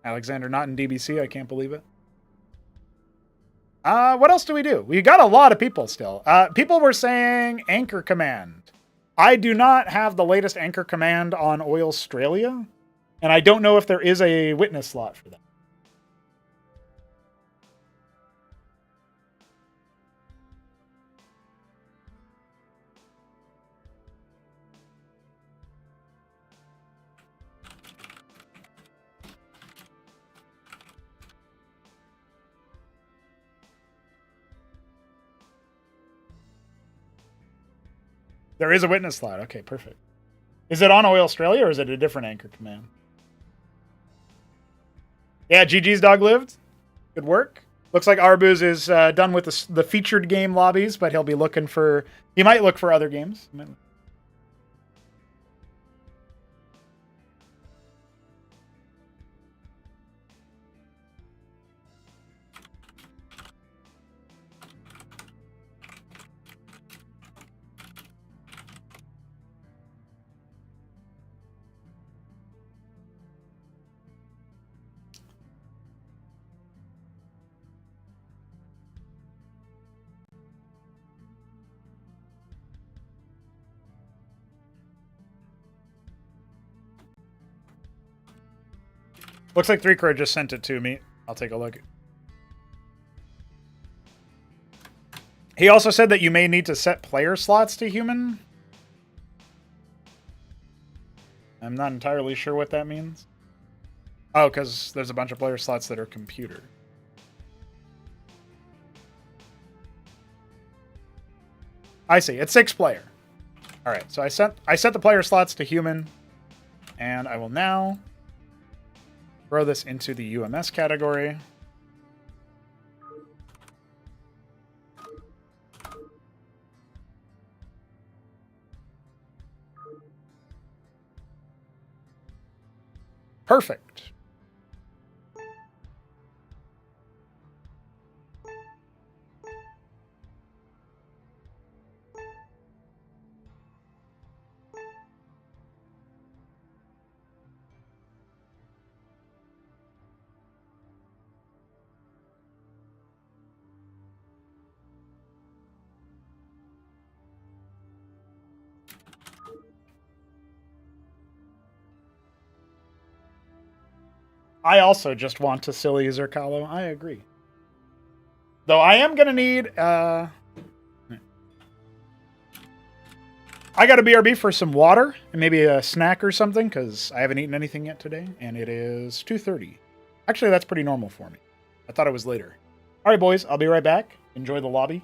Alexander not in DBC, I can't believe it. What else do? We got a lot of people still. People were saying Anchor Command. I do not have the latest Anchor Command on Oilstralia, and I don't know if there is a witness slot for that. There is a witness slot. Okay, perfect. Is it on Oilstralia or is it a different Anchor Command? Yeah, GG's Dog lived. Good work. Looks like Arbuz is done with the featured game lobbies, but he'll be looking for... He might look for other games. Looks like 3Crow just sent it to me. I'll take a look. He also said that you may need to set player slots to human. I'm not entirely sure what that means. Oh, because there's a bunch of player slots that are computer. I see. It's 6 player. All right. So I set the player slots to human, and I will now throw this into the UMS category. Perfect. I also just want to silly Zerkalo. I agree. Though I am going to need... I got a BRB for some water and maybe a snack or something because I haven't eaten anything yet today, and it is 2:30. Actually, that's pretty normal for me. I thought it was later. All right, boys, I'll be right back. Enjoy the lobby.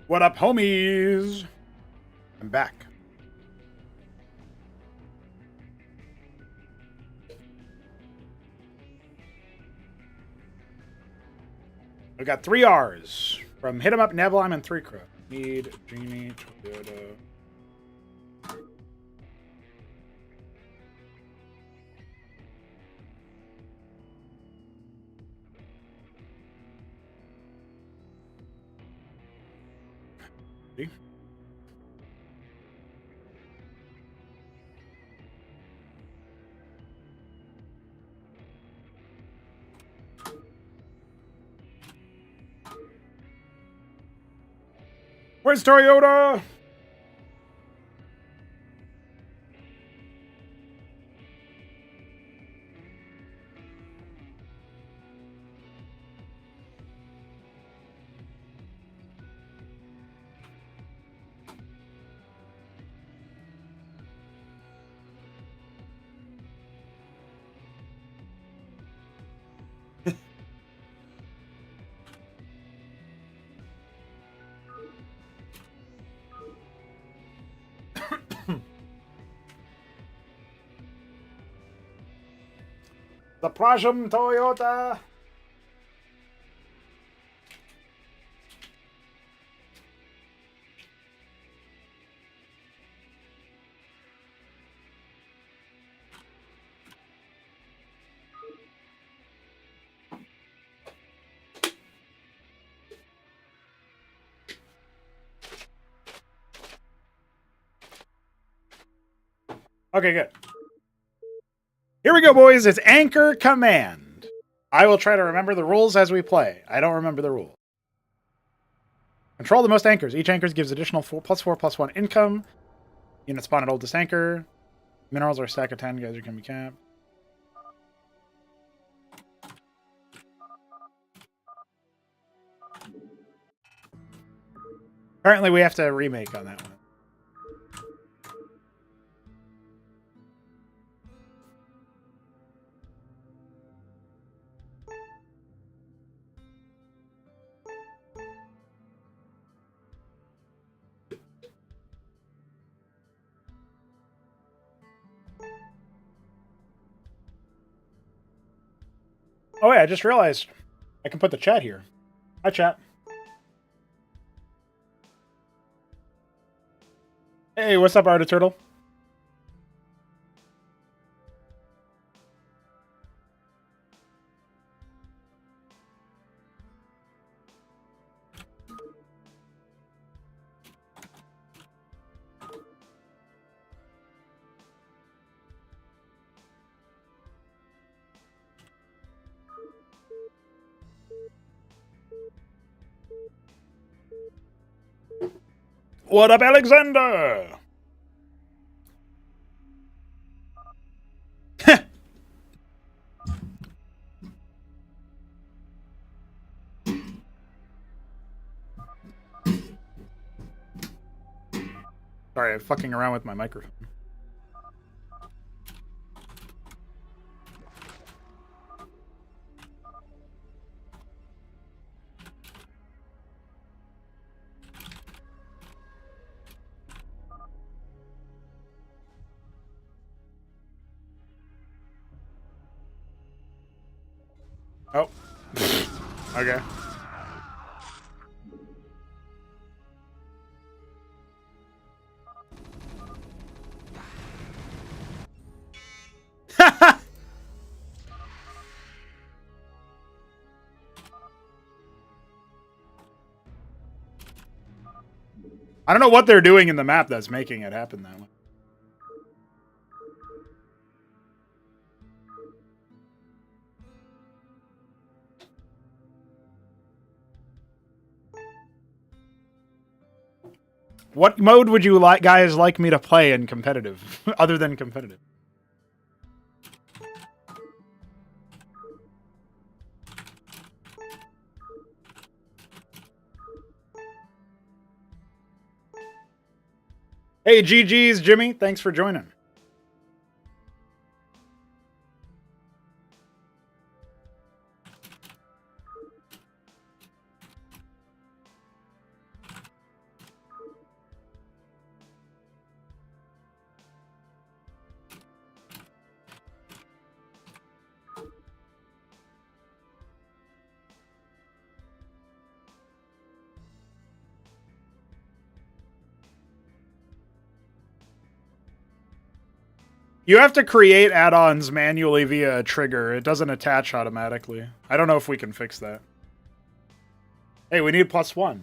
What up, homies? I'm back. We got 3 R's from Hit 'em Up, Nebelheim, and 3 Crow. Need Genie, Toyota. See? Where's Toyota? The Prajum Toyota. Okay, good. Here we go, boys. It's Anchor Command. I will try to remember the rules as we play. I don't remember the rules. Control the most anchors. Each anchor gives additional 4+4+1 income. Unit spawn at oldest anchor. Minerals are a stack of 10. Guys can be capped. Apparently, we have to remake on that one. Oh, yeah, I just realized I can put the chat here. Hi, chat. Hey, what's up, Arda Turtle? What up, Alexander? Sorry, I'm fucking around with my microphone. Oh. Okay. I don't know what they're doing in the map that's making it happen that way. What mode would you guys like me to play in competitive, other than competitive? Hey, GG's, Jimmy. Thanks for joining. You have to create add-ons manually via a trigger. It doesn't attach automatically. I don't know if we can fix that. Hey, we need +1.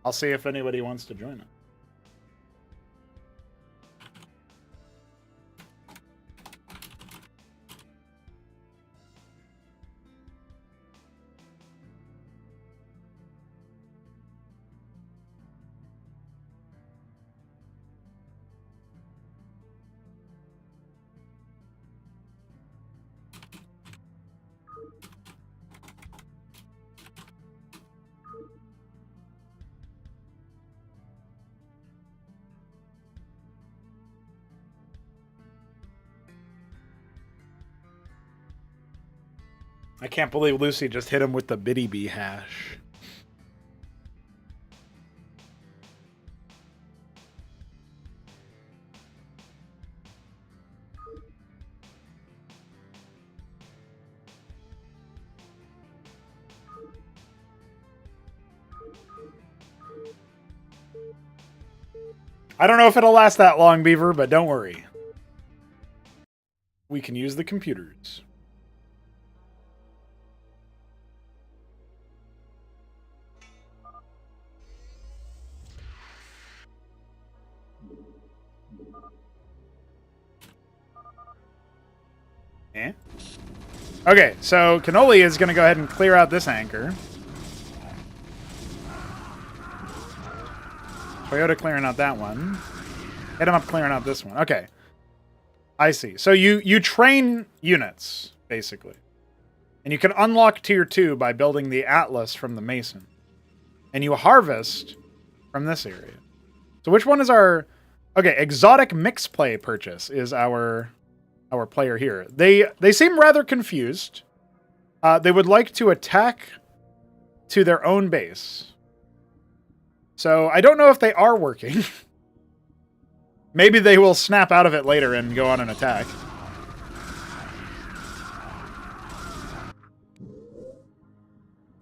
I'll see if anybody wants to join it. I can't believe Lucy just hit him with the Biddy Bee hash. I don't know if it'll last that long, Beaver, but don't worry. We can use the computers. Eh? Okay, so Cannoli is going to go ahead and clear out this anchor. Toyota clearing out that one. Hit him up clearing out this one. Okay. I see. So you train units, basically. And you can unlock tier 2 by building the Atlas from the Mason. And you harvest from this area. So which one is our... Okay, exotic mix play purchase is our player here. They seem rather confused. They would like to attack to their own base. So I don't know if they are working. Maybe they will snap out of it later and go on an attack.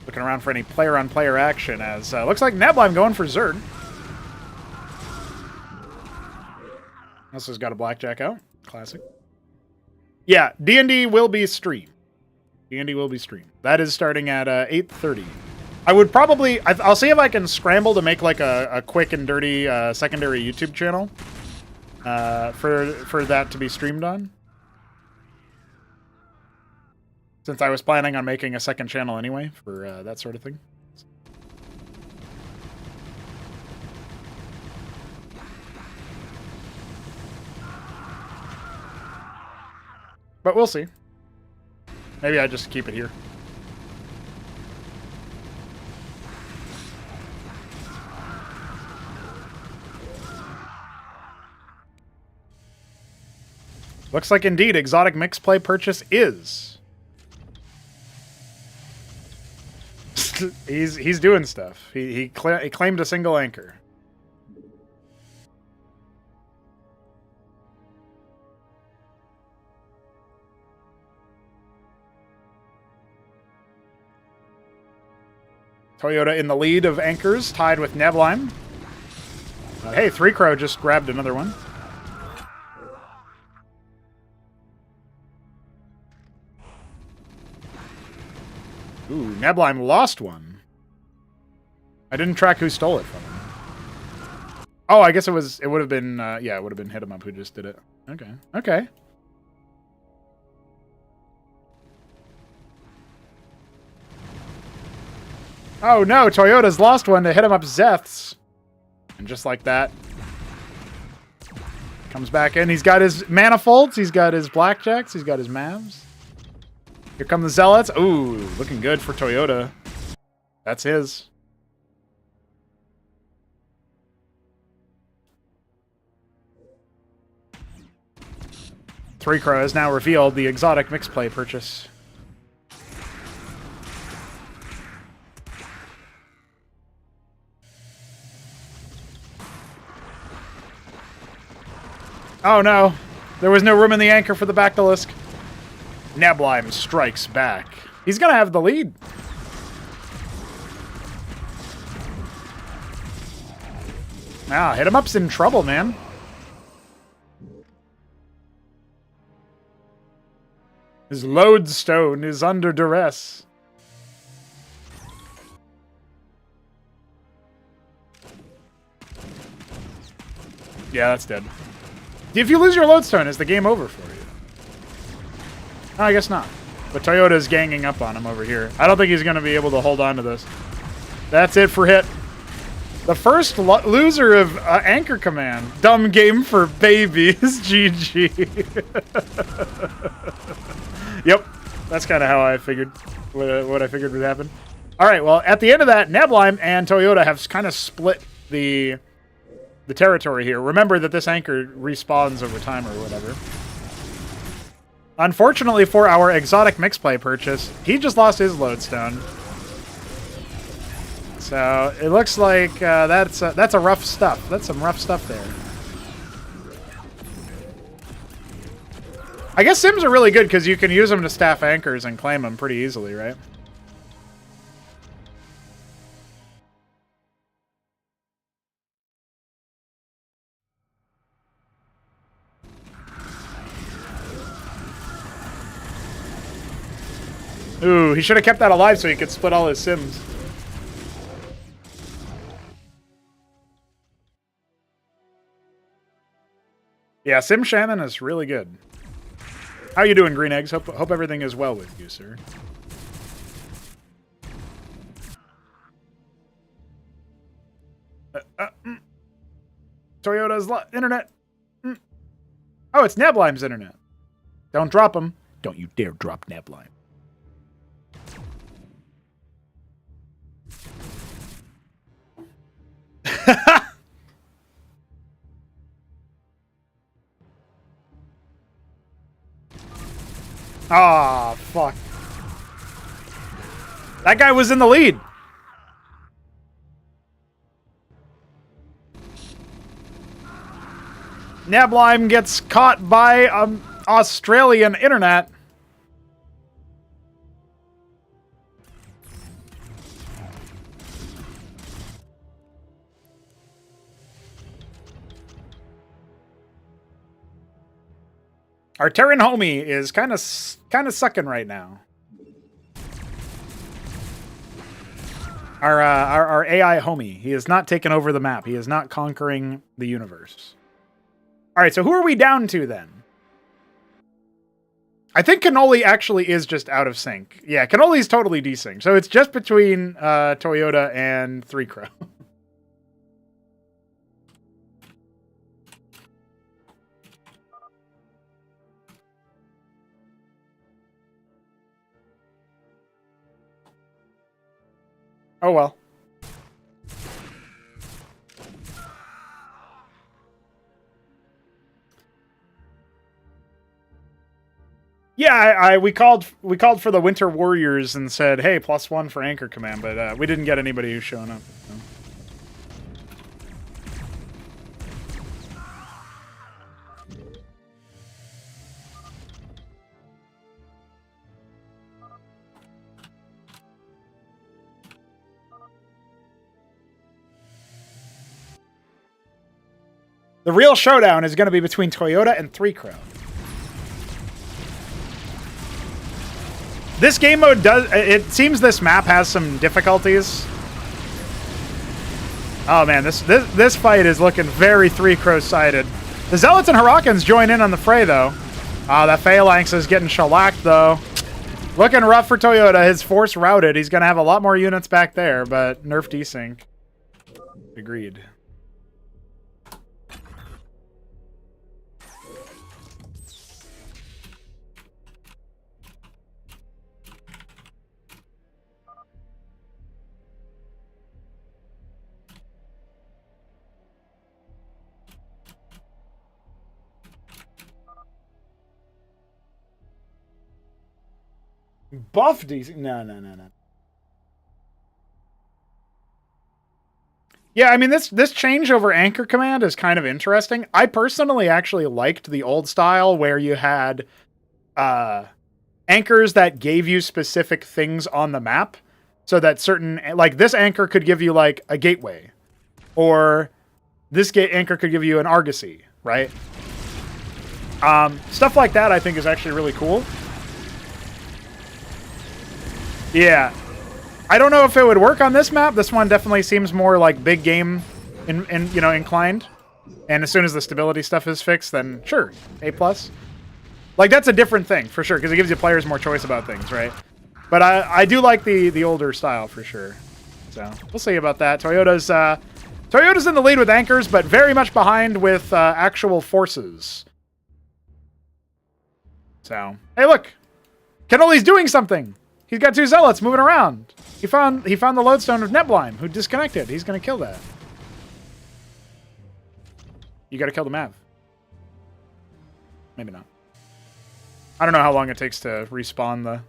Looking around for any player-on-player action as looks like Neblime going for Zerd. This has got a blackjack out. Classic. Yeah, D&D will be streamed. D&D will be streamed. That is starting at 8:30. I would probably... I'll see if I can scramble to make like a quick and dirty secondary YouTube channel for that to be streamed on. Since I was planning on making a second channel anyway for that sort of thing. But we'll see. Maybe I just keep it here. Looks like indeed exotic mix play purchase is. he's doing stuff. He claimed a single anchor. Toyota in the lead of anchors, tied with Neblime. Hey, 3 Crow just grabbed another one. Ooh, Neblime lost one. I didn't track who stole it from him. Oh, I guess it would have been, yeah, it would have been Hit 'em Up who just did it. Okay, okay. Oh no, Toyota's lost one to Hit 'em Up Zeths. And just like that, comes back in. He's got his manifolds, he's got his blackjacks, he's got his mavs. Here come the Zealots. Ooh, looking good for Toyota. That's his. Three Crow has now revealed the exotic mix play purchase. Oh no, there was no room in the anchor for the Bactylisk. Neblime strikes back. He's gonna have the lead. Wow, Hit 'em Up's in trouble, man. His lodestone is under duress. Yeah, that's dead. If you lose your lodestone, is the game over for you? No, I guess not. But Toyota's ganging up on him over here. I don't think he's going to be able to hold on to this. That's it for Hit. The first loser of Anchor Command. Dumb game for babies. GG. Yep. That's kind of how I figured, what I figured would happen. All right, well, at the end of that, Neblime and Toyota have kind of split the territory here. Remember that this anchor respawns over time or whatever. Unfortunately for our exotic mix play purchase, he just lost his lodestone. So it looks like that's a rough stuff. That's some rough stuff there. I guess Sims are really good because you can use them to staff anchors and claim them pretty easily, right? Ooh, he should have kept that alive so he could split all his sims. Yeah, Sim Shaman is really good. How you doing, Green Eggs? Hope everything is well with you, sir. Toyota's internet. Oh, it's Nablime's internet. Don't drop him. Don't you dare drop Nablime. Ah, fuck. That guy was in the lead. Nablime gets caught by Australian internet. Our Terran homie is kind of sucking right now. Our AI homie. He is not taking over the map. He is not conquering the universe. All right, so who are we down to then? I think Cannoli actually is just out of sync. Yeah, Cannoli's totally desynced. So it's just between Toyota and 3Crow. Oh well. Yeah, we called for the Winter Warriors and said, hey, +1 for Anchor Command, but we didn't get anybody who's showing up. So. The real showdown is going to be between Toyota and 3Crow. This game mode does... It seems this map has some difficulties. Oh man, this fight is looking very 3Crow-sided. The Zealots and Hurricanes join in on the fray, though. That Phalanx is getting shellacked, though. Looking rough for Toyota. His force routed. He's going to have a lot more units back there, but nerf desync. Agreed. Buff DC? No. Yeah, I mean, this changeover Anchor Command is kind of interesting. I personally actually liked the old style where you had anchors that gave you specific things on the map. So that certain... Like, this anchor could give you, like, a gateway. Or this anchor could give you an argosy, right? Stuff like that I think is actually really cool. Yeah. I don't know if it would work on this map. This one definitely seems more like big game inclined. And as soon as the stability stuff is fixed, then sure, A+. Like, that's a different thing, for sure, because it gives you players more choice about things, right? But I do like the older style, for sure. So, we'll see about that. Toyota's in the lead with anchors, but very much behind with actual forces. So, hey, look! Cannoli's doing something! He's got 2 Zealots moving around. He found the lodestone of Neblime, who disconnected. He's going to kill that. You got to kill the Mav. Maybe not. I don't know how long it takes to respawn the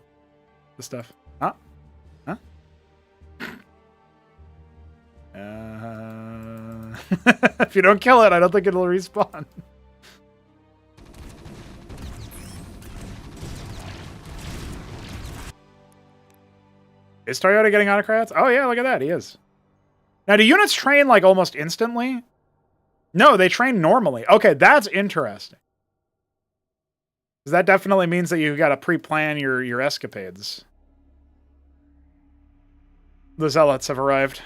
stuff. Huh? Huh? If you don't kill it, I don't think it'll respawn. Is Toyota getting autocrats? Oh, yeah, look at that. He is. Now, do units train, like, almost instantly? No, they train normally. Okay, that's interesting. Because that definitely means that you've got to pre-plan your escapades. The zealots have arrived.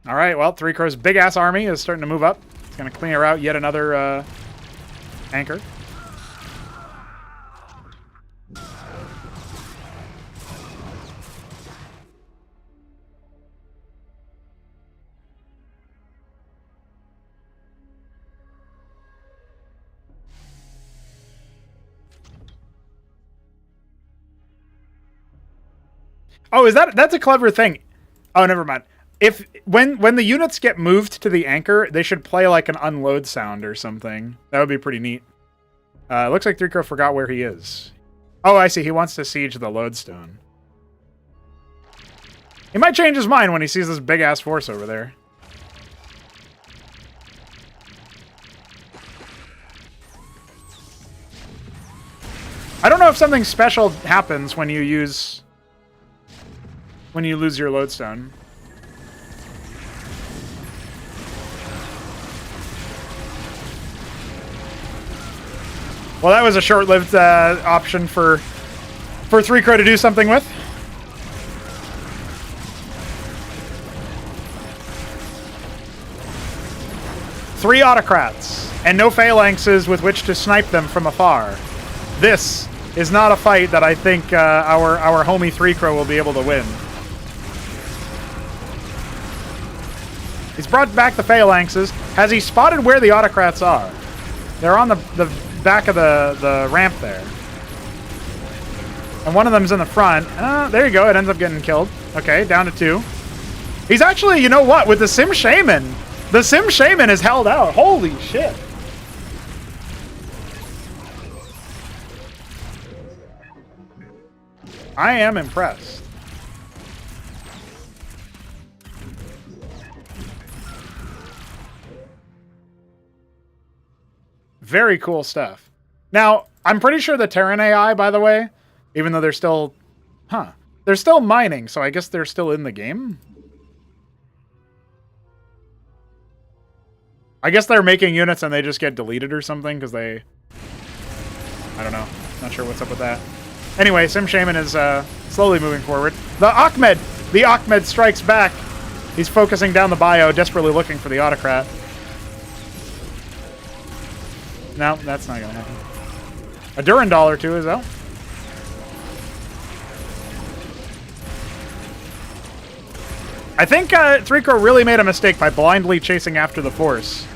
All right, well, Three Crow's big-ass army is starting to move up. It's going to clear out yet another anchor. Oh, that's a clever thing. Oh, never mind. If when the units get moved to the anchor, they should play like an unload sound or something. That would be pretty neat. Looks like Three Crow forgot where he is. Oh, I see. He wants to siege the lodestone. He might change his mind when he sees this big-ass force over there. I don't know if something special happens when you lose your lodestone. Well, that was a short-lived option for Three Crow to do something with. Three autocrats, and no phalanxes with which to snipe them from afar. This is not a fight that I think our homie Three Crow will be able to win. He's brought back the phalanxes. Has he spotted where the autocrats are? They're on the back of the ramp there. And one of them's in the front. There you go. It ends up getting killed. Okay, down to 2. He's actually, you know what? With the Sim Shaman. The Sim Shaman is held out. Holy shit. I am impressed. Very cool stuff. Now, I'm pretty sure the Terran AI, by the way, even though they're still... They're still mining, so I guess they're still in the game? I guess they're making units and they just get deleted or something, because they... I don't know. Not sure what's up with that. Anyway, Sim Shaman is slowly moving forward. The Ahmed strikes back. He's focusing down the bio, desperately looking for the autocrat. No, that's not going to happen. A Durandal or two is out. I think Three Crow really made a mistake by blindly chasing after the force.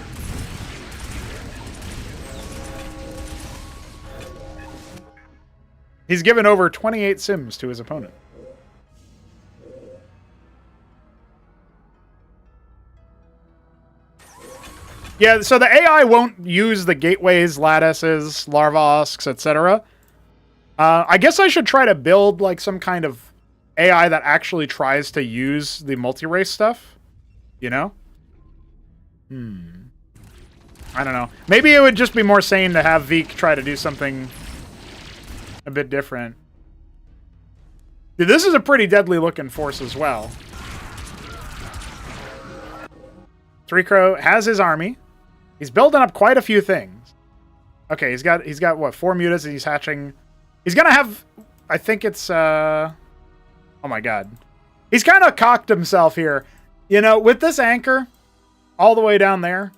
He's given over 28 Sims to his opponent. Yeah, so the AI won't use the gateways, lattices, larvasks, etc. I guess I should try to build like some kind of AI that actually tries to use the multi-race stuff. You know? I don't know. Maybe it would just be more sane to have Veek try to do something a bit different. Dude, this is a pretty deadly looking force as well. Three Crow has his army. He's building up quite a few things. Okay, he's got what, 4 mutas he's hatching. He's gonna have, I think it's oh my god. He's kind of cocked himself here. You know, with this anchor all the way down there,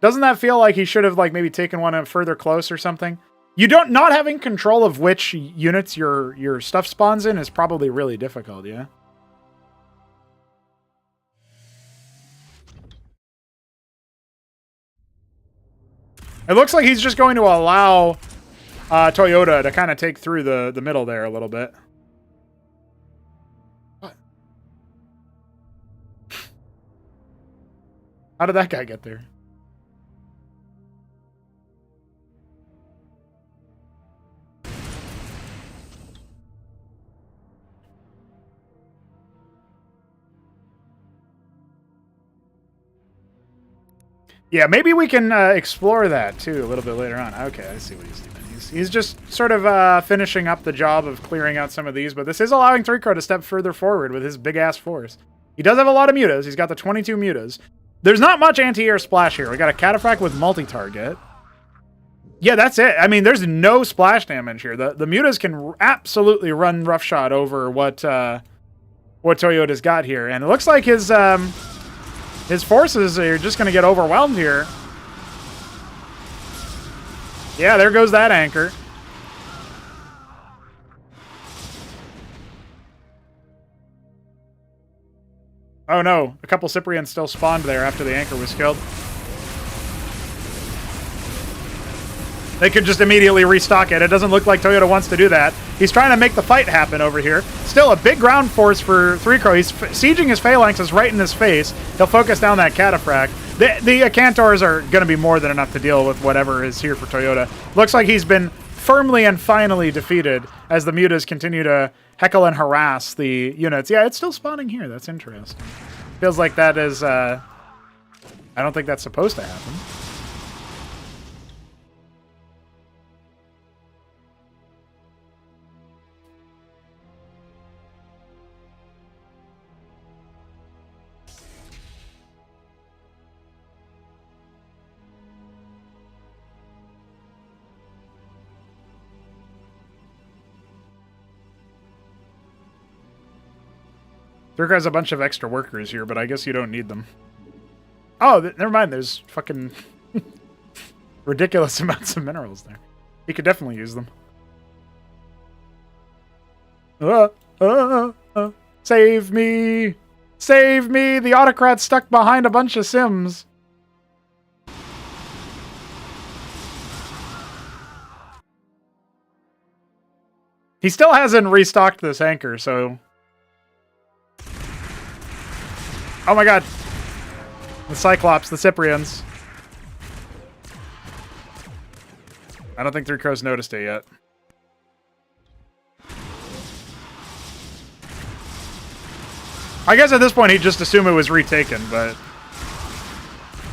doesn't that feel like he should have like maybe taken one further close or something? You not having control of which units your stuff spawns in is probably really difficult, yeah? It looks like he's just going to allow Toyota to kind of take through the middle there a little bit. What? How did that guy get there? Yeah, maybe we can explore that, too, a little bit later on. Okay, I see what he's doing. He's just sort of finishing up the job of clearing out some of these, but this is allowing Three Crow to step further forward with his big-ass force. He does have a lot of mutas. He's got the 22 mutas. There's not much anti-air splash here. We got a Cataphract with multi-target. Yeah, that's it. I mean, there's no splash damage here. The mutas can absolutely run roughshod over what Toyota's got here, and it looks like his forces are just going to get overwhelmed here. Yeah, there goes that anchor. Oh no, a couple Cyprians still spawned there after the anchor was killed. They could just immediately restock it. It doesn't look like Toyota wants to do that. He's trying to make the fight happen over here. Still a big ground force for 3Crow. He's sieging his phalanxes right in his face. He'll focus down that cataphract. The Cantors are going to be more than enough to deal with whatever is here for Toyota. Looks like he's been firmly and finally defeated as the mutas continue to heckle and harass the units. Yeah, it's still spawning here. That's interesting. Feels like that is... I don't think that's supposed to happen. There has a bunch of extra workers here, but I guess you don't need them. Oh, never mind. There's fucking ridiculous amounts of minerals there. You could definitely use them. Save me! Save me! The autocrat's stuck behind a bunch of Sims. He still hasn't restocked this anchor, so... Oh my god. The Cyclops, the Cyprians. I don't think 3Crow's noticed it yet. I guess at this point he'd just assume it was retaken, but...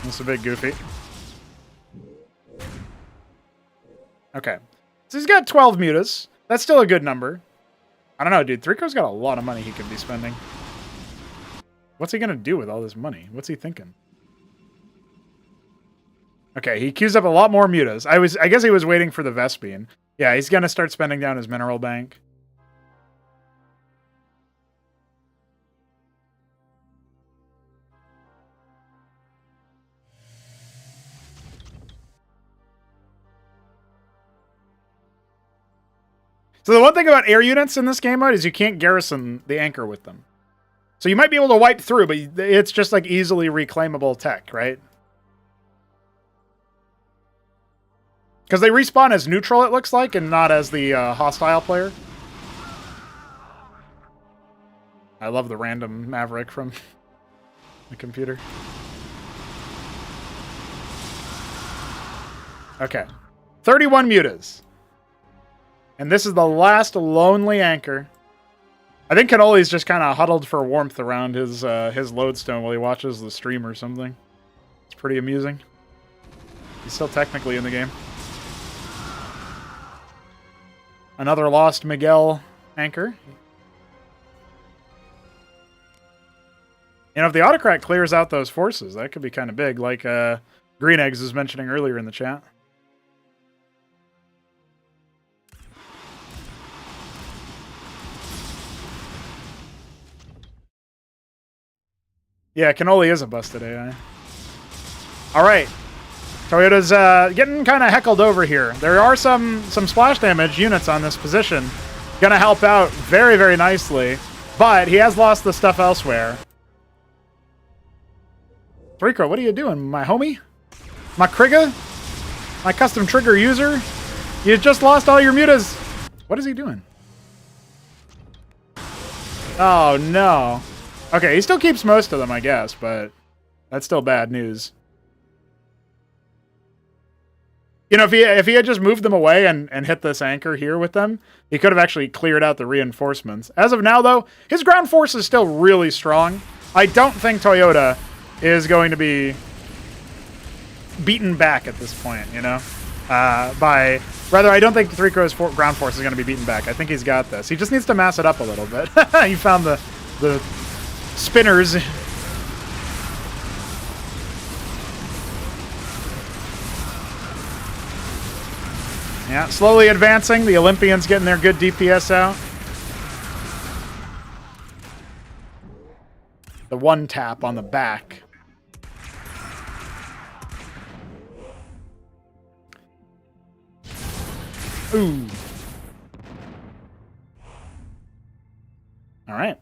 That's a bit goofy. Okay. So he's got 12 mutas. That's still a good number. I don't know, dude. 3Crow's got a lot of money he could be spending. What's he going to do with all this money? What's he thinking? Okay, he queues up a lot more mutas. I guess he was waiting for the Vespine. Yeah, he's going to start spending down his mineral bank. So the one thing about air units in this game mode is you can't garrison the anchor with them. So you might be able to wipe through, but it's just like easily reclaimable tech, right? Because they respawn as neutral, it looks like, and not as the hostile player. I love the random Maverick from the computer. Okay. 31 mutas. And this is the last lonely anchor. I think Cannoli's just kind of huddled for warmth around his lodestone while he watches the stream or something. It's pretty amusing. He's still technically in the game. Another lost Miguel anchor. You know, if the Autocrat clears out those forces, that could be kind of big, like Green Eggs was mentioning earlier in the chat. Yeah, Cannoli is a busted AI. Alright. Toyota's getting kind of heckled over here. There are some splash damage units on this position. Gonna help out very, very nicely. But he has lost the stuff elsewhere. 3Crow, what are you doing, my homie? My Krigga? My custom trigger user? You just lost all your mutas. What is he doing? Oh, no. Okay, he still keeps most of them, I guess, but that's still bad news. You know, if he had just moved them away and hit this anchor here with them, he could have actually cleared out the reinforcements. As of now, though, his ground force is still really strong. I don't think Toyota is going to be beaten back at this point, you know? Rather, I don't think 3Crow's ground force is going to be beaten back. I think he's got this. He just needs to mass it up a little bit. He found the spinners. Yeah, slowly advancing. The Olympians getting their good DPS out. The one tap on the back. Ooh. All right.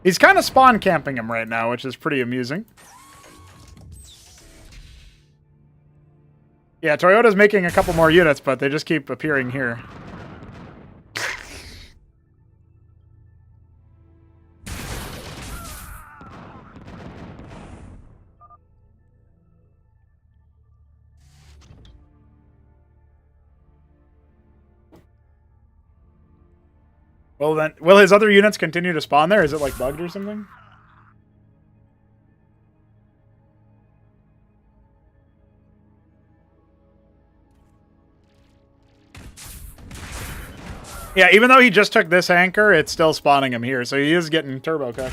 He's kind of spawn camping him right now, which is pretty amusing. Yeah, Toyota's making a couple more units, but they just keep appearing here. Well then, will his other units continue to spawn there? Is it like bugged or something? Yeah, even though he just took this anchor, it's still spawning him here, so he is getting turbo cut.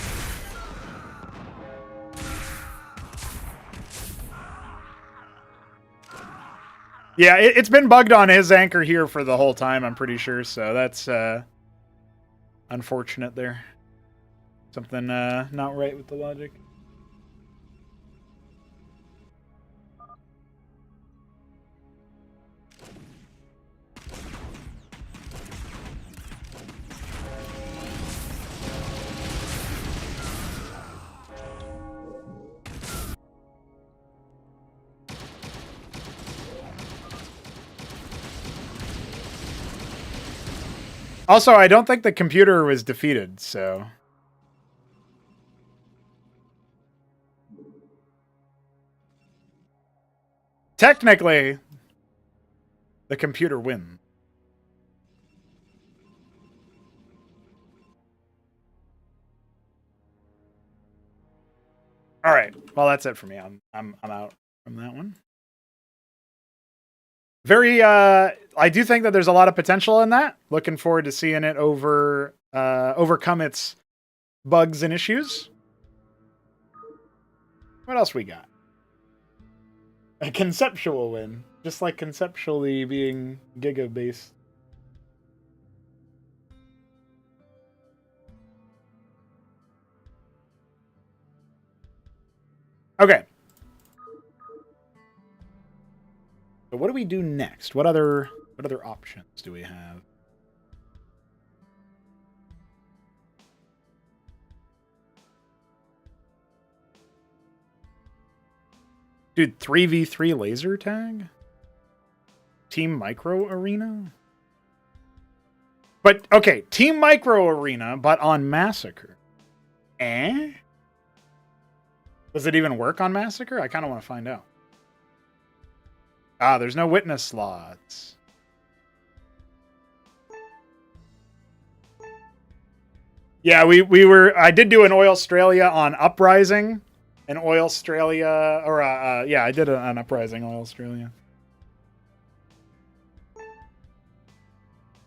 Yeah, it's been bugged on his anchor here for the whole time, I'm pretty sure, so that's unfortunate there. Something not right with the logic. Also, I don't think the computer was defeated, so... Technically, the computer wins. All right. Well, that's it for me. I'm out from that one. Very I do think that there's a lot of potential in that. Looking forward to seeing it overcome its bugs and issues. What else we got? A conceptual win, just like conceptually being Giga based. Okay. So what do we do next? What other options do we have? Dude, 3v3 laser tag? Team Micro Arena? But, okay, Team Micro Arena, but on Massacre. Eh? Does it even work on Massacre? I kind of want to find out. Ah, there's no witness slots. Yeah, I did do an Oil Australia on Uprising. An Oil Australia, or yeah, I did an Uprising Oil Australia.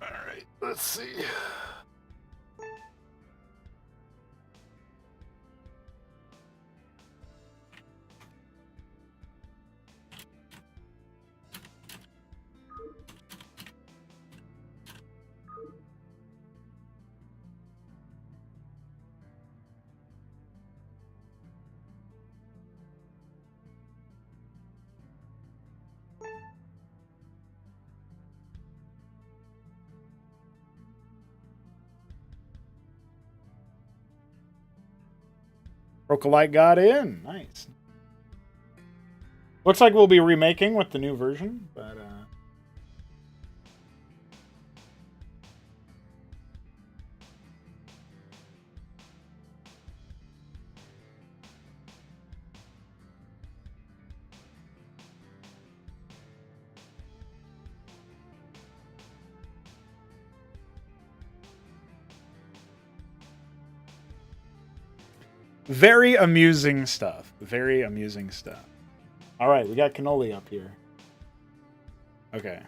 All right, let's see. Rokalite got in. Nice. Looks like we'll be remaking with the new version, but very amusing stuff. Very amusing stuff. All right, we got cannoli up here. Okay.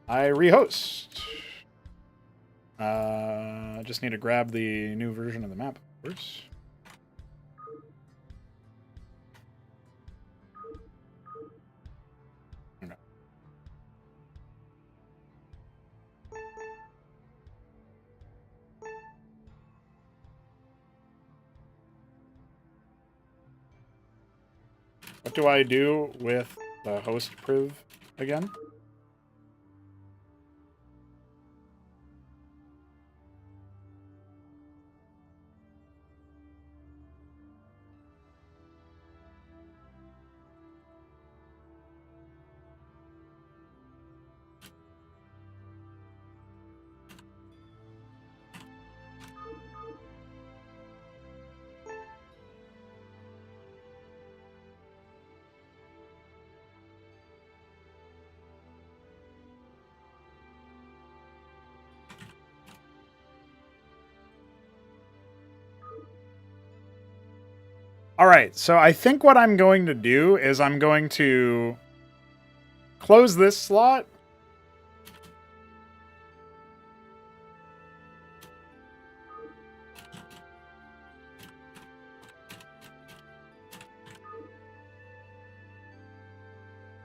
I rehost. Just need to grab the new version of the map, of course. What do I do with the host priv again? All right, so I think what I'm going to do is I'm going to close this slot.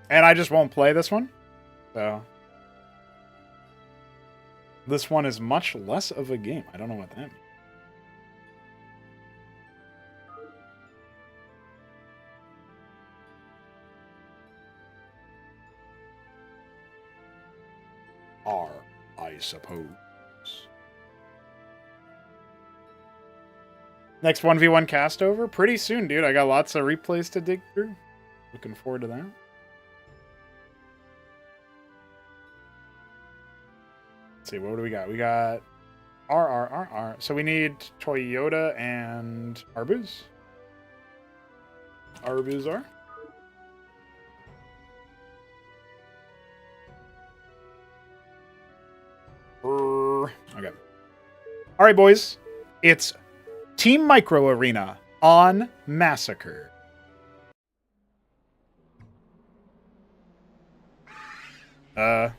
And I just won't play this one. So this one is much less of a game. I don't know what that means. I suppose. Next 1v1 cast over? Pretty soon, dude. I got lots of replays to dig through. Looking forward to that. Let's see, what do we got? We got RRRR. So we need Toyota and Arbuz. Arbuz are. Okay. All right, boys. It's Team Micro Arena on Massacre. Well,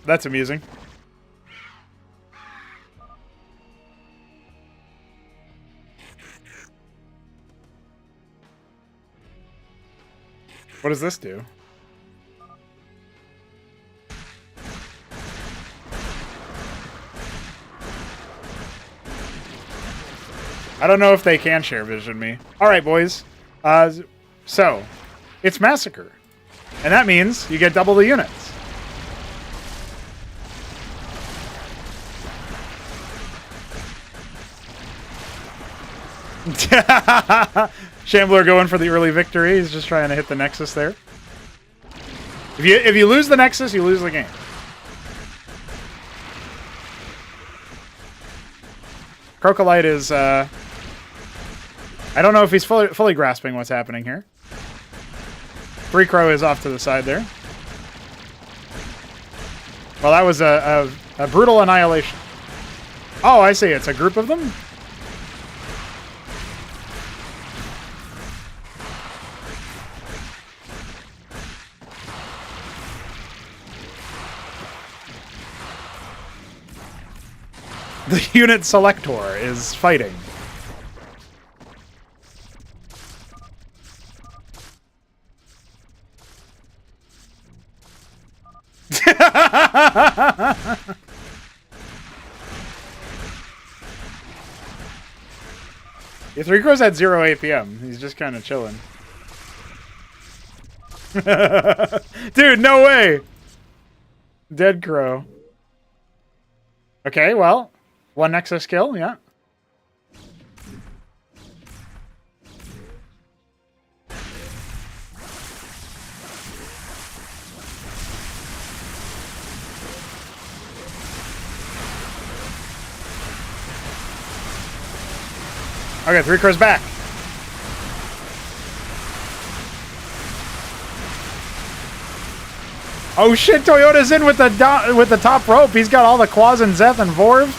that's amusing. What does this do? I don't know if they can share vision me. All right, boys. So, it's Massacre. And that means you get double the units. Shambler going for the early victory. He's just trying to hit the Nexus there. If you lose the Nexus, you lose the game. Crocolite is, I don't know if he's fully grasping what's happening here. 3 Crow is off to the side there. Well, that was a brutal annihilation. Oh, I see. It's a group of them? The unit selector is fighting. Yeah, 3 Crows at 0 APM. He's just kind of chilling. Dude, no way! Dead Crow. Okay, well, 1 Nexus kill, yeah. Okay, 3 Crows back. Oh shit, Toyota's in with the top rope. He's got all the Quaz and Zeth and Vorv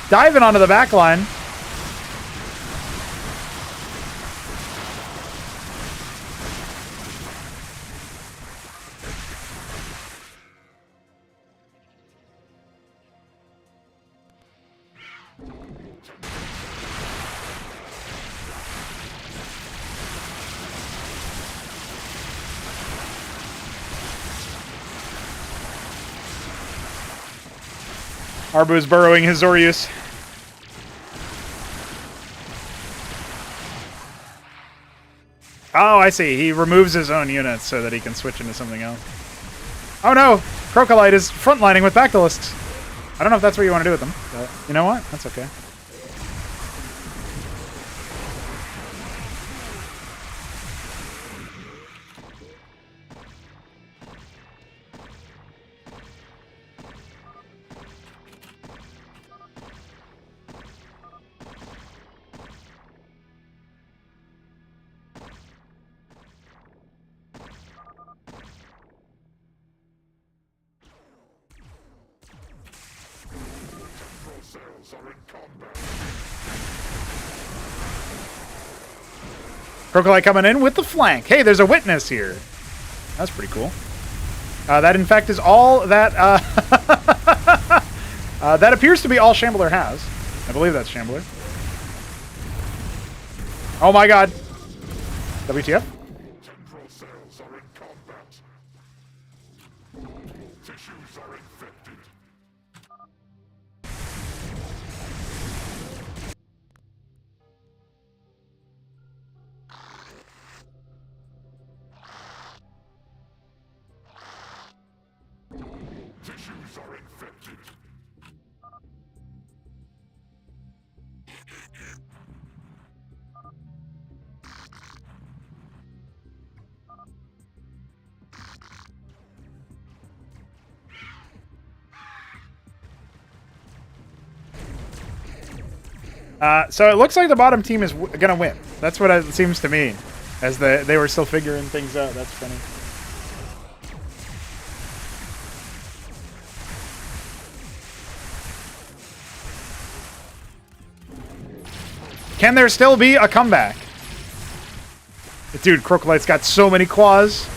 diving onto the back line. Arbu's burrowing his Zorius. Oh, I see. He removes his own units so that he can switch into something else. Oh no! Crocolite is frontlining with Bactylisks. I don't know if that's what you want to do with them, but you know what? That's okay. Crocolite coming in with the flank. Hey, there's a witness here. That's pretty cool. That, in fact, is all that... that appears to be all Shambler has. I believe that's Shambler. Oh my god. WTF? So it looks like the bottom team is going to win. That's what it seems to me, as they were still figuring things out. That's funny. Can there still be a comeback? Dude, Crocolite's got so many claws.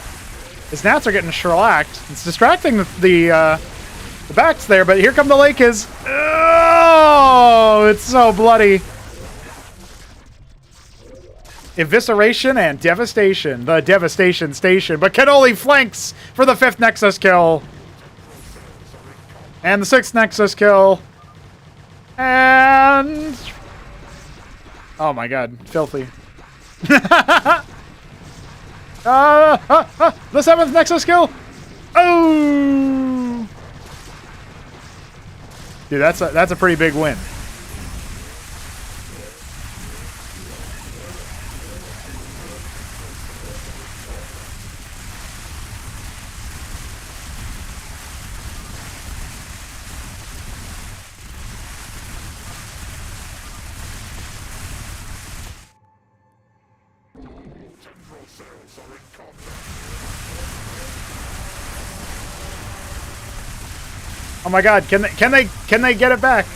His gnats are getting shellacked. It's distracting the backs there, but here come the Lakers. Oh, it's so bloody. Evisceration and devastation. The devastation station. But Cannoli flanks for the 5th Nexus kill. And the 6th Nexus kill. And... oh my god. Filthy. The 7th Nexus kill. Oh! Dude, that's a pretty big win. Oh my god, can they get it back?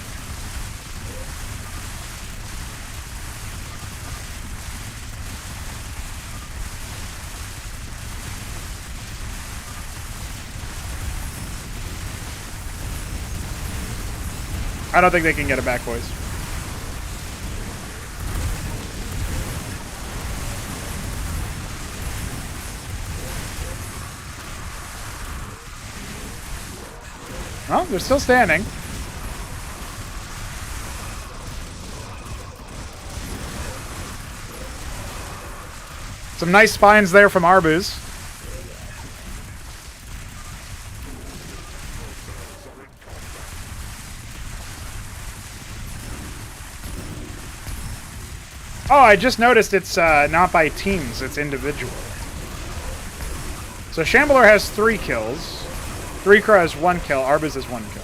I don't think they can get it back, boys. Well, they're still standing. Some nice spines there from Arbus. Oh, I just noticed it's not by teams, it's individual. So Shambler has 3 kills. 3Crow has 1 kill. Arbus has 1 kill.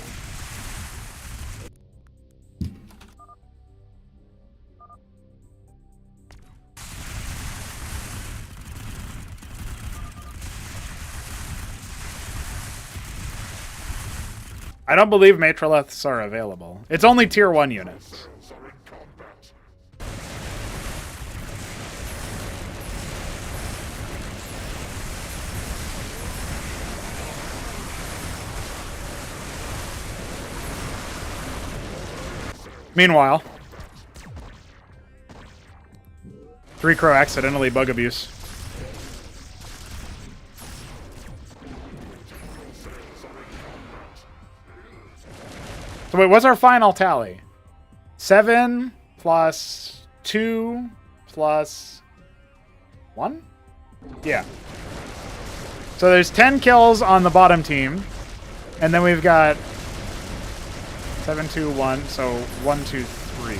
I don't believe Matroliths are available. It's only tier 1 units. Meanwhile, 3Crow accidentally bug abuse. So wait, what's our final tally? 7 plus 2 plus 1? Yeah. So there's 10 kills on the bottom team. And then we've got 7, 2, 1. So 1, 2, 3.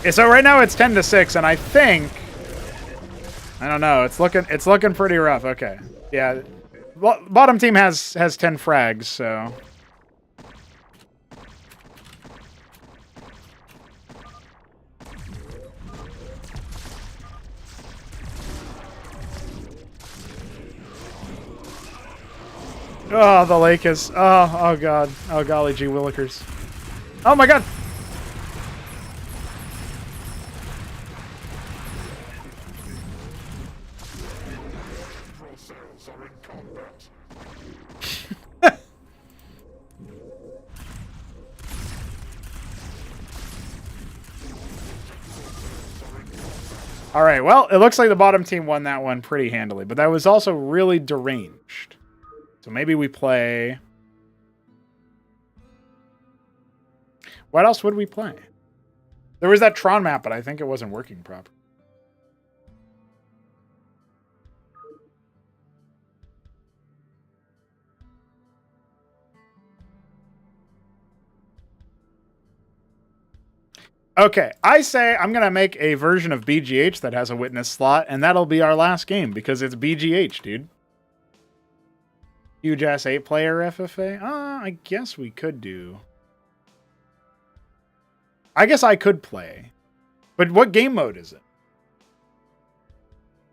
Yeah, so right now it's 10 to 6, and I think, I don't know, it's looking pretty rough. Okay. Yeah. Bottom team has 10 frags, so. Oh, the lake is, oh god. Oh golly gee willikers. Oh my god. All right, well, it looks like the bottom team won that one pretty handily, but that was also really deranged. So maybe we play... What else would we play? There was that Tron map, but I think it wasn't working properly. Okay, I say I'm going to make a version of BGH that has a witness slot, and that'll be our last game, because it's BGH, dude. Huge ass 8-player FFA? I guess we could do. I guess I could play. But what game mode is it?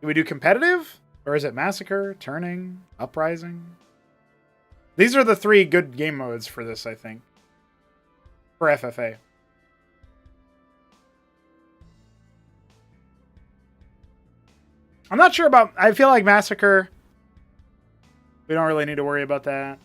Do we do competitive? Or is it Massacre, Turning, Uprising? These are the 3 good game modes for this, I think. For FFA. I'm not sure about... I feel like Massacre... We don't really need to worry about that.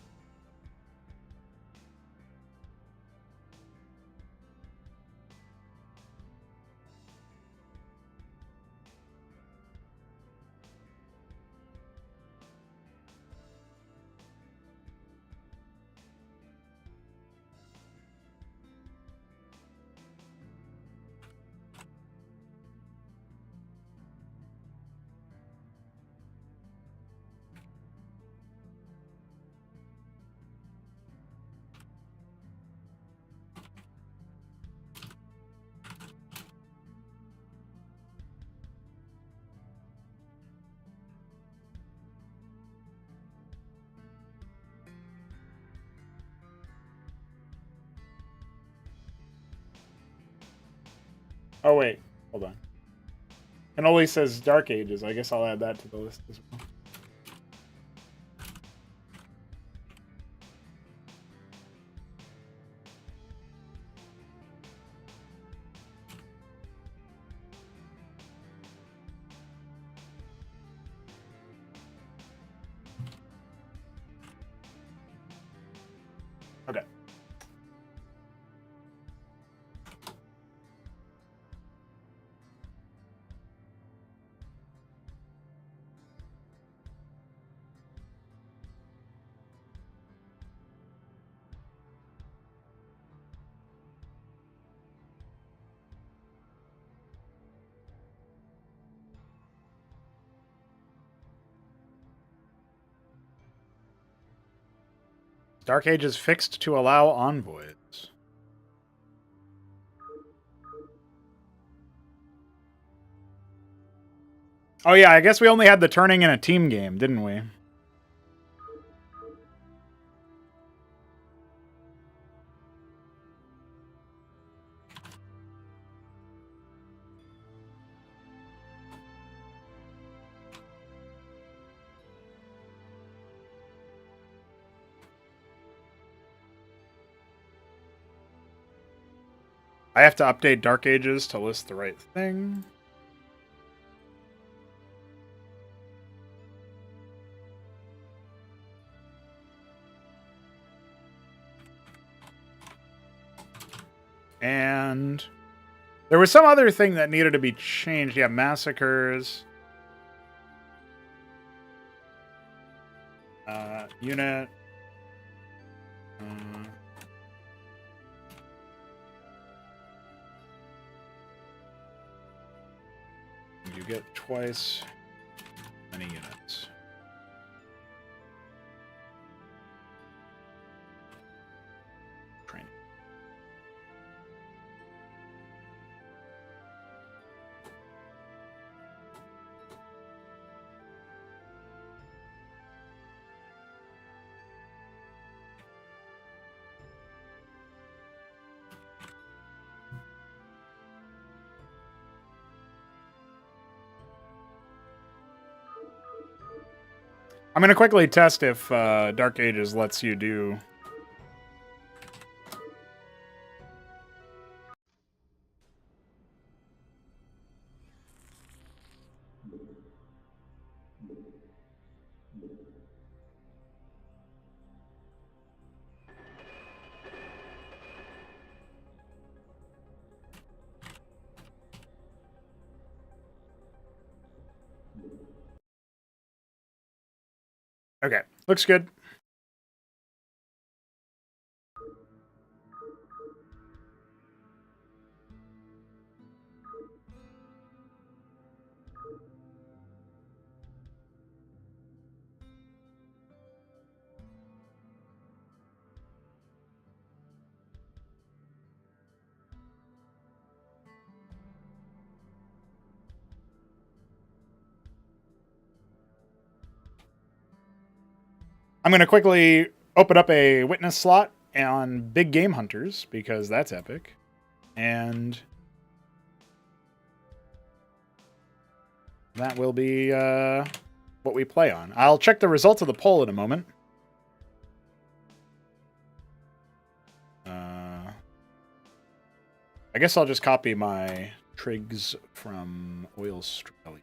Oh, wait. Hold on. Canoli says Dark Ages. I guess I'll add that to the list as well. Okay. Dark Ages fixed to allow envoys. Oh yeah, I guess we only had the turning in a team game, didn't we? I have to update Dark Ages to list the right thing. And there was some other thing that needed to be changed. Yeah, massacres. Unit. You get twice many units. Training. I'm going to quickly test if Dark Ages lets you do... Okay, looks good. I'm going to quickly open up a witness slot on Big Game Hunters, because that's epic. And that will be what we play on. I'll check the results of the poll in a moment. I guess I'll just copy my trigs from Australia.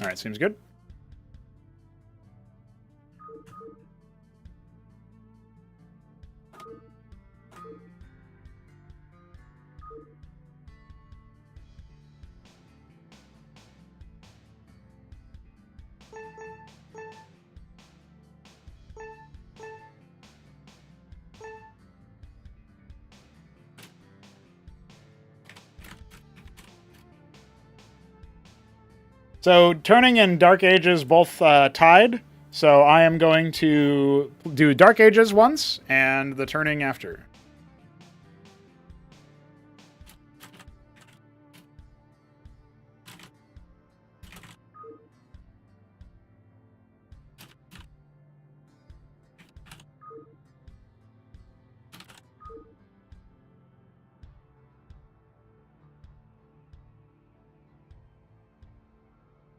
All right, seems good. So Turning and Dark Ages both tied. So I am going to do Dark Ages once and the Turning after.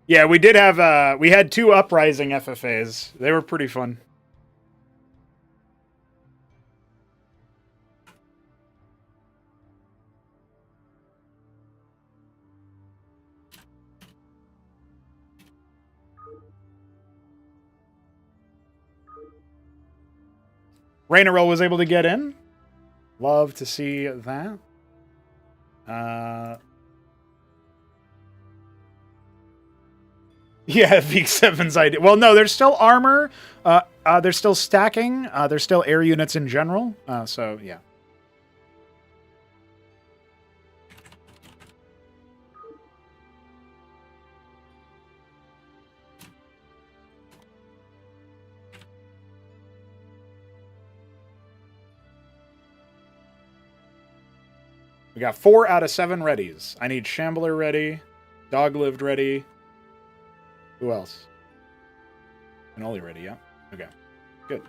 Yeah, we did have we had 2 Uprising FFAs. They were pretty fun. Rainarel was able to get in. Love to see that. Yeah, V7's idea. Well, no, there's still armor. There's still stacking. There's still air units in general. So, yeah. We got 4 out of 7 readies. I need Shambler ready. Dog lived ready. Who else? Cannoli ready, yeah. Okay, good.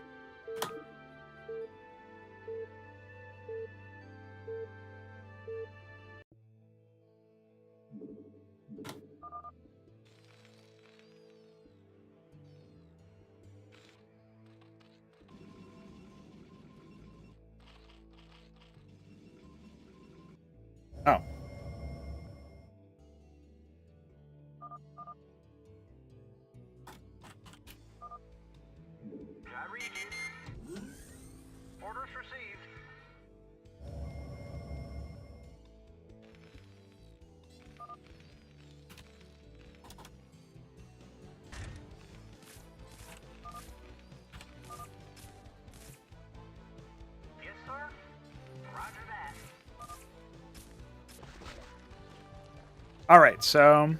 Oh. Orders received. Yes, sir. Roger that. All right, so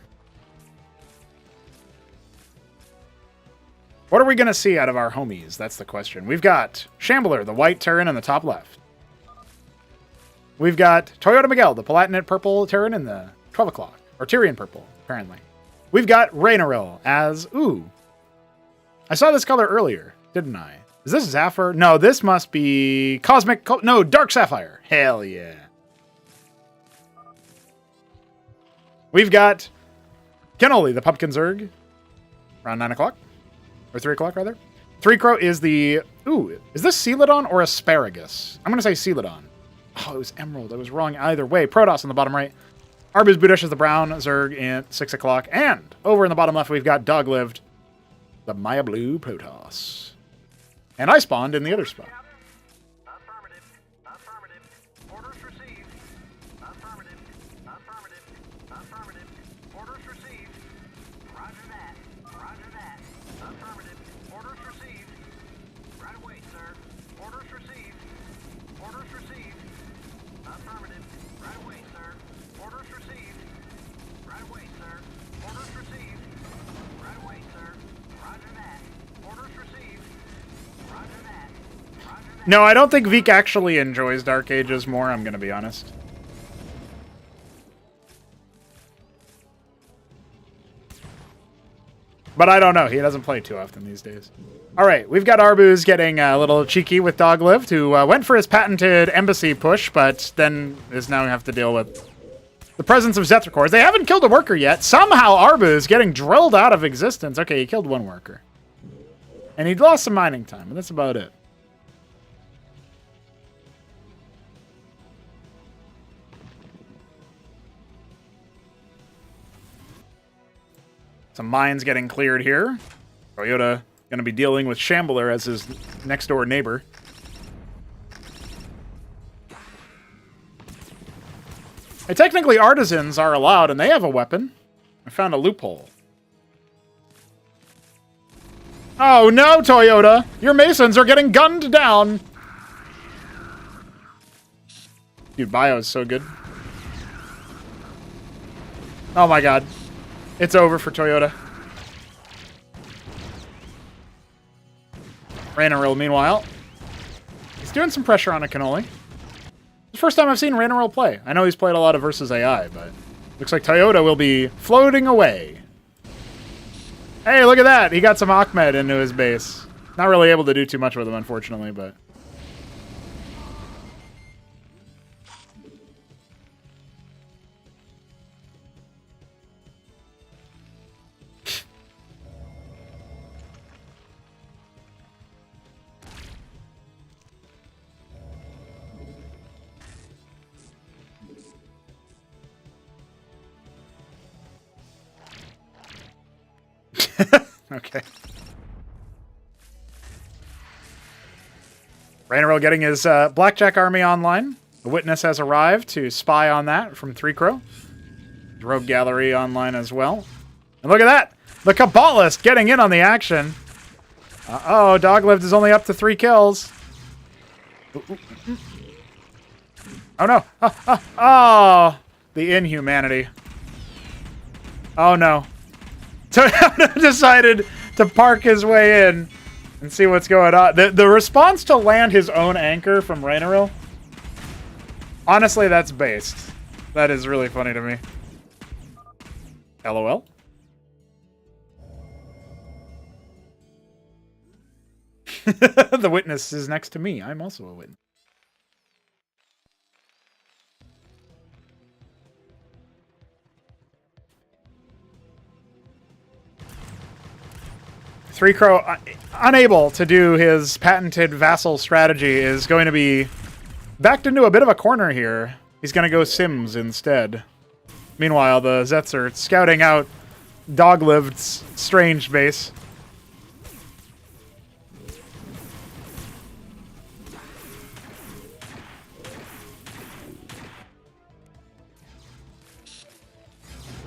what are we going to see out of our homies? That's the question. We've got Shambler, the white Terran in the top left. We've got Toyota Miguel, the Palatinate purple Terran in the 12 o'clock. Or Tyrian purple, apparently. We've got Raynaril as... Ooh. I saw this color earlier, didn't I? Is this Zephyr? No, this must be Cosmic... No, Dark Sapphire. Hell yeah. We've got Cannoli, the Pumpkin Zerg. Around 9 o'clock. Or 3 o'clock, rather. 3-Crow is the... Ooh, is this Celadon or Asparagus? I'm going to say Celadon. Oh, it was Emerald. I was wrong either way. Protoss on the bottom right. Arbus Budish is the brown Zerg at 6 o'clock. And over in the bottom left, we've got Doglived, the Maya Blue Protoss. And I spawned in the other spot. Affirmative. Affirmative. Orders received. Affirmative. Affirmative. Affirmative. Orders received. Roger that. Roger that. Affirmative. Orders received. Right away, sir. Orders received. Orders received. Affirmative. Right away, sir. Orders received. Right away, sir. Orders received. Right away, sir. Roger that. Orders received. Roger that. Roger that. No, I don't think Veek actually enjoys Dark Ages more, I'm going to be honest. But I don't know. He doesn't play too often these days. All right, we've got Arbuz getting a little cheeky with Doglived, who went for his patented embassy push, but then is now have to deal with the presence of Zetracors. They haven't killed a worker yet. Somehow Arbuz getting drilled out of existence. Okay, he killed one worker. And he lost some mining time, but that's about it. Some mines getting cleared here. Toyota going to be dealing with Shambler as his next door neighbor. Hey, technically, artisans are allowed, and they have a weapon. I found a loophole. Oh no, Toyota! Your masons are getting gunned down! Dude, bio is so good. Oh my god. It's over for Toyota. Raynaril, meanwhile, he's doing some pressure on a Cannoli. It's the first time I've seen Raynaril play. I know he's played a lot of versus AI, but looks like Toyota will be floating away. Hey, look at that! He got some Ahmed into his base. Not really able to do too much with him, unfortunately, but... Okay. Raynaril getting his Blackjack army online. The witness has arrived to spy on that from 3-Crow. Rogue Gallery online as well. And look at that! The Kabbalist getting in on the action. Uh-oh, Doglived is only up to 3 kills. Oh no! Oh, the inhumanity. Oh no. Toyota decided to park his way in and see what's going on. The response to land his own anchor from Raynaril, honestly, that's based. That is really funny to me. LOL. The witness is next to me. I'm also a witness. Three Crow, unable to do his patented vassal strategy, is going to be backed into a bit of a corner here. He's going to go Sims instead. Meanwhile, the Zets are scouting out Doglived's strange base.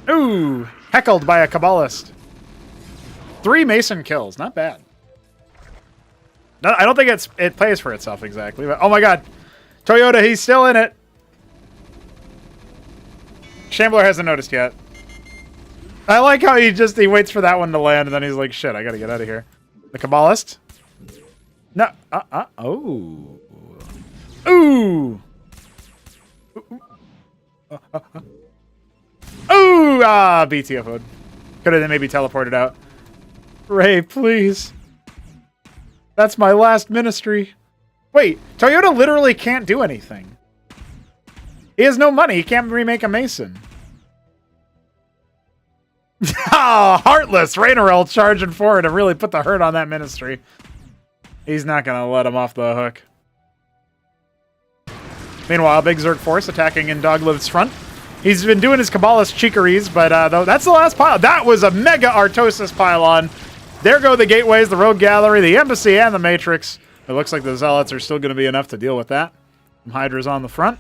Ooh, heckled by a Kabbalist. 3 Mason kills, not bad. No, I don't think it plays for itself exactly, but oh my god. Toyota, he's still in it. Shambler hasn't noticed yet. I like how he waits for that one to land and then he's like, shit, I gotta get out of here. The Kabbalist? No, oh. Ooh! Ooh! Ah, BTFO'd. Could have maybe teleported out. Ray, please. That's my last ministry. Wait, Toyota literally can't do anything. He has no money. He can't remake a Mason. Oh, heartless. Rainerell charging forward to really put the hurt on that ministry. He's not going to let him off the hook. Meanwhile, Big Zerg Force attacking in Doglived's front. He's been doing his Kabbalist cheekeries, but though that's the last pile. That was a mega Artosis pylon. There go the gateways, the rogue gallery, the embassy, and the matrix. It looks like the zealots are still going to be enough to deal with that. Hydra's on the front.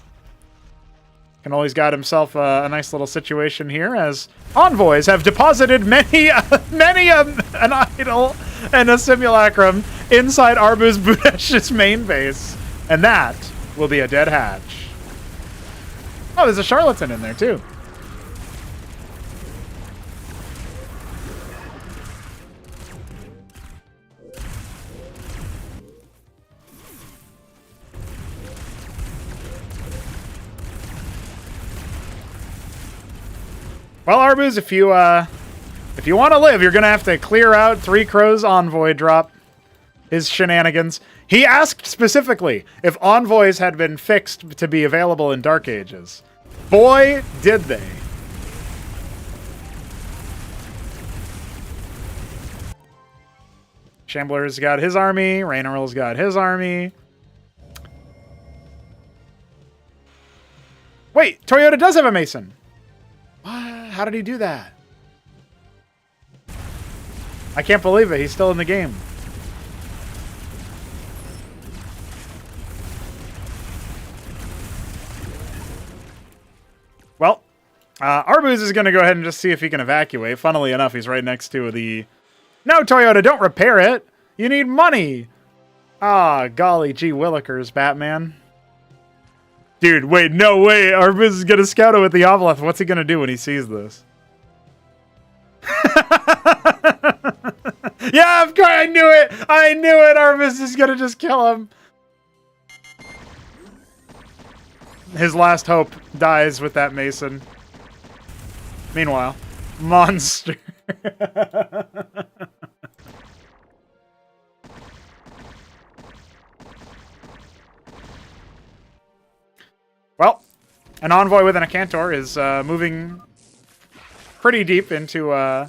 Canoli's got himself a nice little situation here as envoys have deposited many an idol and a simulacrum inside Arbuz Budesh's main base. And that will be a dead hatch. Oh, there's a charlatan in there too. Well, Arbuz, if you want to live, you're gonna have to clear out 3 Crows envoy drop his shenanigans. He asked specifically if envoys had been fixed to be available in Dark Ages. Boy, did they. Shambler's got his army. Rainerell's got his army. Wait, Toyota does have a Mason. What? How did he do that? I can't believe it. He's still in the game. Well, Arbuz is going to go ahead and just see if he can evacuate. Funnily enough, he's right next to the... No, Toyota, don't repair it. You need money. Ah, golly gee willikers, Batman. Dude, wait, no way. Arbuz is going to scout it with the Obeleth. What's he going to do when he sees this? Yeah, of course, I knew it. I knew it. Arbuz is going to just kill him. His last hope dies with that Mason. Meanwhile, monster. Well, an envoy with an Acantor is moving pretty deep into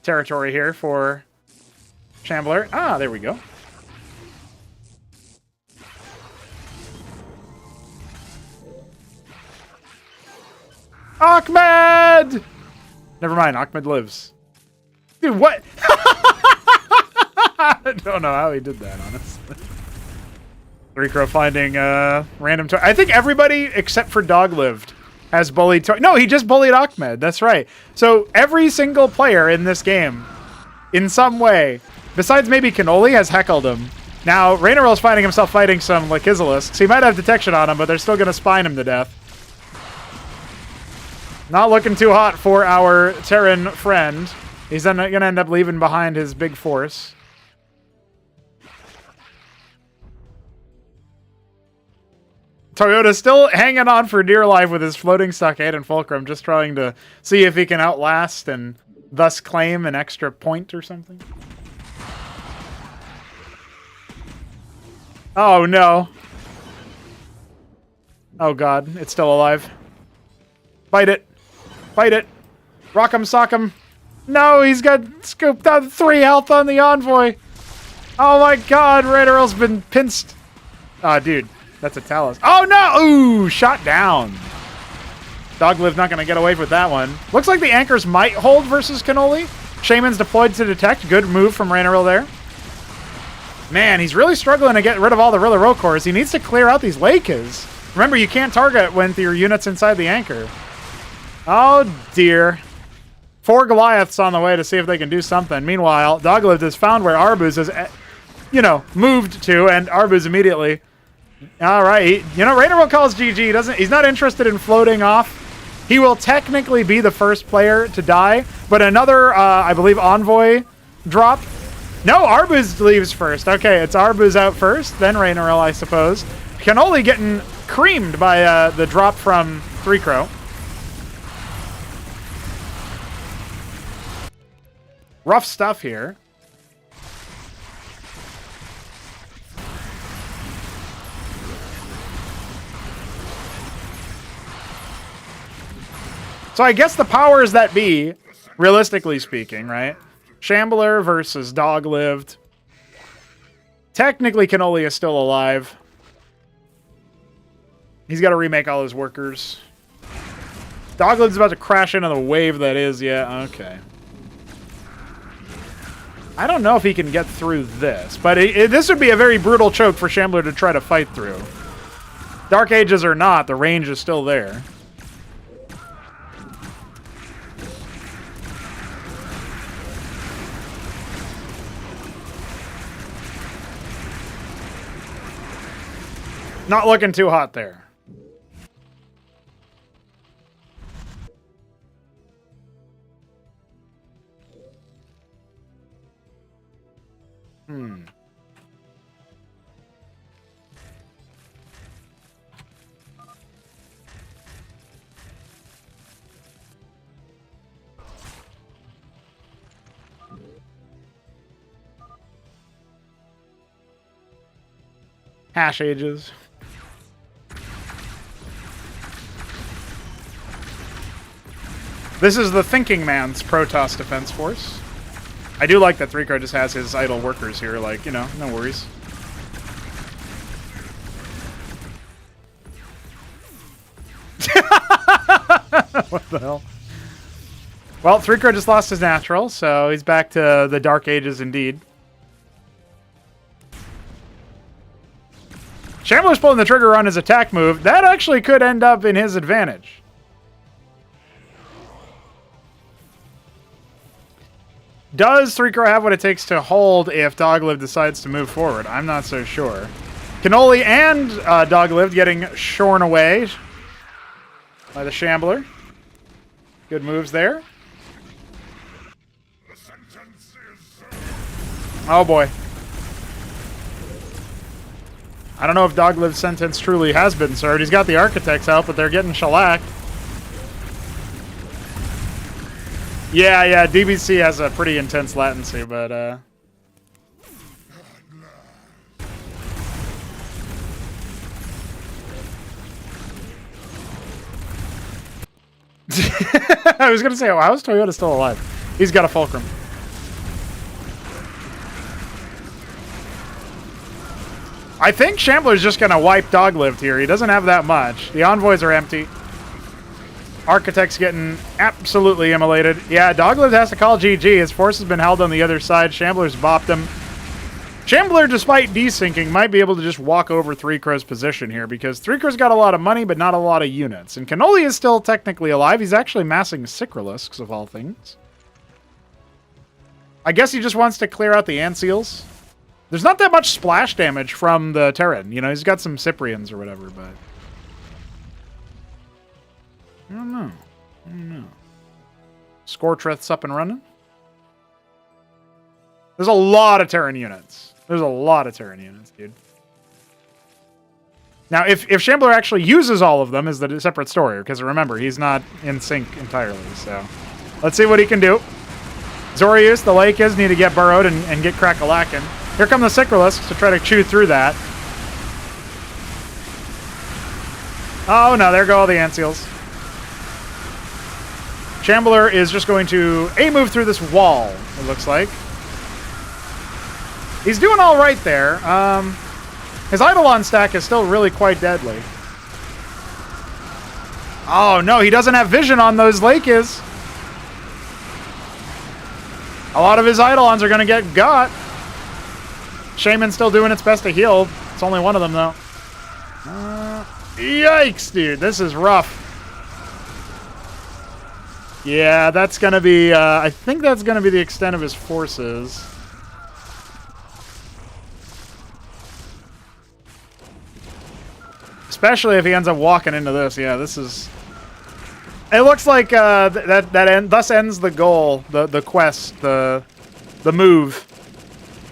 territory here for Shambler. Ah, there we go. Ahmed! Never mind, Ahmed lives. Dude, what? I don't know how he did that, honestly. 3 Crow finding random... I think everybody except for Doglived has bullied... No, he just bullied Ahmed. That's right. So every single player in this game, in some way, besides maybe Canoli, has heckled him. Now, Rainerell's finding himself fighting some Lakizalisks. He might have detection on him, but they're still going to spine him to death. Not looking too hot for our Terran friend. He's then going to end up leaving behind his big force. Toyota's still hanging on for dear life with his floating stockade and fulcrum, just trying to see if he can outlast and thus claim an extra point or something. Oh, no. Oh, God. It's still alive. Fight it. Fight it. Rock him, sock him. No, he's got scooped out 3 health on the Envoy. Oh, my God. Red Earl's been pinched. Oh, dude. That's a Talus. Oh, no. Ooh, shot down. Dogliv not going to get away with that one. Looks like the anchors might hold versus Cannoli. Shaman's deployed to detect. Good move from Rainaril there. Man, he's really struggling to get rid of all the Rilla Rokors. He needs to clear out these Lakers. Remember, you can't target when your unit's inside the anchor. Oh, dear. 4 Goliaths on the way to see if they can do something. Meanwhile, Dogliv has found where Arbuz is, you know, moved to, and Arbuz immediately. All right. You know, Rainaril calls GG. He's not interested in floating off. He will technically be the first player to die, but another, I believe, Envoy drop. No, Arbuz leaves first. Okay, it's Arbuz out first, then Rainaril, I suppose. Cannoli getting creamed by the drop from 3Crow. Rough stuff here. So I guess the powers that be, realistically speaking, right? Shambler versus Doglived. Technically, Cannoli is still alive. He's got to remake all his workers. Doglived's about to crash into the wave that is, yeah, okay. I don't know if he can get through this, but this would be a very brutal choke for Shambler to try to fight through. Dark Ages or not, the range is still there. Not looking too hot there. Hash Ages. This is the thinking man's Protoss Defense Force. I do like that 3Crow just has his idle workers here, like, you know, no worries. What the hell? Well, 3Crow just lost his natural, so he's back to the Dark Ages indeed. Shambler's pulling the trigger on his attack move. That actually could end up in his advantage. Does 3Crow have what it takes to hold if Dogliv decides to move forward? I'm not so sure. Cannoli and Dogliv getting shorn away by the Shambler. Good moves there. Oh boy. I don't know if Dogliv's sentence truly has been served. He's got the Architects out, but they're getting shellacked. Yeah, DBC has a pretty intense latency, but I was gonna say, how is Toyota still alive? He's got a Fulcrum. I think Shambler's just gonna wipe Dogliv here. He doesn't have that much. The Envoys are empty. Architect's getting absolutely immolated. Yeah, Dogliv has to call GG. His force has been held on the other side. Shambler's bopped him. Shambler, despite desyncing, might be able to just walk over 3Crow's position here because 3Crow's got a lot of money, but not a lot of units. And Cannoli is still technically alive. He's actually massing Sycralisks, of all things. I guess he just wants to clear out the Antseals. There's not that much splash damage from the Terran. You know, he's got some Cyprians or whatever, but... I don't know. Scortreth's up and running. There's a lot of Terran units. Dude. Now, if Shambler actually uses all of them is the separate story, because remember, he's not in sync entirely, so... Let's see what he can do. Zorius, the Lakers, need to get burrowed and get crack-a-lackin'. Here come the Sycralisks to try to chew through that. Oh, no, there go all the ant seals. Shambler is just going to move through this wall, it looks like. He's doing all right there. His Eidolon stack is still really quite deadly. Oh, no, he doesn't have vision on those Lakes. A lot of his Eidolons are going to get got. Shaman's still doing its best to heal. It's only one of them, though. Yikes, dude. This is rough. Yeah, that's going to be... I think that's going to be the extent of his forces. Especially if he ends up walking into this. Yeah, this is... It looks like thus ends the goal, the quest, the move.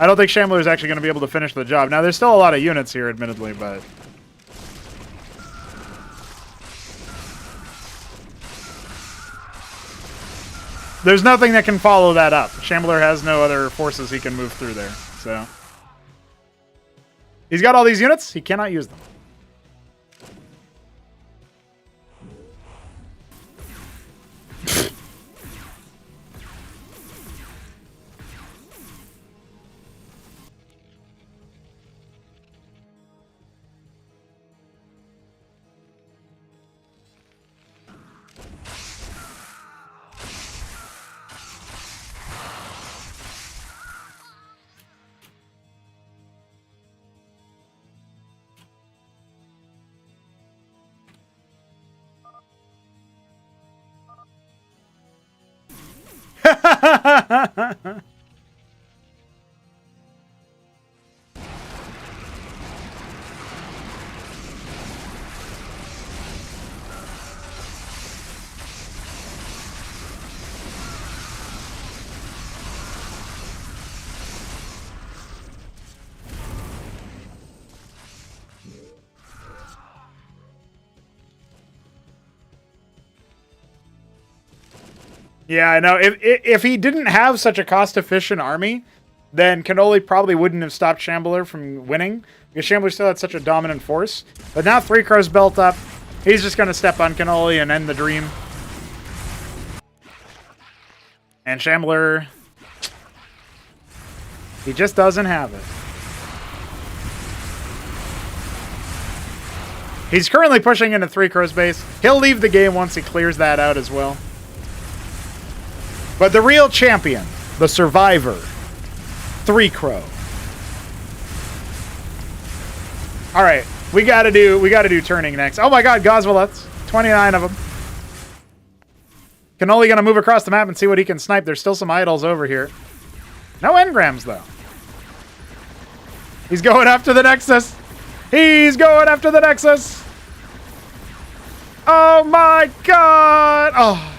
I don't think Shambler is actually going to be able to finish the job. Now, there's still a lot of units here, admittedly, but... There's nothing that can follow that up. Shambler has no other forces he can move through there, so... He's got all these units. He cannot use them. Yeah, I know. If he didn't have such a cost-efficient army, then Cannoli probably wouldn't have stopped Shambler from winning, because Shambler still had such a dominant force. But now Three Crows built up. He's just going to step on Cannoli and end the dream. And Shambler... He just doesn't have it. He's currently pushing into Three Crows base. He'll leave the game once he clears that out as well. But the real champion, the survivor, Three Crow. All right, we gotta do turning next. Oh my God, Goswellets, 29 of them. Cannoli gonna move across the map and see what he can snipe. There's still some idols over here. No engrams though. He's going after the Nexus. He's going after the Nexus. Oh my God! Oh.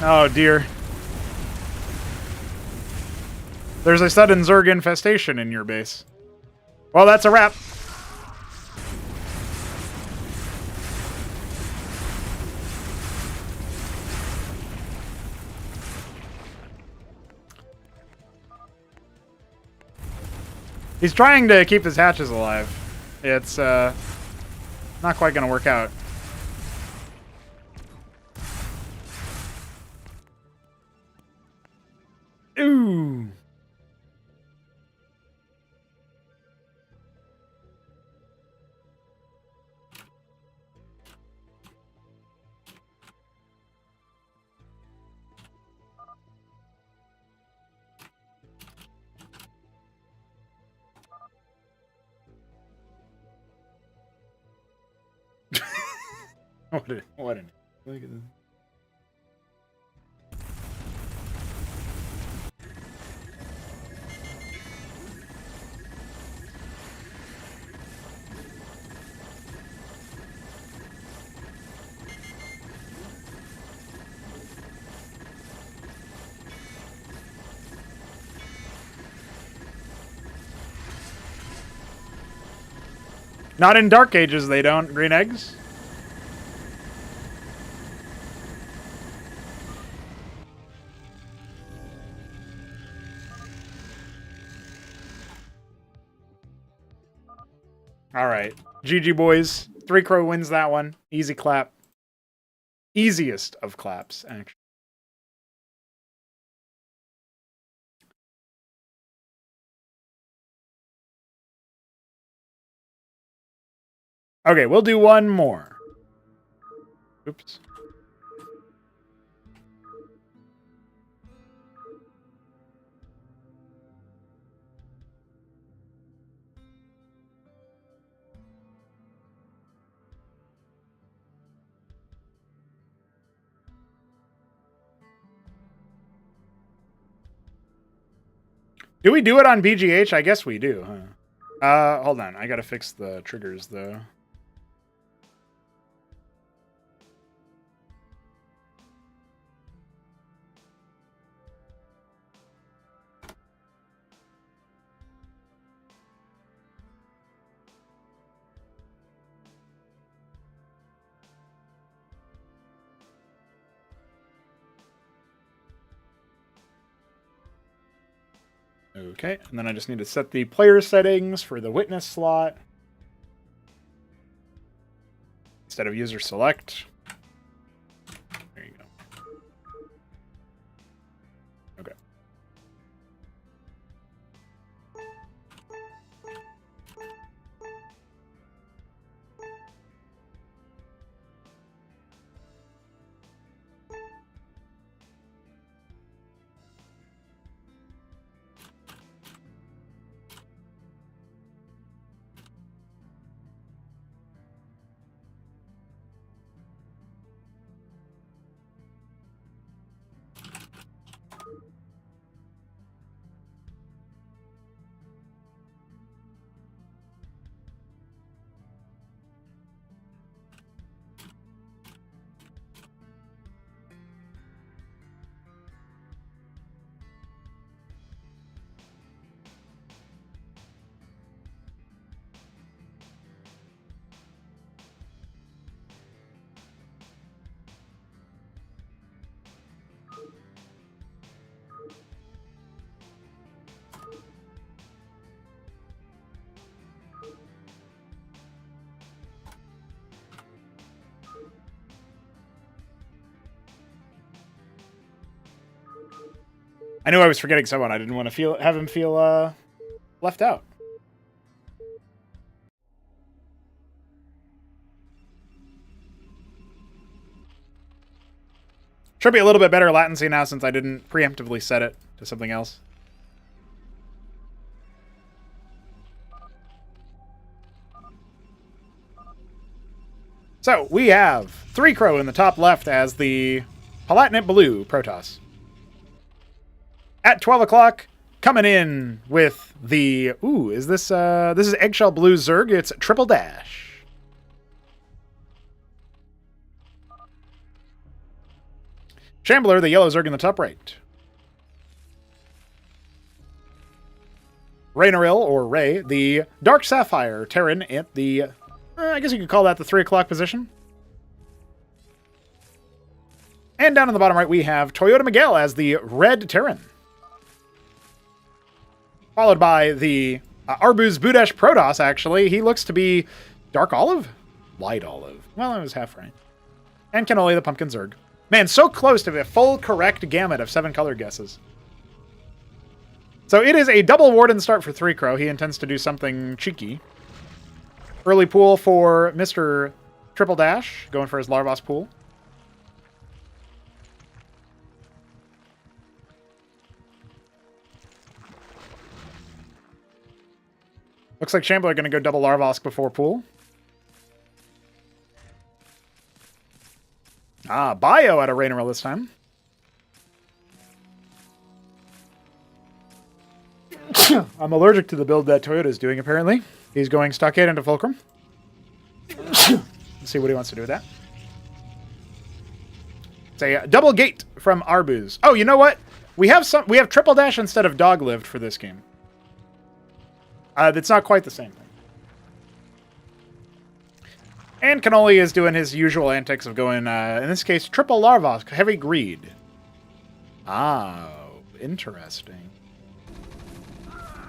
Oh dear. There's a sudden Zerg infestation in your base. Well, that's a wrap. He's trying to keep his hatches alive. It's not quite going to work out. Ooh. What an look at this. Not in Dark Ages, they don't. Green eggs? All right. GG, boys. 3 Crow wins that one. Easy clap. Easiest of claps, actually. Okay, we'll do one more. Oops. Do we do it on BGH? I guess we do, huh? Hold on. I gotta fix the triggers, though. Okay, and then I just need to set the player settings for the witness slot instead of user select. There you go. Okay. I knew I was forgetting someone. I didn't want to have him feel left out. Should be a little bit better latency now since I didn't preemptively set it to something else. So we have 3 Crow in the top left as the Palatinate Blue Protoss. At 12 o'clock, coming in with the... Ooh, is this... this is Eggshell Blue Zerg. It's Triple Dash. Shambler, the yellow Zerg in the top right. Raynaril, or Ray, the Dark Sapphire Terran at the... I guess you could call that the 3 o'clock position. And down in the bottom right, we have Toyota Miguel as the Red Terran. Followed by the Arbuz Budash Protoss, actually. He looks to be dark olive? Light olive. Well, I was half right. And Cannoli, the Pumpkin Zerg. Man, so close to the full correct gamut of 7 color guesses. So it is a double Warden start for 3 Crow. He intends to do something cheeky. Early pool for Mr. Triple Dash, going for his Larvos pool. Looks like Shambler going to go double Larvosk before pool. Ah, Bio out of Raynaril this time. I'm allergic to the build that Toyota's doing, apparently. He's going Stockade into Fulcrum. Let's see what he wants to do with that. It's a double gate from Arbuz. Oh, you know what? We have Triple Dash instead of Dog Lived for this game. That's not quite the same thing. And Cannoli is doing his usual antics of going, in this case, triple larva, heavy greed. Ah, interesting.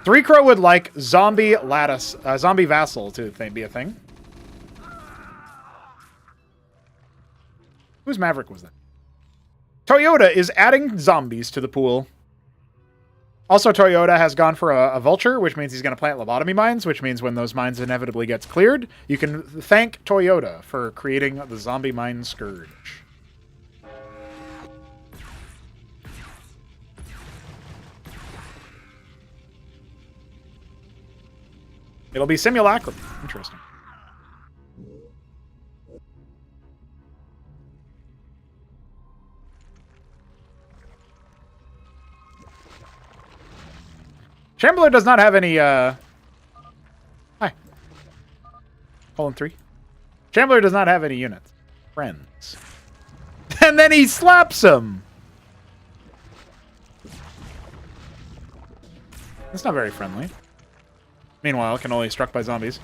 3-Crow would like zombie lattice, zombie vassal to be a thing. Whose Maverick was that? Toyota is adding zombies to the pool. Also, Toyota has gone for a vulture, which means he's going to plant lobotomy mines, which means when those mines inevitably gets cleared, you can thank Toyota for creating the zombie mine scourge. It'll be simulacrum. Interesting. Shambler does not have any, Hi. :3. Shambler does not have any units. Friends. And then he slaps him! That's not very friendly. Meanwhile, Cannoli struck by zombies.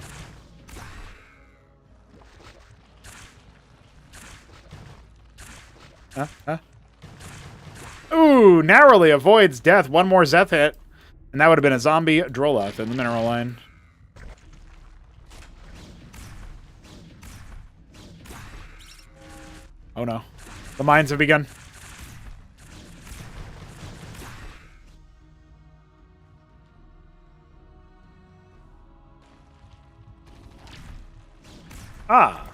Ooh, narrowly avoids death. One more Zeth hit. And that would have been a zombie Droleth in the mineral line. Oh no. The mines have begun. Ah.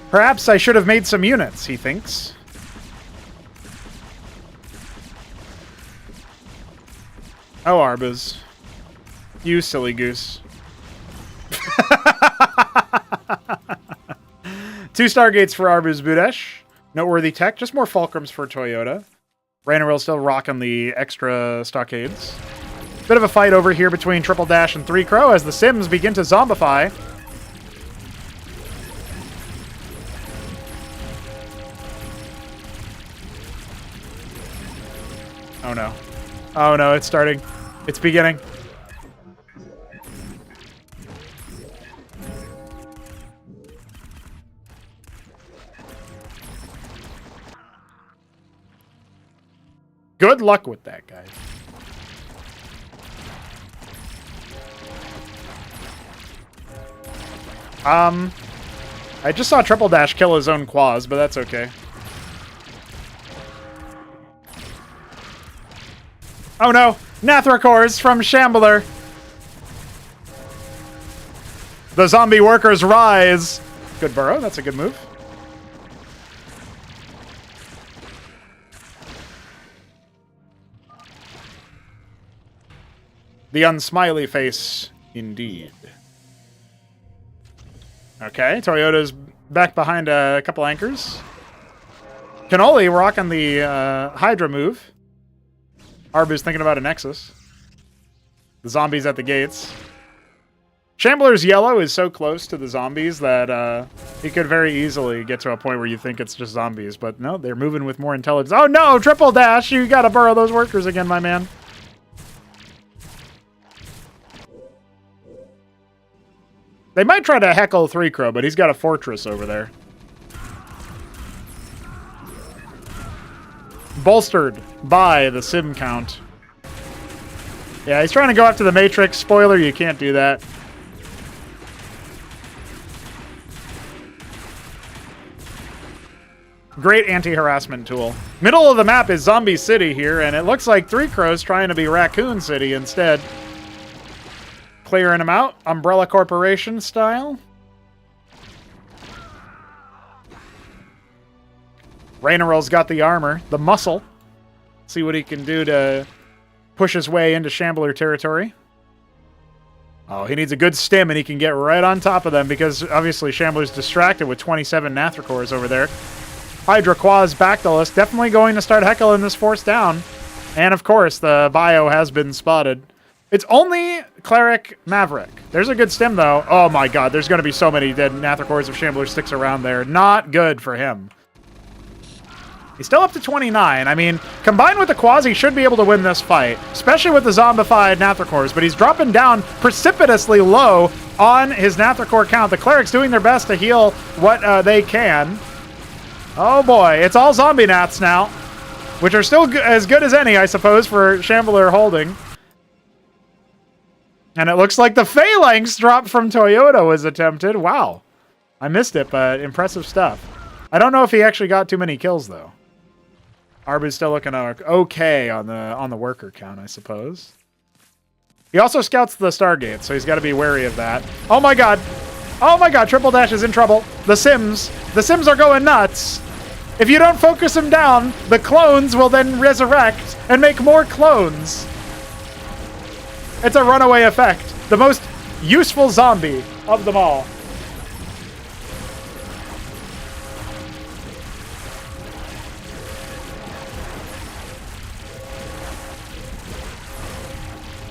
Perhaps I should have made some units, he thinks. Oh, Arbuz. You silly goose. 2 Stargates for Arbuz Budesh. Noteworthy tech. Just more Fulcrums for Toyota. Rainaril still rocking the extra stockades. Bit of a fight over here between Triple Dash and 3-Crow as the Sims begin to zombify. Oh no. Oh no, it's starting. It's beginning. Good luck with that, guys. I just saw Triple Dash kill his own Quaz, but that's okay. Oh no! Nathracores from Shambler! The zombie workers rise! Good burrow, that's a good move. The unsmiley face, indeed. Okay, Toyota's back behind a couple anchors. Cannoli rocking the Hydra move. Arbu's thinking about a Nexus. The zombies at the gates. Shambler's yellow is so close to the zombies that he could very easily get to a point where you think it's just zombies. But no, they're moving with more intelligence. Oh no, Triple Dash! You gotta burrow those workers again, my man. They might try to heckle 3-Crow, but he's got a fortress over there. Bolstered by the sim count. Yeah, he's trying to go after the Matrix. Spoiler, you can't do that. Great anti-harassment tool. Middle of the map is Zombie City here, and it looks like 3-Crow's trying to be Raccoon City instead. Clearing them out, Umbrella Corporation style. Rainaril's got the armor, the muscle. See what he can do to push his way into Shambler territory. Oh, he needs a good stim, and he can get right on top of them because obviously Shambler's distracted with 27 Nathracores over there. Hydra Quaz Bactylus definitely going to start heckling this force down. And of course, the bio has been spotted. It's only Cleric Maverick. There's a good stim, though. Oh my god, there's going to be so many dead Nathracores if Shambler sticks around there. Not good for him. He's still up to 29. I mean, combined with the Quasi, he should be able to win this fight, especially with the zombified Nathricors, but he's dropping down precipitously low on his Nathricor count. The Clerics doing their best to heal what they can. Oh boy, it's all zombie Nats now, which are still as good as any, I suppose, for Shambler holding. And it looks like the Phalanx drop from Toyota was attempted. Wow. I missed it, but impressive stuff. I don't know if he actually got too many kills, though. Arbu's still looking okay on the worker count, I suppose. He also scouts the Stargate, so he's got to be wary of that. Oh my god! Oh my god, Triple Dash is in trouble. The Sims are going nuts. If you don't focus him down, the clones will then resurrect and make more clones. It's a runaway effect. The most useful zombie of them all.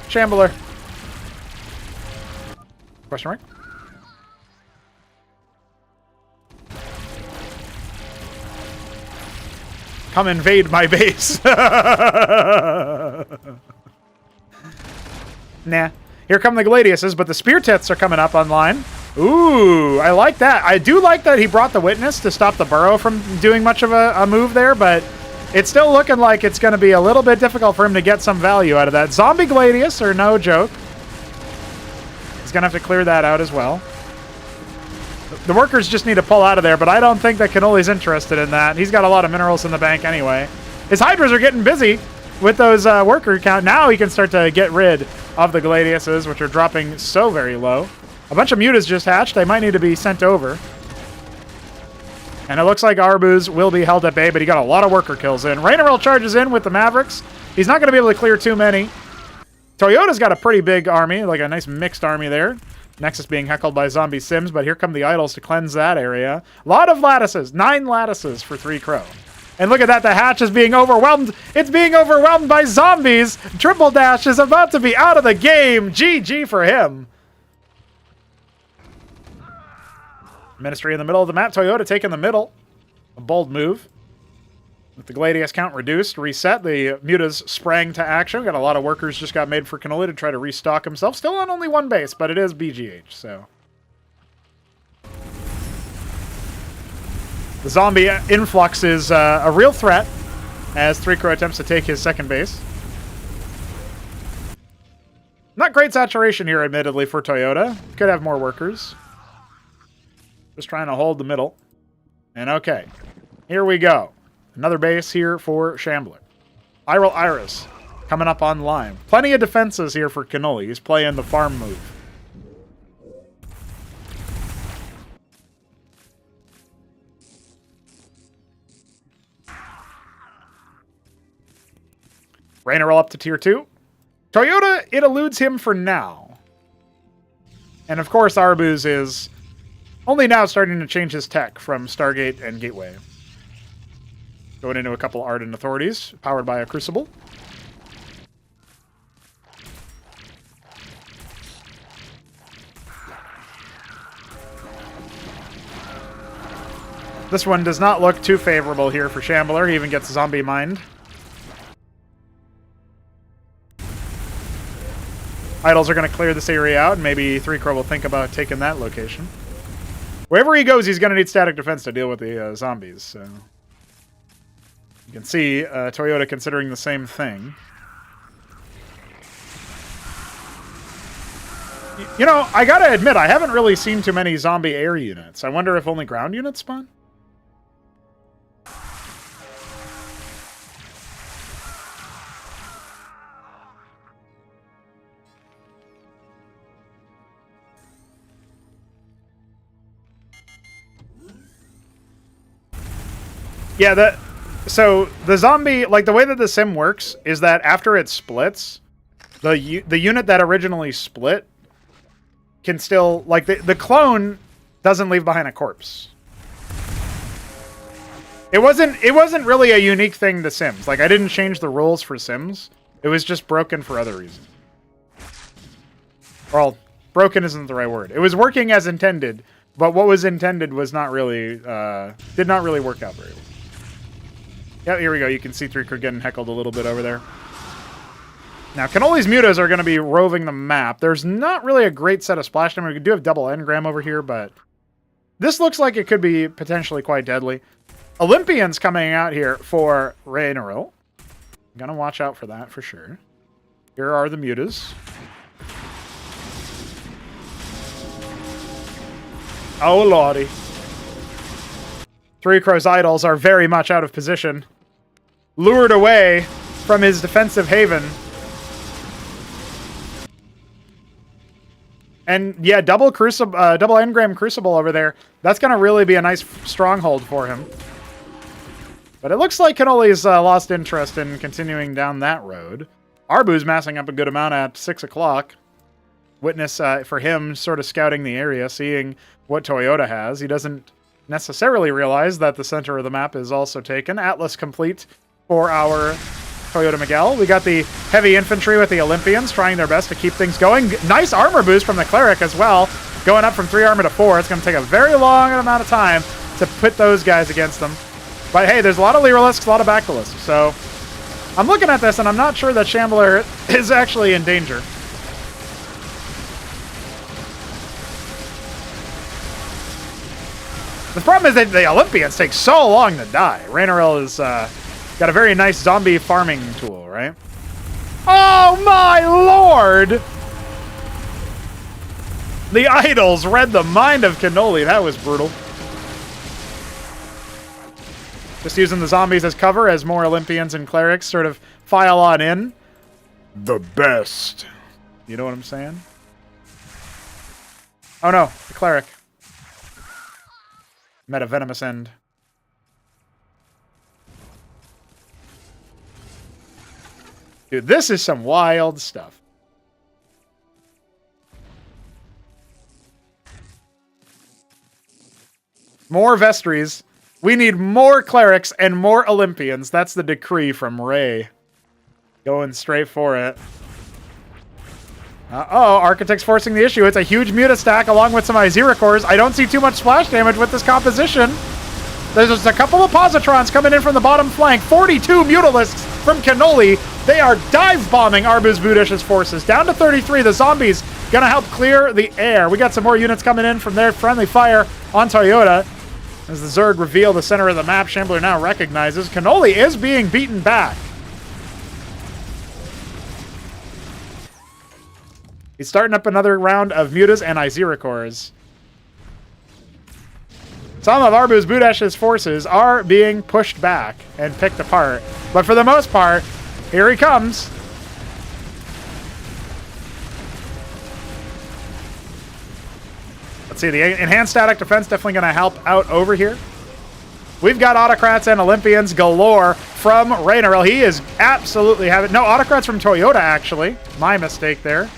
Shambler. Question mark? Come invade my base. Nah. Here come the Gladiuses, but the Spear Tits are coming up online. Ooh, I like that. I do like that he brought the Witness to stop the Burrow from doing much of a move there, but it's still looking like it's going to be a little bit difficult for him to get some value out of that. Zombie Gladius are no joke. He's going to have to clear that out as well. The workers just need to pull out of there, but I don't think that Cannoli's interested in that. He's got a lot of minerals in the bank anyway. His Hydras are getting busy with those worker count. Now he can start to get rid of the Gladiuses, which are dropping so very low. A bunch of Mutas just hatched. They might need to be sent over. And it looks like Arbuz will be held at bay, but he got a lot of worker kills in. Rainarel charges in with the Mavericks. He's not going to be able to clear too many. Toyota's got a pretty big army, like a nice mixed army there. Nexus being heckled by zombie Sims, but here come the idols to cleanse that area. A lot of lattices. 9 lattices for 3 Crow. And look at that, the hatch is being overwhelmed. It's being overwhelmed by zombies. Triple Dash is about to be out of the game. GG for him. Ministry in the middle of the map. Toyota taking the middle. A bold move. With the Gladius count reduced, reset, the Mutas sprang to action. Got a lot of workers just got made for Cannoli to try to restock himself. Still on only 1 base, but it is BGH, so. The zombie influx is a real threat as 3 Crow attempts to take his second base. Not great saturation here, admittedly, for Toyota. Could have more workers. Just trying to hold the middle. And okay, here we go. Another base here for Shambler. Iral Iris coming up online. Plenty of defenses here for Cannoli. He's playing the farm move. Rainarel up to tier 2. Toyota, it eludes him for now. And of course, Arbuz is only now starting to change his tech from Stargate and Gateway. Going into a couple Ardent Authorities, powered by a Crucible. This one does not look too favorable here for Shambler. He even gets Zombie Mind. Idols are going to clear this area out, and maybe 3 Crow will think about taking that location. Wherever he goes, he's going to need static defense to deal with the zombies. So you can see Toyota considering the same thing. You know, I got to admit, I haven't really seen too many zombie air units. I wonder if only ground units spawn? Yeah, so the zombie, like the way that the sim works is that after it splits, the unit that originally split can still, like the clone doesn't leave behind a corpse. It wasn't really a unique thing to Sims. Like I didn't change the rules for Sims. It was just broken for other reasons. Well, broken isn't the right word. It was working as intended, but what was intended was not really did not really work out very well. Yeah, here we go. You can see 3 getting heckled a little bit over there. Now, Cannoli's mutas are going to be roving the map. There's not really a great set of splash damage. We do have double engram over here, but this looks like it could be potentially quite deadly. Olympians coming out here for Raynero. Gonna watch out for that for sure. Here are the mutas. Oh, lordy. 3 Crow's idols are very much out of position. Lured away from his defensive haven. And yeah, double engram crucible over there. That's going to really be a nice stronghold for him. But it looks like Cannoli's lost interest in continuing down that road. Arbu's massing up a good amount at 6 o'clock. Witness for him sort of scouting the area, seeing what Toyota has. He doesn't necessarily realize that the center of the map is also taken. Atlas complete for our Toyota Miguel. We got the heavy infantry with the Olympians trying their best to keep things going. Nice armor boost from the Cleric as well. Going up from 3 armor to 4. It's going to take a very long amount of time to put those guys against them. But hey, there's a lot of Lyrilisks, a lot of Bactylisks. So I'm looking at this and I'm not sure that Shambler is actually in danger. The problem is that the Olympians take so long to die. Raynero is got a very nice zombie farming tool, right? Oh my lord! The idols read the mind of Cannoli. That was brutal. Just using the zombies as cover as more Olympians and clerics sort of file on in. The best. You know what I'm saying? Oh no, the cleric. Met a venomous end. Dude, this is some wild stuff. More Vestries. We need more clerics and more Olympians. That's the decree from Ray. Going straight for it. Uh-oh, Architect's forcing the issue. It's a huge muta stack along with some Izira cores. I don't see too much splash damage with this composition. There's just a couple of positrons coming in from the bottom flank. 42 Mutalisks from Cannoli. They are dive bombing Arbuz Budish's forces. Down to 33. The zombies gonna help clear the air. We got some more units coming in from their friendly fire on Toyota. As the Zerg reveal the center of the map, Shambler now recognizes Cannoli is being beaten back. He's starting up another round of Mutas and Izira cores. Some of Arbuz Budesh's forces are being pushed back and picked apart. But for the most part, here he comes. Let's see, the enhanced static defense definitely going to help out over here. We've got autocrats and Olympians galore from Raynero. He is absolutely having... No, autocrats from Toyota, actually. My mistake there.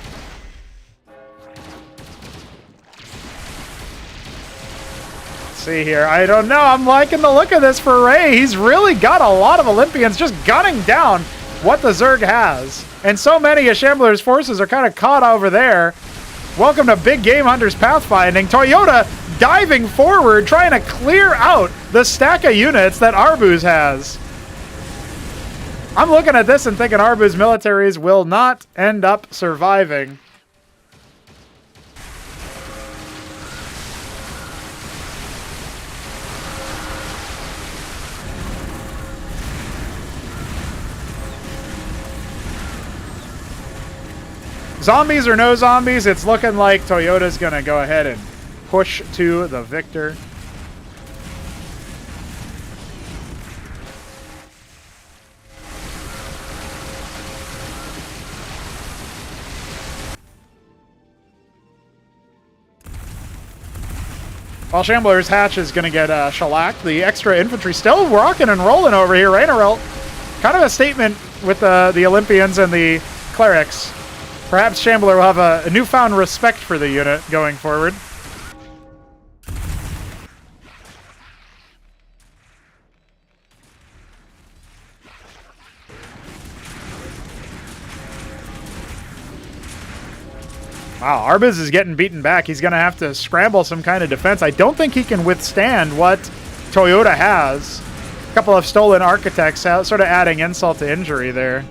See here. I don't know. I'm liking the look of this for Ray. He's really got a lot of Olympians just gunning down what the Zerg has. And so many of Shambler's forces are kind of caught over there. Welcome to Big Game Hunters Pathfinding. Toyota diving forward, trying to clear out the stack of units that Arbuz has. I'm looking at this and thinking Arbuz militaries will not end up surviving. Zombies or no zombies, it's looking like Toyota's going to go ahead and push to the victor. While Shambler's hatch is going to get shellacked, the extra infantry still rocking and rolling over here. Raynero, kind of a statement with the Olympians and the clerics. Perhaps Shambler will have a newfound respect for the unit going forward. Wow, Arbuz is getting beaten back. He's going to have to scramble some kind of defense. I don't think he can withstand what Toyota has. Couple of stolen architects out, sort of adding insult to injury there.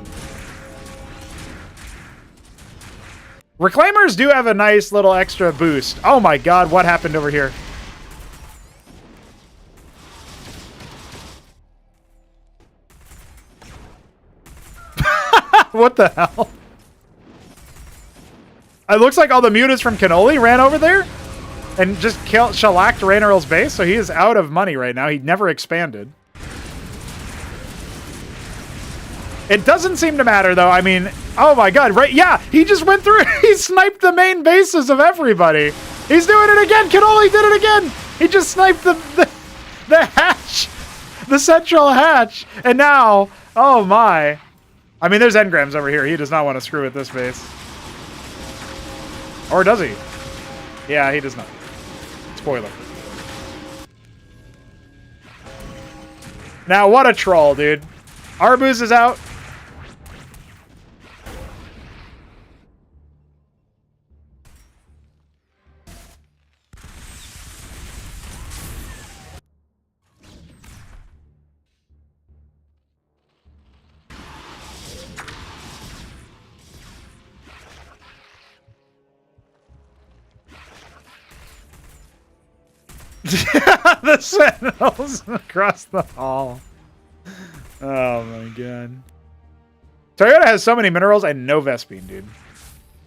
Reclaimers do have a nice little extra boost. Oh my god, what happened over here? What the hell? It looks like all the mutas from Cannoli ran over there and just shellacked Raineral's base, so he is out of money right now. He never expanded. It doesn't seem to matter, though. I mean, oh my god, right? Yeah, he just went through. He sniped the main bases of everybody. He's doing it again. Cannoli did it again. He just sniped the hatch, the central hatch. And now, oh my. I mean, there's engrams over here. He does not want to screw with this base. Or does he? Yeah, he does not. Spoiler. Now, what a troll, dude. Arbuz is out. The sentinels across the hall. Oh my god. Toyota has so many minerals and no Vespene, dude.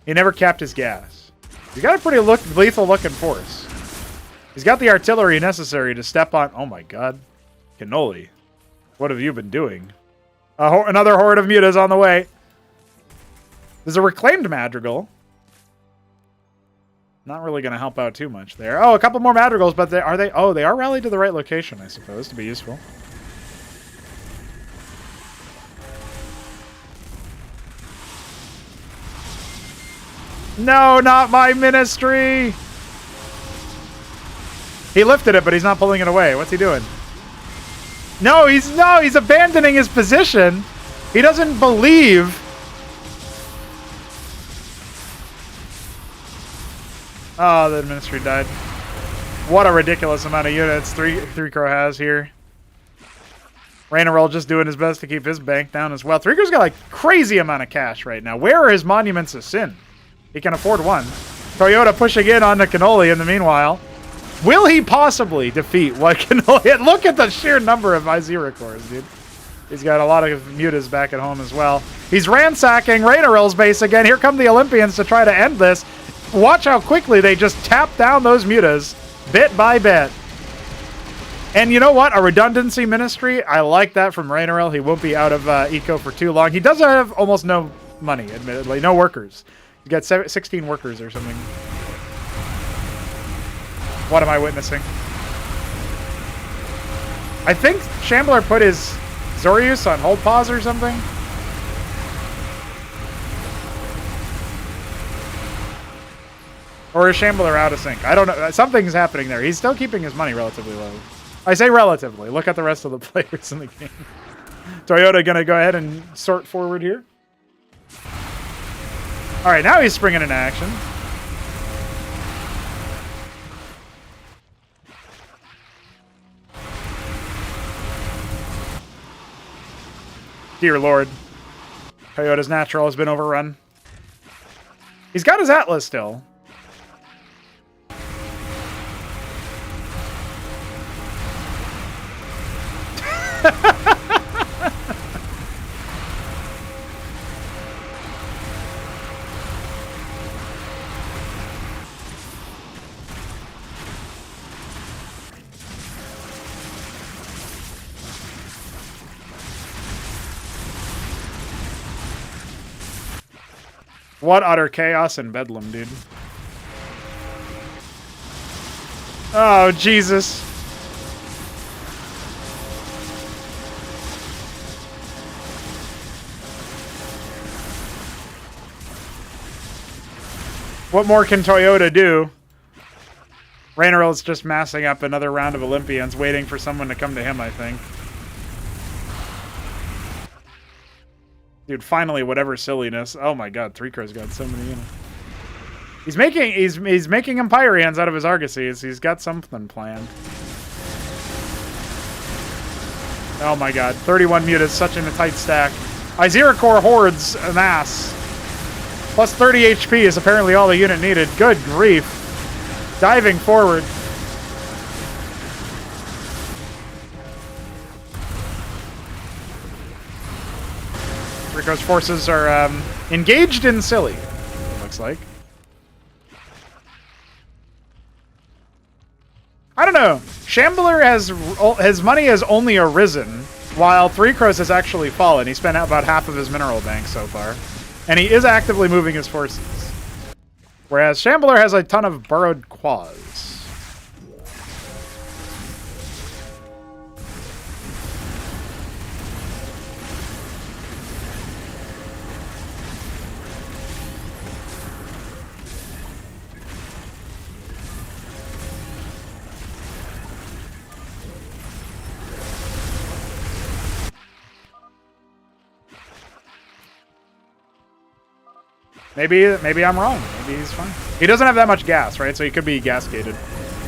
He never capped his gas. He's got a pretty lethal looking force. He's got the artillery necessary to step on... Oh my god. Cannoli. What have you been doing? Another horde of mutas on the way. There's a reclaimed madrigal. Not really going to help out too much there. Oh, a couple more madrigals, but they are rallied to the right location, I suppose, to be useful. No, not my ministry! He lifted it, but he's not pulling it away. What's he doing? No, he's abandoning his position. He doesn't believe. Oh, the ministry died. What a ridiculous amount of units Three Crow has here. Rainerol just doing his best to keep his bank down as well. Three Crow's got like crazy amount of cash right now. Where are his monuments of sin? He can afford one. Toyota pushing in on the Cannoli in the meanwhile. Will he possibly defeat what Cannoli? Look at the sheer number of Izira cores, dude. He's got a lot of mutas back at home as well. He's ransacking Rainerol's base again. Here come the Olympians to try to end this. Watch how quickly they just tap down those mutas, bit by bit. And you know what? A redundancy ministry. I like that from Rainerol. He won't be out of eco for too long. He does have almost no money, admittedly. No workers. He's got 16 workers or something. What am I witnessing? I think Shambler put his Zorius on hold pause or something. Or is Shambler out of sync? I don't know. Something's happening there. He's still keeping his money relatively low. I say relatively. Look at the rest of the players in the game. Toyota going to go ahead and sort forward here. All right, now he's springing into action. Dear Lord. Toyota's natural has been overrun. He's got his Atlas still. What utter chaos and bedlam, dude. Oh, Jesus. What more can Toyota do? Rainerol's just massing up another round of Olympians, waiting for someone to come to him, I think. Dude, finally, whatever silliness. Oh my god, Three Crow's got so many, you know. He's making Empyreans out of his Argosies. He's got something planned. Oh my god. 31 mutas, such in a tight stack. Izira Core hordes amass. Plus 30 HP is apparently all the unit needed. Good grief. Diving forward. Rico's forces are engaged in silly, it looks like. I don't know. Shambler has his money has only arisen, while Three Crows has actually fallen. He spent about half of his mineral bank so far, and he is actively moving his forces. Whereas Shambler has a ton of burrowed quads. Maybe I'm wrong. Maybe he's fine. He doesn't have that much gas, right? So he could be gas gated.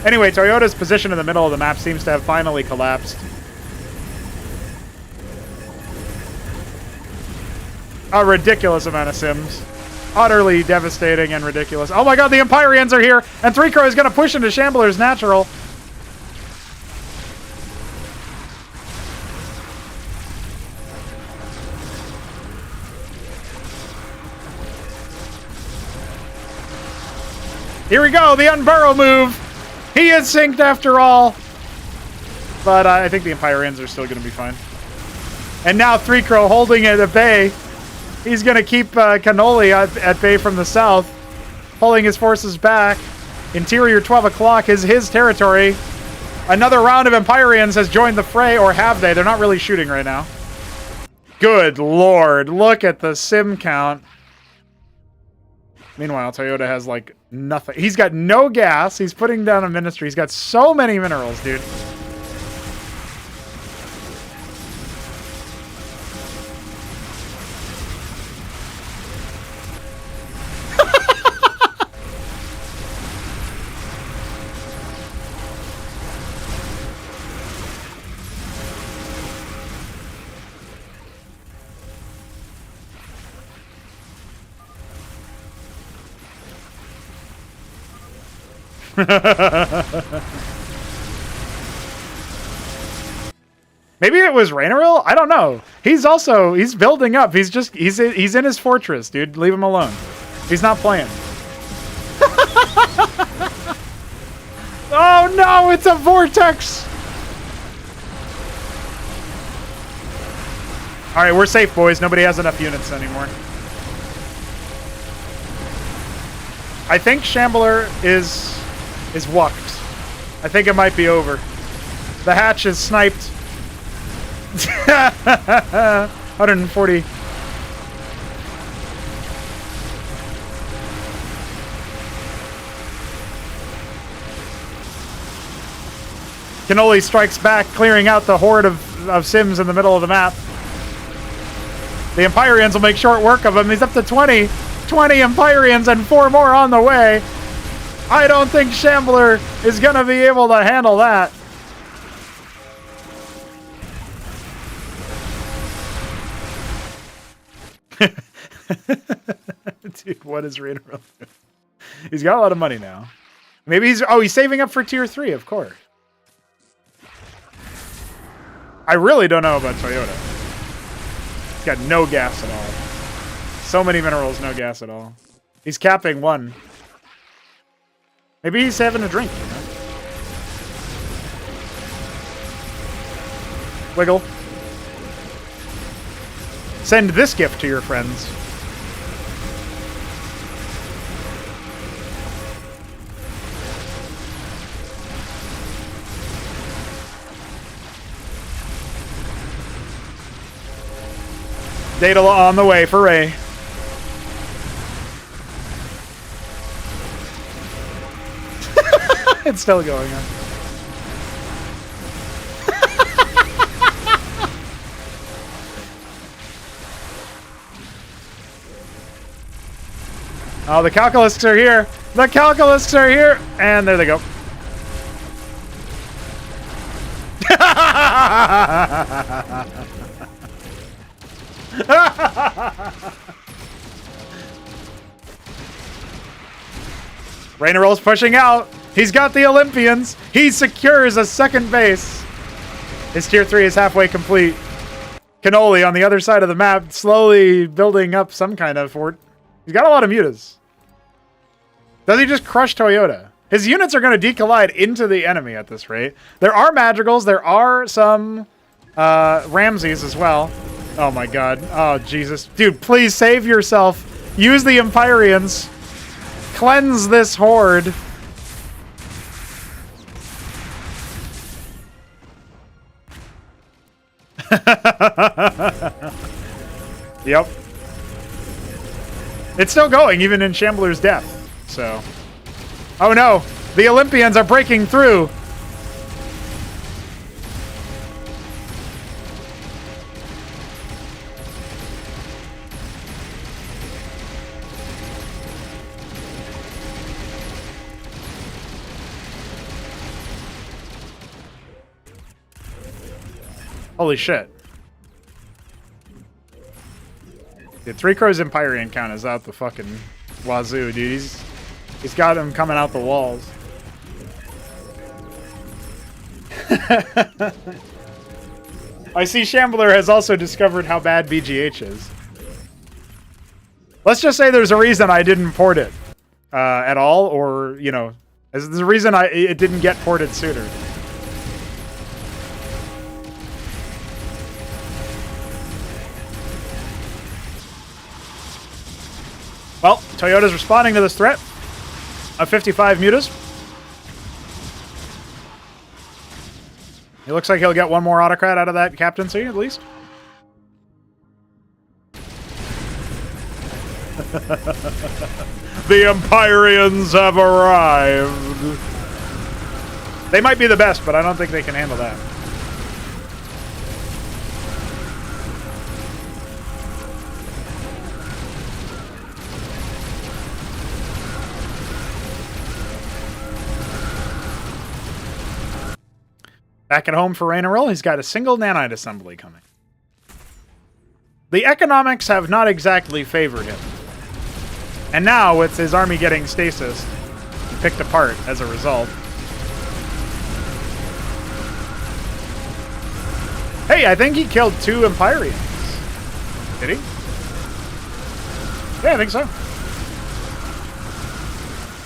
Anyway, Toyota's position in the middle of the map seems to have finally collapsed. A ridiculous amount of sims. Utterly devastating and ridiculous. Oh my god, the Empyreans are here! And Three Crow is going to push into Shambler's natural. Here we go, the unburrow move. He is synced after all. But I think the Empyreans are still going to be fine. And now Three Crow holding it at bay. He's going to keep Cannoli at bay from the south, pulling his forces back. Interior 12 o'clock is his territory. Another round of Empyreans has joined the fray, or have they? They're not really shooting right now. Good lord, look at the sim count. Meanwhile, Toyota has, like, nothing. He's got no gas. He's putting down a ministry. He's got so many minerals, dude. Maybe it was Rainaril? I don't know. He's building up. He's in his fortress, dude. Leave him alone. He's not playing. Oh no, it's a vortex. All right, we're safe, boys. Nobody has enough units anymore. I think Shambler is wucked. I think it might be over. The hatch is sniped. 140. Cannoli strikes back, clearing out the horde of sims in the middle of the map. The Empyreans will make short work of him. He's up to 20. 20 Empyreans and 4 more on the way. I don't think Shambler is going to be able to handle that. Dude, what is Rainer up to? He's got a lot of money now. Maybe he's saving up for tier 3, of course. I really don't know about Toyota. He's got no gas at all. So many minerals, no gas at all. He's capping 1. Maybe he's having a drink, you know? Wiggle. Send this gift to your friends. Daedala on the way for Ray. It's still going on. Oh, the calculists are here. The calculists are here. And there they go. Rainarol's pushing out. He's got the Olympians. He secures a second base. His tier 3 is halfway complete. Cannoli on the other side of the map, slowly building up some kind of fort. He's got a lot of mutas. Does he just crush Toyota? His units are going to decollide into the enemy at this rate. There are Madrigals. There are some Ramses as well. Oh my god. Oh, Jesus. Dude, please save yourself. Use the Empyreans. Cleanse this horde. Yep. It's still going, even in Shambler's death. So. Oh no! The Olympians are breaking through! Holy shit. Dude, Three Crows Empyrean count is out the fucking wazoo, dude. He's got him coming out the walls. I see Shambler has also discovered how bad BGH is. Let's just say there's a reason I didn't port it at all, or, you know, there's a reason it didn't get ported sooner. Well, Toyota's responding to this threat of 55 mutas. It looks like he'll get one more autocrat out of that captaincy, at least. The Empyreans have arrived. They might be the best, but I don't think they can handle that. Back at home for Rainarol, he's got a single nanite assembly coming. The economics have not exactly favored him. And now, with his army getting stasis, picked apart as a result. Hey, I think he killed 2 Empyreans. Did he? Yeah, I think so.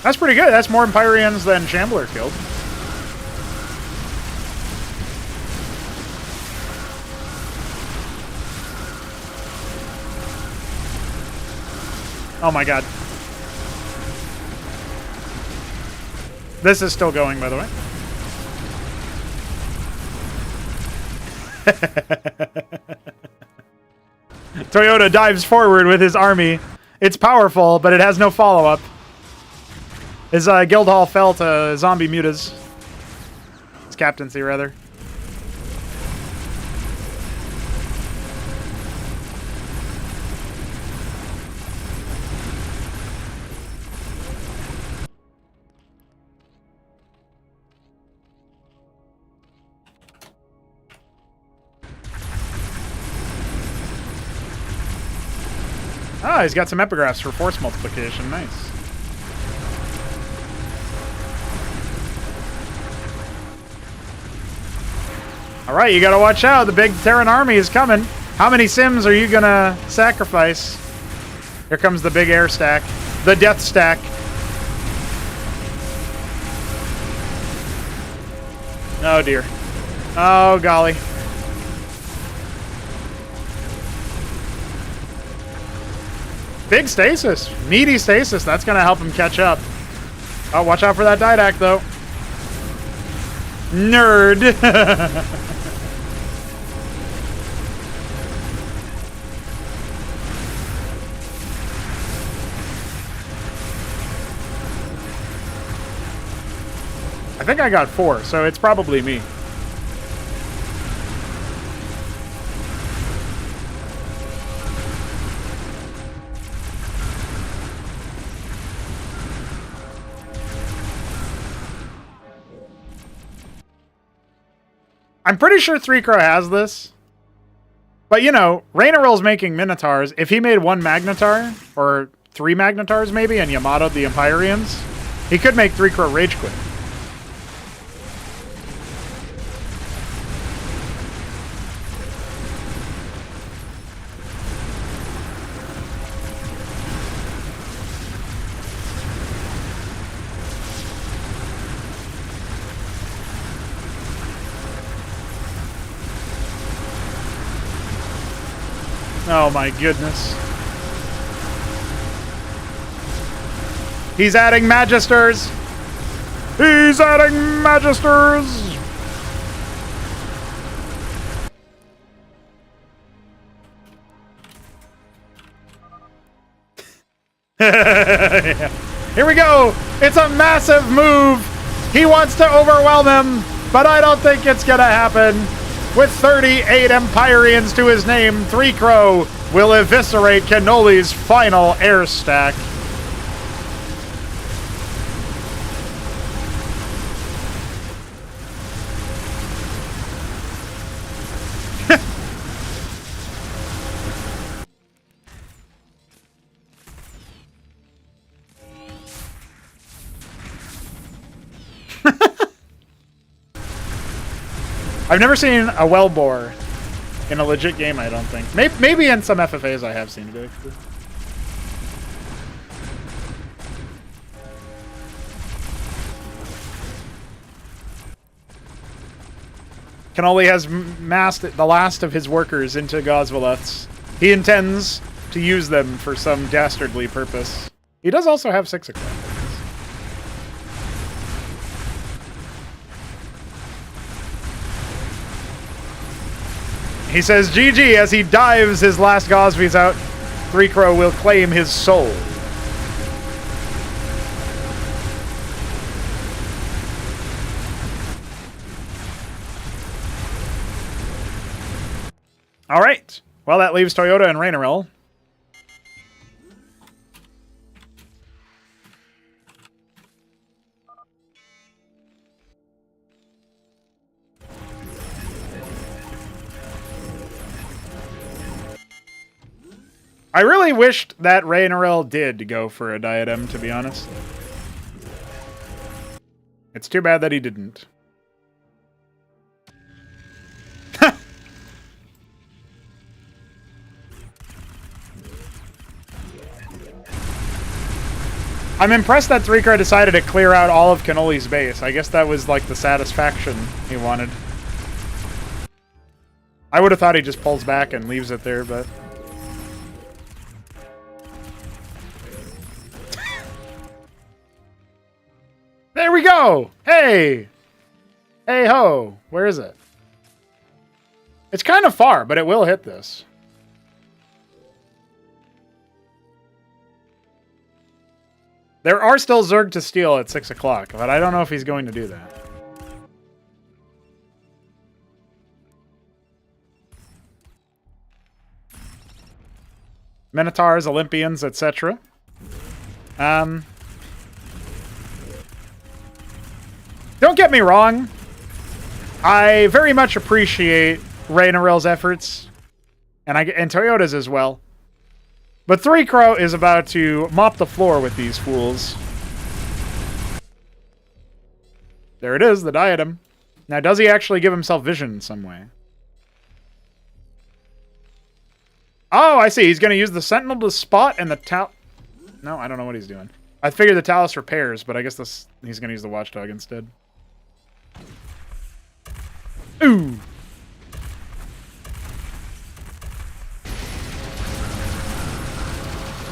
That's pretty good. That's more Empyreans than Shambler killed. Oh my god. This is still going, by the way. Toyota dives forward with his army. It's powerful, but it has no follow-up. His guild hall fell to zombie mutas. His captaincy, rather. Ah, he's got some epigraphs for force multiplication. Nice. All right, you got to watch out. The big Terran army is coming. How many Sims are you going to sacrifice? Here comes the big air stack. The death stack. Oh, dear. Oh, golly. Big stasis. Meaty stasis. That's going to help him catch up. Oh, watch out for that Didac, though. Nerd. I think I got 4, so it's probably me. I'm pretty sure 3Crow has this. But, you know, Rainerill's making Minotaurs. If he made one Magnetar, or 3 Magnetars maybe, and Yamato'd the Empyreans, he could make 3Crow Rage Quit. Oh my goodness. He's adding Magisters! He's adding Magisters! Yeah. Here we go! It's a massive move! He wants to overwhelm him, but I don't think it's gonna happen. With 38 Empyreans to his name, 3Crow will eviscerate Cannoli's final air stack. I've never seen a Wellbore in a legit game, I don't think. Maybe in some FFAs I have seen it, actually. Cannoli has massed the last of his workers into Gosvaleths. He intends to use them for some dastardly purpose. He does also have 6 o'clock. He says GG as he dives his last Gosvies out. 3Crow will claim his soul. All right. Well, that leaves Toyota and Rainerill. I really wished that Rainerill did go for a diadem, to be honest. It's too bad that he didn't. I'm impressed that 3Crow decided to clear out all of Cannoli's base. I guess that was like the satisfaction he wanted. I would have thought he just pulls back and leaves it there, but... There we go! Hey! Hey ho! Where is it? It's kind of far, but it will hit this. There are still Zerg to steal at 6 o'clock, but I don't know if he's going to do that. Minotaurs, Olympians, etc. Don't get me wrong. I very much appreciate Rainerill's efforts, and Toyota's as well. But 3Crow is about to mop the floor with these fools. There it is, the diadem. Now, does he actually give himself vision in some way? Oh, I see. He's going to use the Sentinel to spot and the Tal... No, I don't know what he's doing. I figured the Talus repairs, but I guess he's going to use the Watchdog instead. Ooh!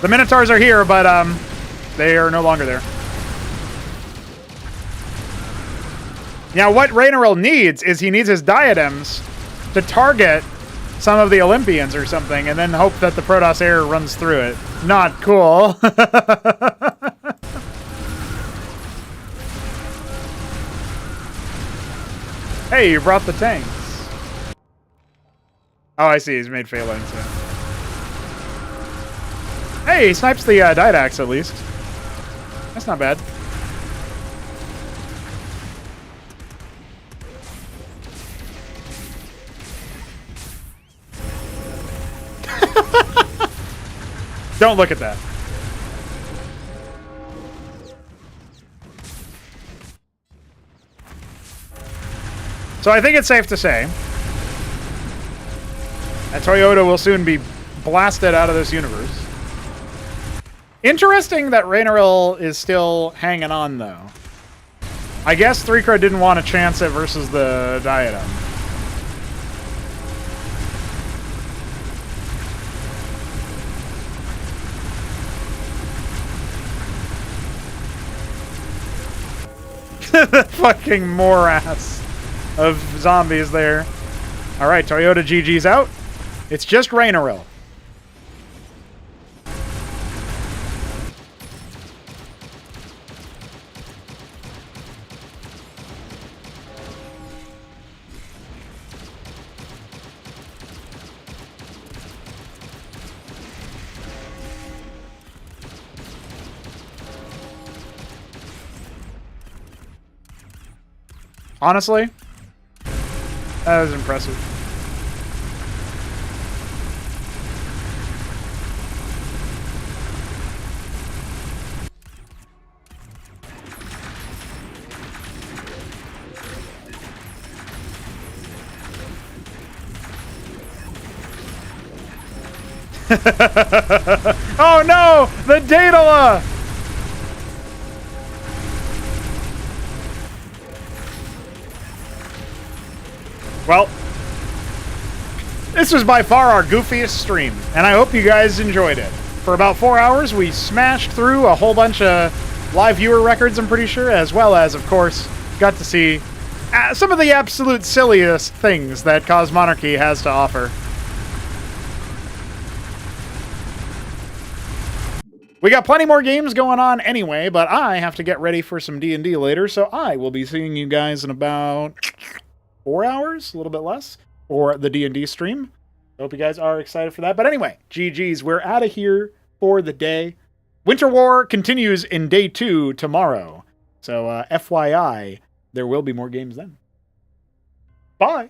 The Minotaurs are here, but they are no longer there. Now, what Rainerill needs is he needs his diadems to target some of the Olympians or something, and then hope that the Protoss Air runs through it. Not cool. Hey, you brought the tanks. Oh, I see. He's made phalanx. Yeah. Hey, he snipes the Didax at least. That's not bad. Don't look at that. So I think it's safe to say that Toyota will soon be blasted out of this universe. Interesting that Raynaril is still hanging on, though. I guess 3-Crow didn't want to chance it versus the Diadem. The fucking morass of zombies there. Alright, Toyota GG's out. It's just Raynaril. Honestly, that was impressive. Oh no! The Daedala! Well, this was by far our goofiest stream, and I hope you guys enjoyed it. For about 4 hours, we smashed through a whole bunch of live viewer records, I'm pretty sure, as well as, of course, got to see some of the absolute silliest things that Cause Monarchy has to offer. We got plenty more games going on anyway, but I have to get ready for some D&D later, so I will be seeing you guys in about 4 hours, a little bit less, for the D&D stream. Hope you guys are excited for that. But anyway, GG's, we're out of here for the day. Winterwar continues in day 2 tomorrow. So FYI, there will be more games then. Bye!